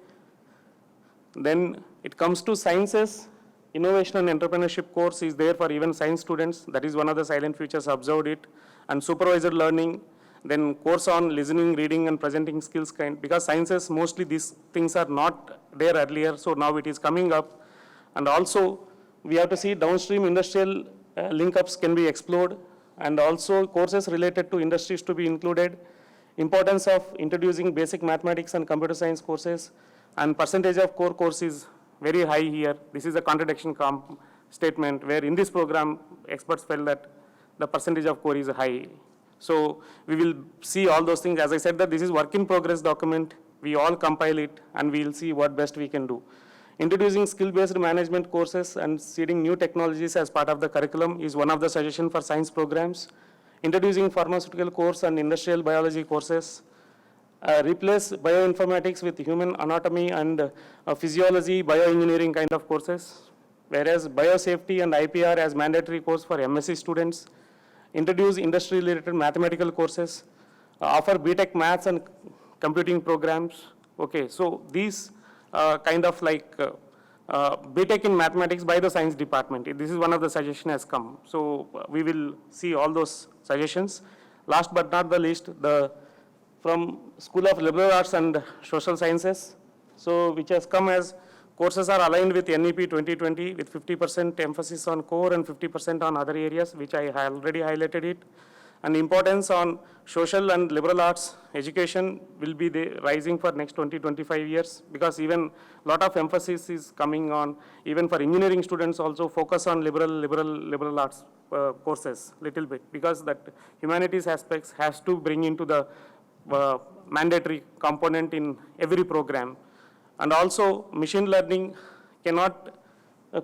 Then it comes to sciences. Innovation and entrepreneurship course is there for even science students. That is one of the silent futures, observed it. And supervised learning, then course on listening, reading, and presenting skills kind, because sciences, mostly these things are not there earlier, so now it is coming up. And also, we have to see downstream industrial link-ups can be explored, and also courses related to industries to be included. Importance of introducing basic mathematics and computer science courses, and percentage of core course is very high here. This is a contradiction statement where in this program, experts felt that the percentage of core is high. So we will see all those things. As I said, that this is work in progress document. We all compile it and we will see what best we can do. Introducing skill-based management courses and seeding new technologies as part of the curriculum is one of the suggestions for science programs. Introducing pharmaceutical course and industrial biology courses. Replace bioinformatics with human anatomy and physiology, bioengineering kind of courses. Whereas biosafety and IPR as mandatory course for MSc students. Introduce industry-related mathematical courses. Offer BTech maths and computing programs. Okay, so these kind of like BTech in mathematics by the science department. This is one of the suggestions has come. So we will see all those suggestions. Last but not the least, from School of Liberal Arts and Social Sciences, so which has come as courses are aligned with NEP 2020 with 50% emphasis on core and 50% on other areas, which I already highlighted it. And importance on social and liberal arts education will be rising for next 20-25 years, because even lot of emphasis is coming on, even for engineering students also focus on liberal arts courses little bit, because that humanities aspects has to bring into the mandatory component in every program. And also machine learning cannot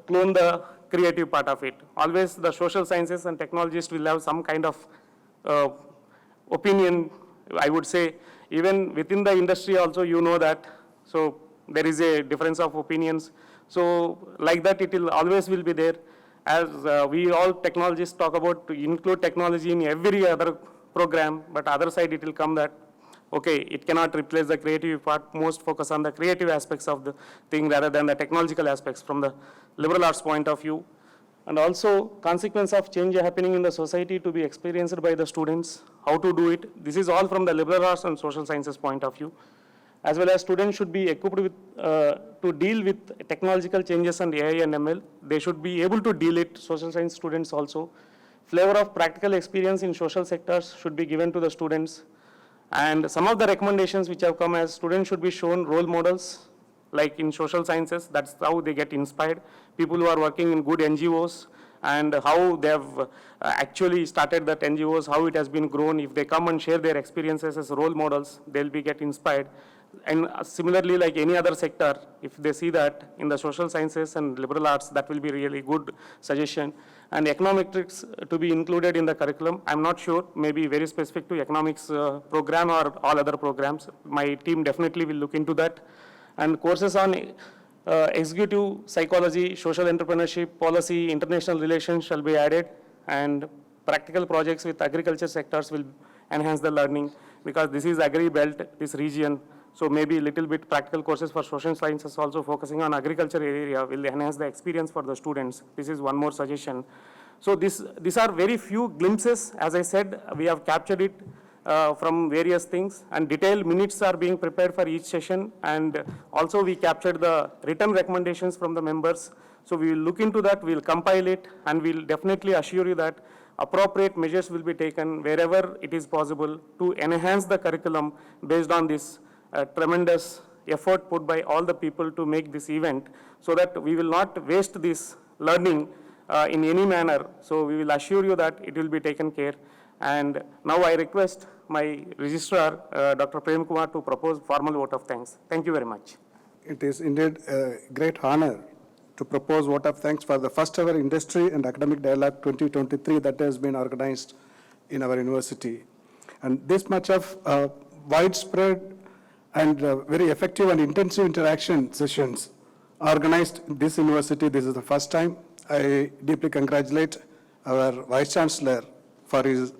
clone the creative part of it. Always the social sciences and technologists will have some kind of opinion, I would say. Even within the industry also, you know that. So there is a difference of opinions. So like that, it will always will be there. As we all technologists talk about to include technology in every other program, but other side it will come that, okay, it cannot replace the creative part, most focus on the creative aspects of the thing rather than the technological aspects from the liberal arts point of view. And also consequence of change happening in the society to be experienced by the students, how to do it. This is all from the liberal arts and social sciences point of view. As well as students should be equipped with, to deal with technological changes and AI and ML. They should be able to deal it, social science students also. Flavor of practical experience in social sectors should be given to the students. And some of the recommendations which have come as students should be shown role models, like in social sciences, that's how they get inspired. People who are working in good NGOs and how they have actually started that NGOs, how it has been grown. If they come and share their experiences as role models, they'll be get inspired. And similarly, like any other sector, if they see that in the social sciences and liberal arts, that will be really good suggestion. And econometrics to be included in the curriculum. I'm not sure, maybe very specific to economics program or all other programs. My team definitely will look into that. And courses on executive psychology, social entrepreneurship, policy, international relations shall be added. And practical projects with agriculture sectors will enhance the learning, because this is agri belt, this region. So maybe a little bit practical courses for social sciences also focusing on agriculture area will enhance the experience for the students. This is one more suggestion. So these are very few glimpses. As I said, we have captured it from various things, and detailed minutes are being prepared for each session. And also we captured the written recommendations from the members. So we will look into that, we'll compile it, and we'll definitely assure you that appropriate measures will be taken wherever it is possible to enhance the curriculum based on this tremendous effort put by all the people to make this event, so that we will not waste this learning in any manner. So we will assure you that it will be taken care. And now I request my registrar, Dr. Prem Kumar, to propose formal vote of thanks. Thank you very much. It is indeed a great honor to propose vote of thanks for the first ever Industry and Academic Dialogue 2023 that has been organized in our university. And this much of widespread and very effective and intensive interaction sessions organized in this university. This is the first time. I deeply congratulate our Vice Chancellor for his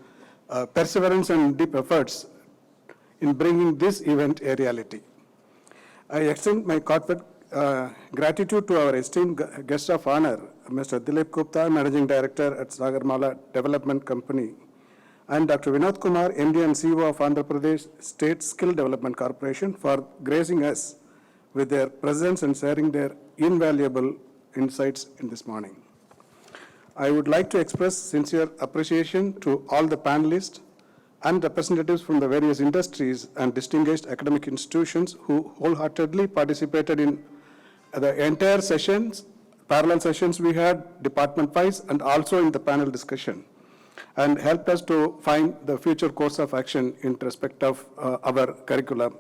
perseverance and deep efforts in bringing this event a reality. I extend my corporate gratitude to our esteemed guest of honor, Mr. Dilip Gupta, Managing Director at Sagarmala Development Company, and Dr. Vinod Kumar, MD and CEO of Andhra Pradesh State Skill Development Corporation, for gracing us with their presence and sharing their invaluable insights in this morning. I would like to express sincere appreciation to all the panelists and representatives from the various industries and distinguished academic institutions who wholeheartedly participated in the entire sessions, parallel sessions we had department-wise, and also in the panel discussion, and helped us to find the future course of action in respect of our curriculum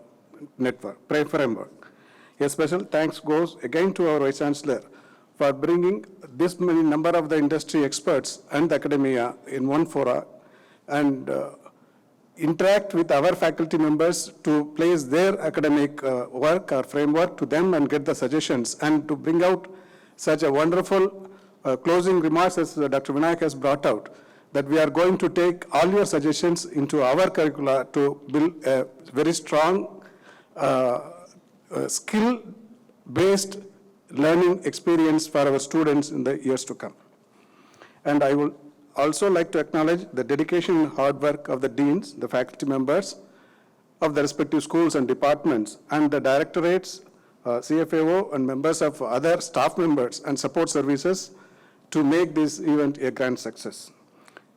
network, framework. A special thanks goes again to our Vice Chancellor for bringing this many number of the industry experts and the academia in one fora, and interact with our faculty members to place their academic work or framework to them and get the suggestions, and to bring out such a wonderful closing remarks as Dr. Vinayak has brought out, that we are going to take all your suggestions into our curricula to build a very strong skill-based learning experience for our students in the years to come. And I would also like to acknowledge the dedication and hard work of the deans, the faculty members of the respective schools and departments, and the directorates, CFAO, and members of other staff members and support services to make this event a grand success.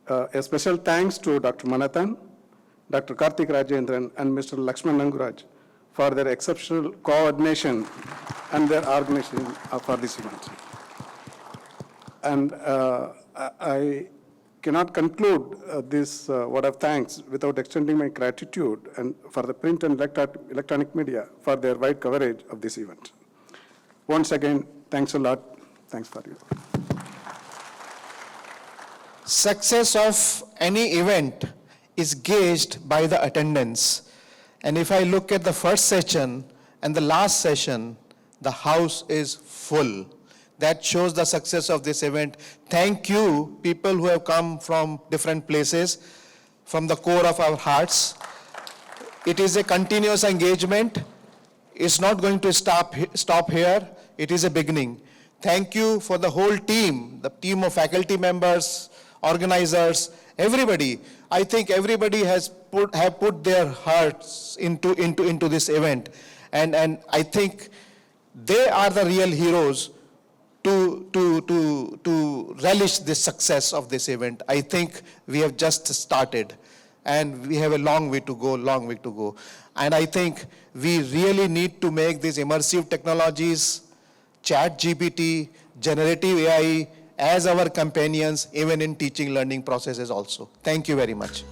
A special thanks to Dr. Manathan, Dr. Karthik Rajendran, and Mr. Lakshman Nanguraj for their exceptional coordination and their organization for this event. And I cannot conclude this word of thanks without extending my gratitude and for the print and electronic media for their wide coverage of this event. Once again, thanks a lot. Thanks for you. Success of any event is gauged by the attendance. And if I look at the first session and the last session, the house is full. That shows the success of this event. Thank you, people who have come from different places, from the core of our hearts. It is a continuous engagement. It's not going to stop here. It is a beginning. Thank you for the whole team, the team of faculty members, organizers, everybody. I think everybody have put their hearts into this event. And I think they are the real heroes to relish the success of this event. I think we have just started and we have a long way to go, And I think we really need to make these immersive technologies, ChatGPT, generative AI, as our companions, even in teaching learning processes also. Thank you very much.